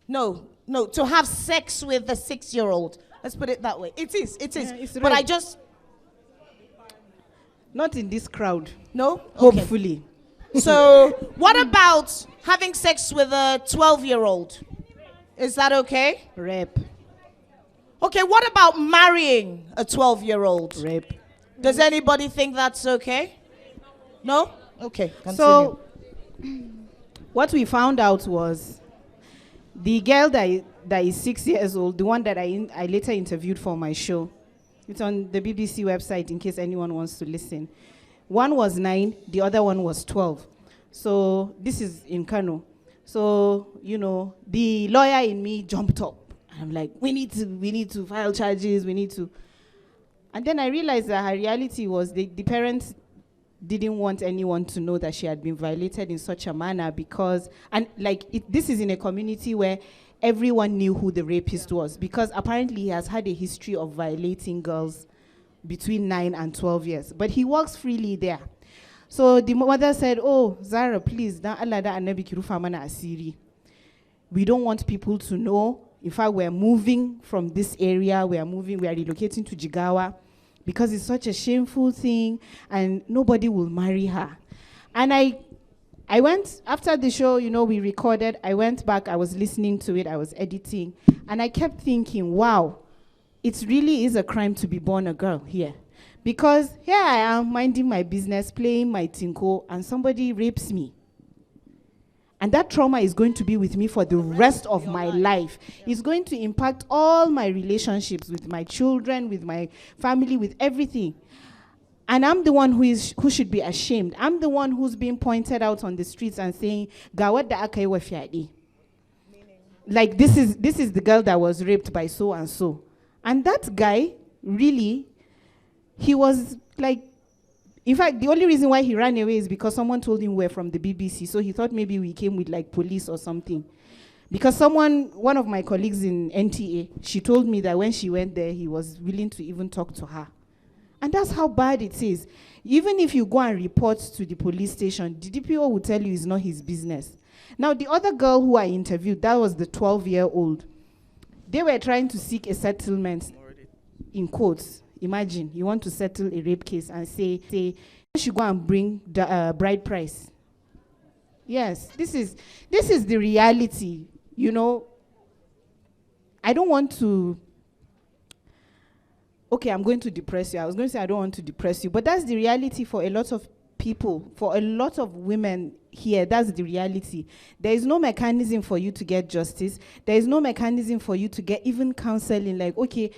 No, to have sex with a 6-year-old. Let's put it that way. It is. Yeah, but rape. I just... Not in this crowd. No? Hopefully. Okay. So what about having sex with a 12-year-old? Is that okay? Rape. Okay, what about marrying a 12-year-old? Rape. Does anybody think that's okay? No? Okay, continue. So what we found out was the girl that is 6 years old, the one that I later interviewed for my show. It's on the BBC website in case anyone wants to listen. One was 9, the other one was 12. So this is in Kano. So, you know, the lawyer in me jumped up. I'm like, we need to file charges, we need to. And then I realized that her reality was the parents didn't want anyone to know that she had been violated in such a manner because, and like, this is in a community where everyone knew who the rapist was because apparently he has had a history of violating girls between 9 and 12 years. But he walks freely there. So the mother said, oh, Zara, please, we don't want people to know. In fact, we're moving from this area. We are relocating to Jigawa because it's such a shameful thing and nobody will marry her. And I went, after the show, you know, we recorded, I went back, I was listening to it, I was editing, and I kept thinking, wow, it really is a crime to be born a girl here. Because here I am, minding my business, playing my tinko, and somebody rapes me. And that trauma is going to be with me for the rest of my life. It's going to impact all my relationships with my children, with my family, with everything. And I'm the one who should be ashamed. I'm the one who's being pointed out on the streets and saying, "Gawad da akai wa fiadi." Like this is the girl that was raped by so and so. And that guy, really, he was like, in fact, the only reason why he ran away is because someone told him we're from the BBC. So he thought maybe we came with like police or something. Because one of my colleagues in NTA, she told me that when she went there, he was willing to even talk to her. And that's how bad it is. Even if you go and report to the police station, the DPO will tell you it's not his business. Now, the other girl who I interviewed, that was the 12-year-old. They were trying to seek a settlement in quotes. Imagine, you want to settle a rape case and say you should go and bring the bride price. Yes, this is the reality, you know. I don't want to... Okay, I'm going to depress you. I was going to say I don't want to depress you, but that's the reality for a lot of people, for a lot of women here. That's the reality. There is no mechanism for you to get justice. There is no mechanism for you to get even counseling. Like, okay,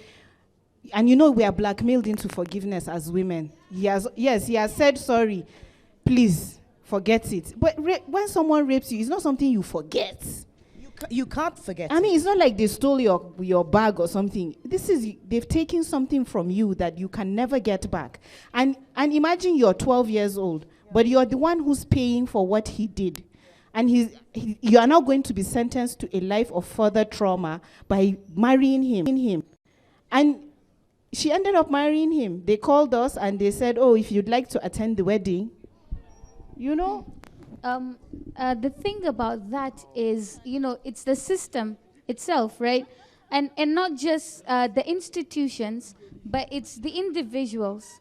and you know we are blackmailed into forgiveness as women. He has said sorry. Please forget it. But when someone rapes you, it's not something you forget. You can't forget. I mean, it's not like they stole your bag or something. They've taken something from you that you can never get back. And imagine you're 12 years old, but you're the one who's paying for what he did. And you are now going to be sentenced to a life of further trauma by marrying him. And she ended up marrying him. They called us and they said, oh, if you'd like to attend the wedding, you know. The thing about that is, you know, it's the system itself, right? And not just the institutions, but it's the individuals.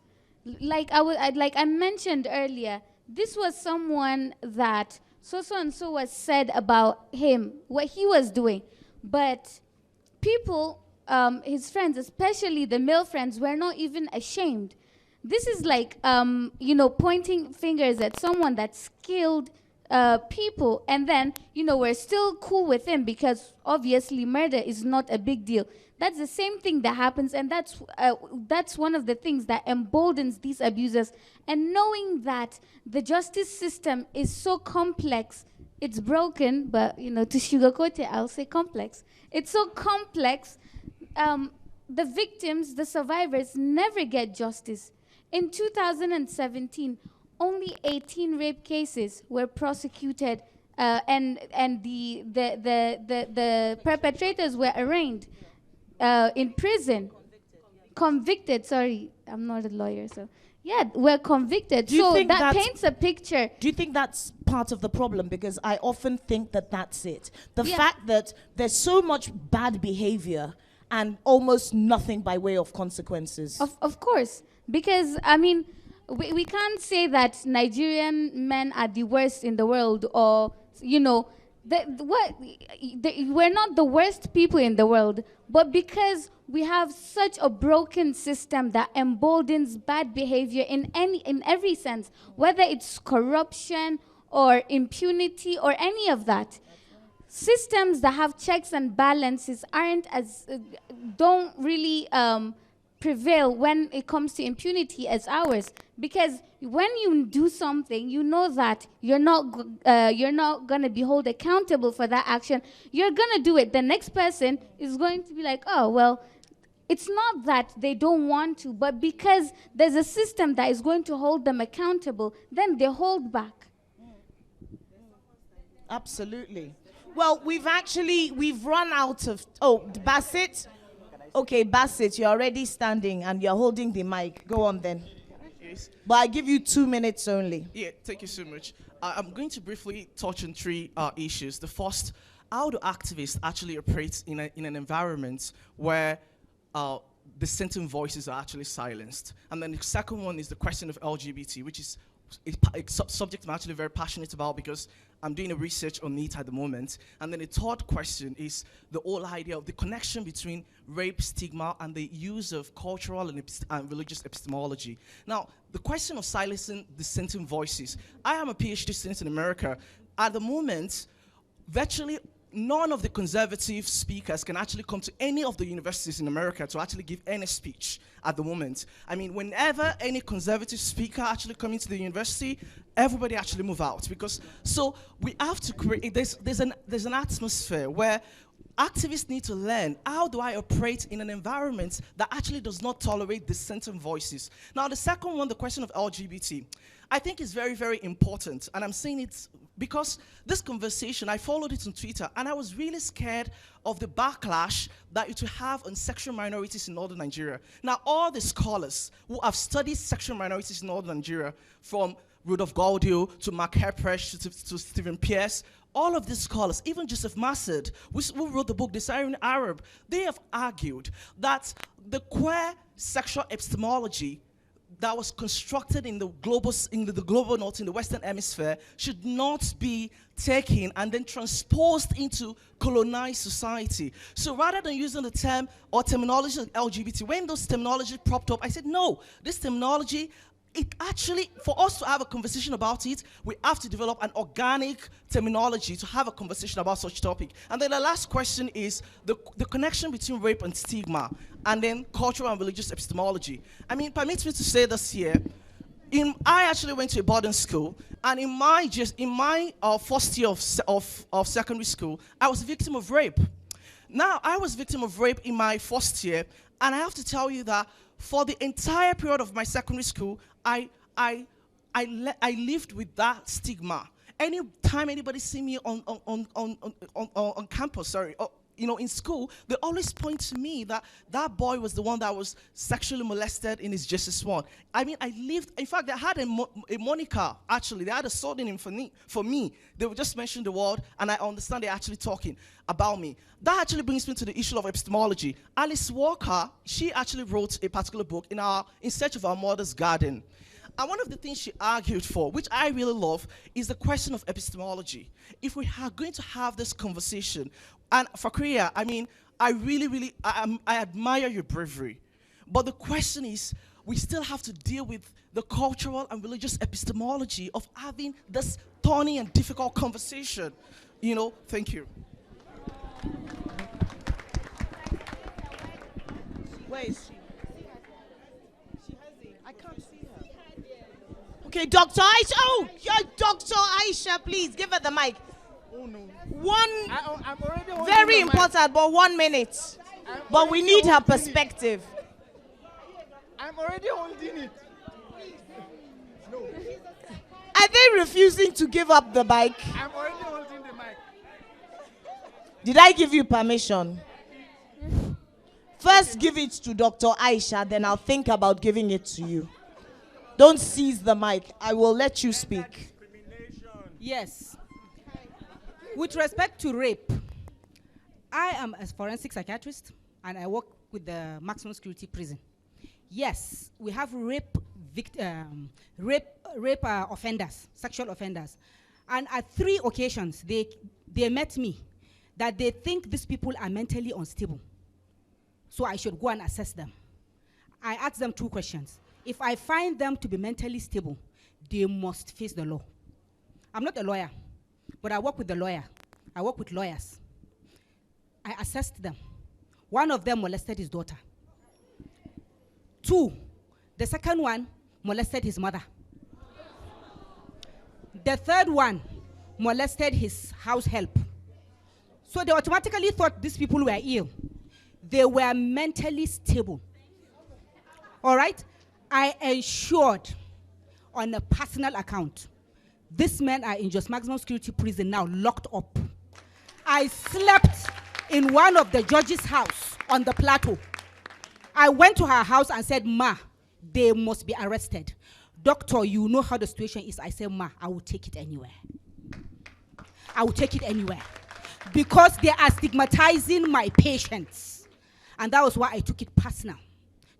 Like I mentioned earlier, this was someone that so and so was said about him, what he was doing. But people, his friends, especially the male friends, were not even ashamed. This is like, you know, pointing fingers at someone that's killed people, and then we're still cool with him because obviously murder is not a big deal. That's the same thing that happens, and that's one of the things that emboldens these abusers. And knowing that the justice system is so complex, it's broken, but to sugarcoat it, I'll say complex. It's so complex. The victims, the survivors, never get justice. In 2017, only 18 rape cases were prosecuted, and the perpetrators were arraigned in prison. Convicted. Sorry, I'm not a lawyer, so yeah, were convicted. So that paints a picture. Do you think that's part of the problem? Because I often think that that's it. The fact that there's so much bad behavior and almost nothing by way of consequences. Of course, because we can't say that Nigerian men are the worst in the world, or we're not the worst people in the world, but because we have such a broken system that emboldens bad behavior in every sense, whether it's corruption or impunity or any of that. Systems that have checks and balances don't really prevail when it comes to impunity as ours, because when you do something, you know that you're not going to be held accountable for that action. You're going to do it. The next person is going to be like, oh, well, it's not that they don't want to, but because there's a system that is going to hold them accountable, then they hold back. Absolutely. Well, we've run out of, Bassett. Okay, Bassett, you're already standing and you're holding the mic. Go on then. Yes. But I give you 2 minutes only. Yeah, thank you so much. I'm going to briefly touch on three issues. The first, how do activists actually operate in an environment where dissenting voices are actually silenced? And then the second one is the question of LGBT, which is a subject I'm actually very passionate about because I'm doing a research on it at the moment. And then the third question is the whole idea of the connection between rape, stigma, and the use of cultural and religious epistemology. Now, the question of silencing dissenting voices. I am a PhD student in America. At the moment, virtually none of the conservative speakers can actually come to any of the universities in America to actually give any speech at the moment. I mean, whenever any conservative speaker actually comes into the university, everybody actually move out, because so we have to create, there's an atmosphere where activists need to learn, how do I operate in an environment that actually does not tolerate dissenting voices? Now, the second one, the question of LGBT, I think is very, very important, and I'm saying it because this conversation, I followed it on Twitter, and I was really scared of the backlash that it will have on sexual minorities in Northern Nigeria. Now, all the scholars who have studied sexual minorities in Northern Nigeria, from Rudolph Gaudio to Mark Herpresh to Stephen Pierce, all of these scholars, even Joseph Massad, who wrote the book The Syrian Arab, they have argued that the queer sexual epistemology that was constructed in the global north, in the Western Hemisphere, should not be taken and then transposed into colonized society. So rather than using the term or terminology of LGBT, when those terminology propped up, I said, no, this terminology, it actually, for us to have a conversation about it, we have to develop an organic terminology to have a conversation about such topic. And then the last question is the connection between rape and stigma, and then cultural and religious epistemology. I mean, permit me to say this here. I actually went to a boarding school, and in my first year of secondary school, I was a victim of rape. Now, I was a victim of rape in my first year, and I have to tell you that for the entire period of my secondary school, I lived with that stigma. Anytime anybody see me on campus, in school, they always point to me that boy was the one that was sexually molested in his JS1. I mean, I lived, in fact, they had a moniker, actually. They had a pseudonym for me. They would just mention the word, and I understand they're actually talking about me. That actually brings me to the issue of epistemology. Alice Walker, she actually wrote a particular book, In Search of Our Mother's Garden. And one of the things she argued for, which I really love, is the question of epistemology. If we are going to have this conversation, and for Korea, I mean, I admire your bravery. But the question is, we still have to deal with the cultural and religious epistemology of having this thorny and difficult conversation. Thank you. Where is she? I can't see her. Okay, Dr. Aisha. Oh, yeah, Dr. Aisha, please give her the mic. Oh no. I'm already holding very the mic. important, but 1 minute. But we need her perspective. I'm already holding it. No. Are they refusing to give up the mic? I'm already holding the mic. Did I give you permission? First, give it to Dr. Aisha, then I'll think about giving it to you. Don't seize the mic. I will let you speak. Yes. With respect to rape, I am a forensic psychiatrist and I work with the maximum security prison. Yes, we have rape offenders, sexual offenders. And at 3 occasions, they met me that they think these people are mentally unstable. So I should go and assess them. I asked them 2 questions. If I find them to be mentally stable, they must face the law. I'm not a lawyer, but I work with the lawyer. I work with lawyers. I assessed them. 1 of them molested his daughter. 2, the second one molested his mother. The third one molested his house help. So they automatically thought these people were ill. They were mentally stable. All right? I ensured on a personal account, these men are in just maximum security prison now, locked up. I slept in one of the judge's house on the plateau. I went to her house and said, Ma, they must be arrested. Doctor, you know how the situation is. I said, Ma, I will take it anywhere. I will take it anywhere. Because they are stigmatizing my patients. And that was why I took it personal.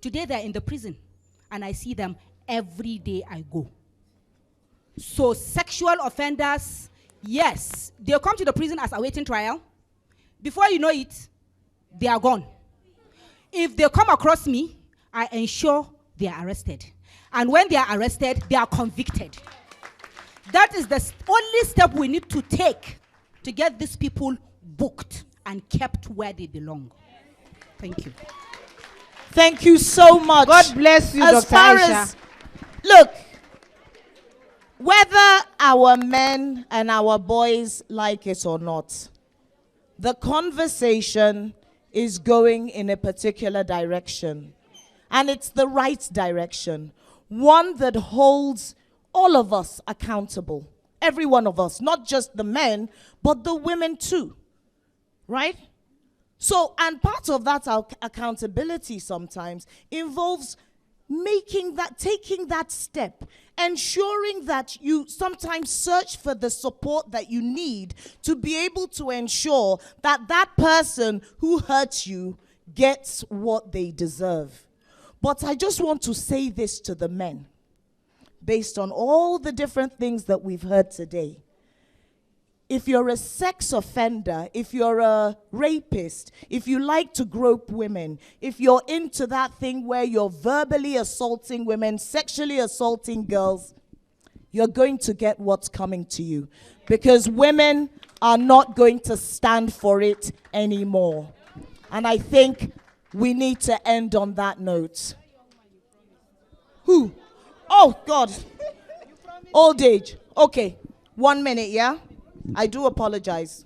Today they're in the prison. And I see them every day I go. So sexual offenders, yes, they'll come to the prison as awaiting trial. Before you know it, they are gone. If they come across me, I ensure they are arrested. And when they are arrested, they are convicted. That is the only step we need to take to get these people booked and kept where they belong. Thank you. Thank you so much. God bless you, As Dr. far Aisha. as, look, whether our men and our boys like it or not, the conversation is going in a particular direction. And it's the right direction. One that holds all of us accountable. Every one of us. Not just the men, but the women too. Right? So, and part of that accountability sometimes involves taking that step, ensuring that you sometimes search for the support that you need to be able to ensure that that person who hurts you gets what they deserve. But I just want to say this to the men, based on all the different things that we've heard today. If you're a sex offender, if you're a rapist, if you like to grope women, if you're into that thing where you're verbally assaulting women, sexually assaulting girls, you're going to get what's coming to you. Because women are not going to stand for it anymore. And I think we need to end on that note. Who? Oh, God. Old age. Okay. 1 minute, yeah? I do apologize.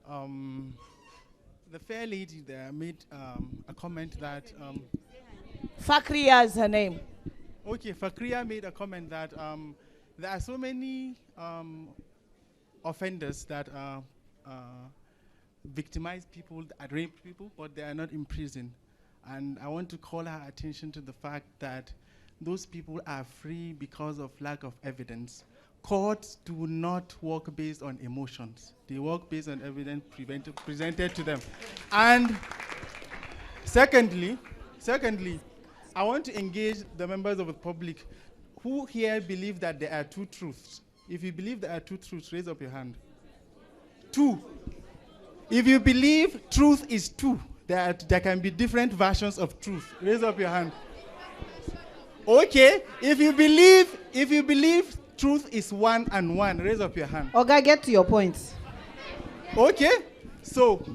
The fair lady there made a comment that... Fakria is her name. Okay, Fakria made a comment that there are so many offenders that victimize people, that rape people, but they are not in prison. And I want to call her attention to the fact that those people are free because of lack of evidence. Courts do not work based on emotions. They work based on evidence presented to them. And secondly, I want to engage the members of the public who here believe that there are 2 truths. If you believe there are 2 truths, raise up your hand. 2. If you believe truth is 2, that there can be different versions of truth? Raise up your hand. Okay, if you believe truth is one and one, raise up your hand. Oga, get to your point. Okay, so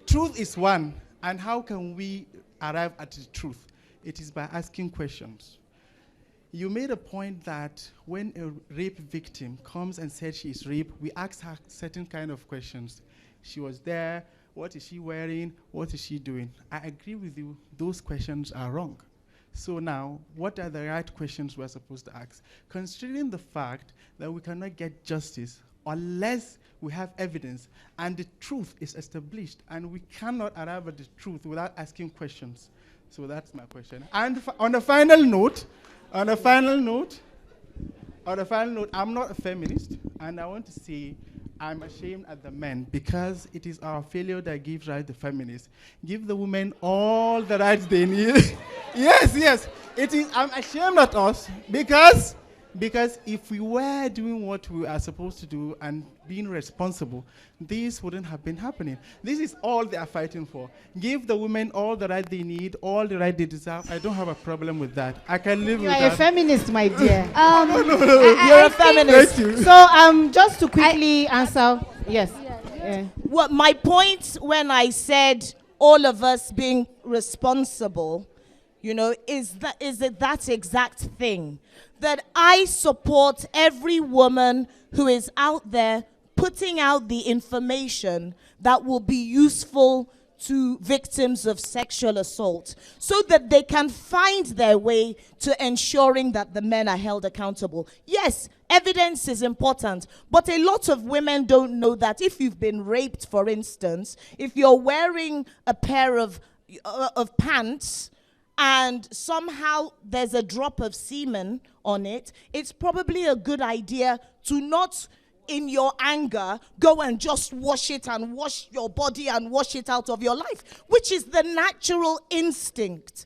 truth is one, and how can we arrive at the truth? It is by asking questions. You made a point that when a rape victim comes and said she is raped, we ask her certain kind of questions. She was there, what is she wearing, what is she doing? I agree with you, those questions are wrong. So now, what are the right questions we're supposed to ask? Considering the fact that we cannot get justice unless we have evidence and the truth is established, and we cannot arrive at the truth without asking questions. So that's my question. And on a final note, I'm not a feminist, and I want to say I'm ashamed at the men, because it is our failure that gives right to feminists. Give the women all the rights they need. Yes. It is. I'm ashamed at us, because if we were doing what we are supposed to do and being responsible, this wouldn't have been happening. This is all they are fighting for. Give the women all the right they need, all the right they deserve. I don't have a problem with that. I can live with that. You are a feminist, my dear. No. You're a feminist. So just to quickly answer, yes. Yeah. Well, my point when I said all of us being responsible, is that exact thing. That I support every woman who is out there putting out the information that will be useful to victims of sexual assault, so that they can find their way to ensuring that the men are held accountable. Yes, evidence is important, but a lot of women don't know that if you've been raped, for instance, if you're wearing a pair of pants and somehow there's a drop of semen on it, it's probably a good idea to not, in your anger, go and just wash it and wash your body and wash it out of your life, which is the natural instinct.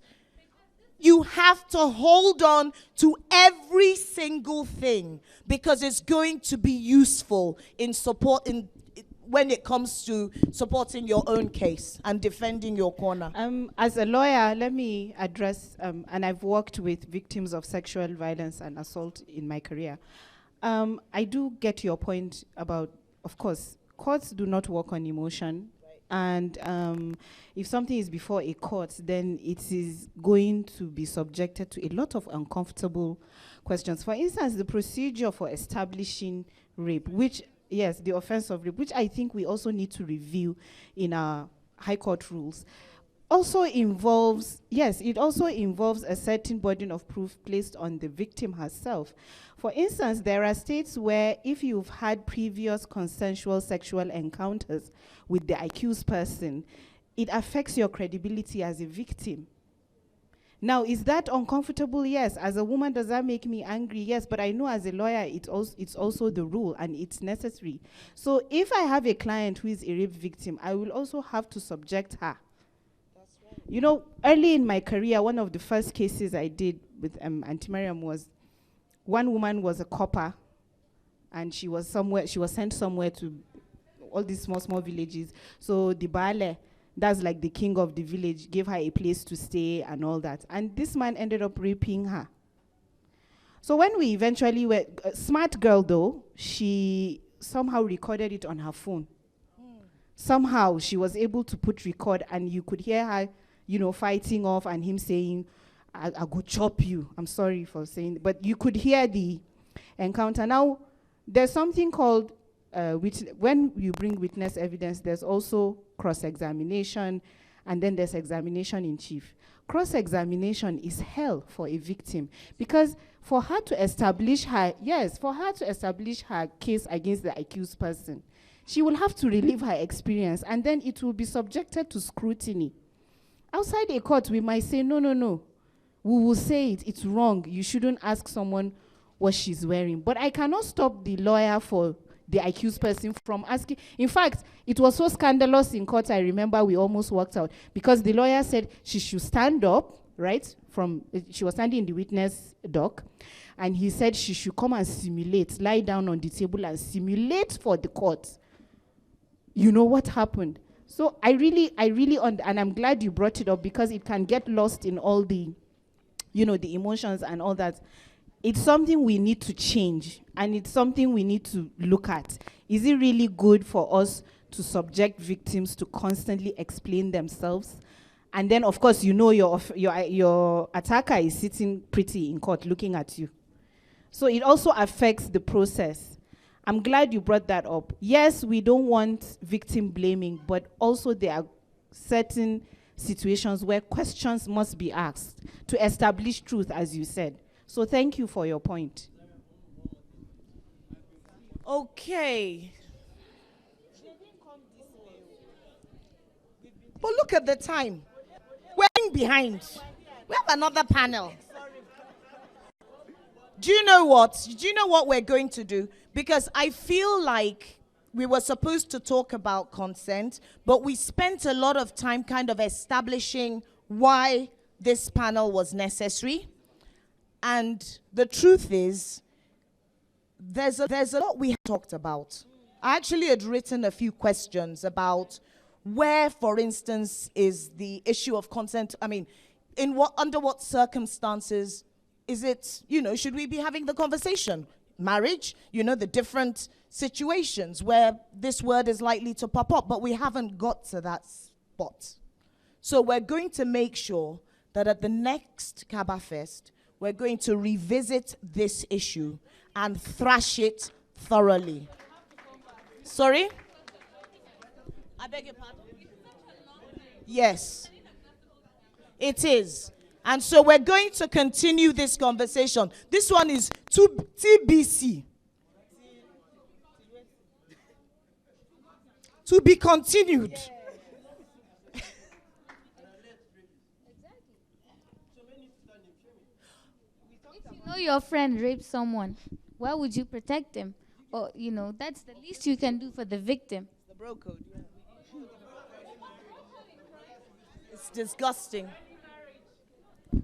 You have to hold on to every single thing, because it's going to be useful when it comes to supporting your own case and defending your corner. As a lawyer, let me address, and I've worked with victims of sexual violence and assault in my career. I do get your point about, of course, courts do not work on emotion. Right. And if something is before a court, then it is going to be subjected to a lot of uncomfortable questions. For instance, the procedure for establishing rape, yes, the offense of rape, which I think we also need to review in our high court rules, also involves a certain burden of proof placed on the victim herself. For instance, there are states where if you've had previous consensual sexual encounters with the accused person, it affects your credibility as a victim. Now, is that uncomfortable? Yes. As a woman, does that make me angry? Yes. But I know as a lawyer, it's also the rule, and it's necessary. So if I have a client who is a rape victim, I will also have to subject her. That's right. Early in my career, one of the first cases I did with Auntie Mariam was, one woman was a copper, and she was sent somewhere to all these small villages. So the Baale, that's like the king of the village, gave her a place to stay and all that. And this man ended up raping her. So when we eventually were, a smart girl though, she somehow recorded it on her phone. Somehow she was able to put record, and you could hear her, fighting off, and him saying, I go chop you. I'm sorry for saying, but you could hear the encounter. Now, there's something called, when you bring witness evidence, there's also cross-examination, and then there's examination in chief. Cross-examination is hell for a victim, because for her to establish her case against the accused person, she will have to relive her experience, and then it will be subjected to scrutiny. Outside a court, we might say, no. We will say it's wrong. You shouldn't ask someone what she's wearing. But I cannot stop the lawyer for the accused person from asking. In fact, it was so scandalous in court, I remember we almost walked out, because the lawyer said she should stand up, right? She was standing in the witness dock, and he said she should come and simulate, lie down on the table and simulate for the court. You know what happened? So and I'm glad you brought it up because it can get lost in all the, the emotions and all that. It's something we need to change, and it's something we need to look at. Is it really good for us to subject victims to constantly explain themselves? And then, of course, your attacker is sitting pretty in court looking at you. So it also affects the process. I'm glad you brought that up. Yes, we don't want victim blaming, but also there are certain situations where questions must be asked to establish truth, as you said. So thank you for your point. Okay. But look at the time. We're behind. We have another panel. Do you know what we're going to do? Because I feel like we were supposed to talk about consent, but we spent a lot of time kind of establishing why this panel was necessary. And the truth is, there's a lot we have talked about. I actually had written a few questions about where, for instance, is the issue of consent. I mean, under what circumstances is it, should we be having the conversation? Marriage, the different situations where this word is likely to pop up, but we haven't got to that spot. So we're going to make sure that at the next Kaba Fest, we're going to revisit this issue and thrash it thoroughly. Sorry? I beg your pardon? Yes, it is. And so we're going to continue this conversation. This one is TBC. To be continued. If your friend raped someone, why would you protect them? Or, that's the least you can do for the victim. The bro code, yeah. It's disgusting.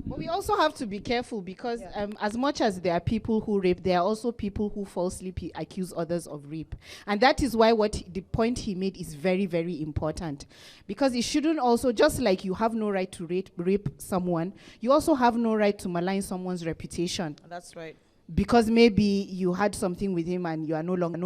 But we also have to be careful because as much as there are people who rape, there are also people who falsely accuse others of rape. And that is why the point he made is very, very important. Because it shouldn't also, just like you have no right to rape someone, you also have no right to malign someone's reputation. That's right. Because maybe you had something with him and you are no longer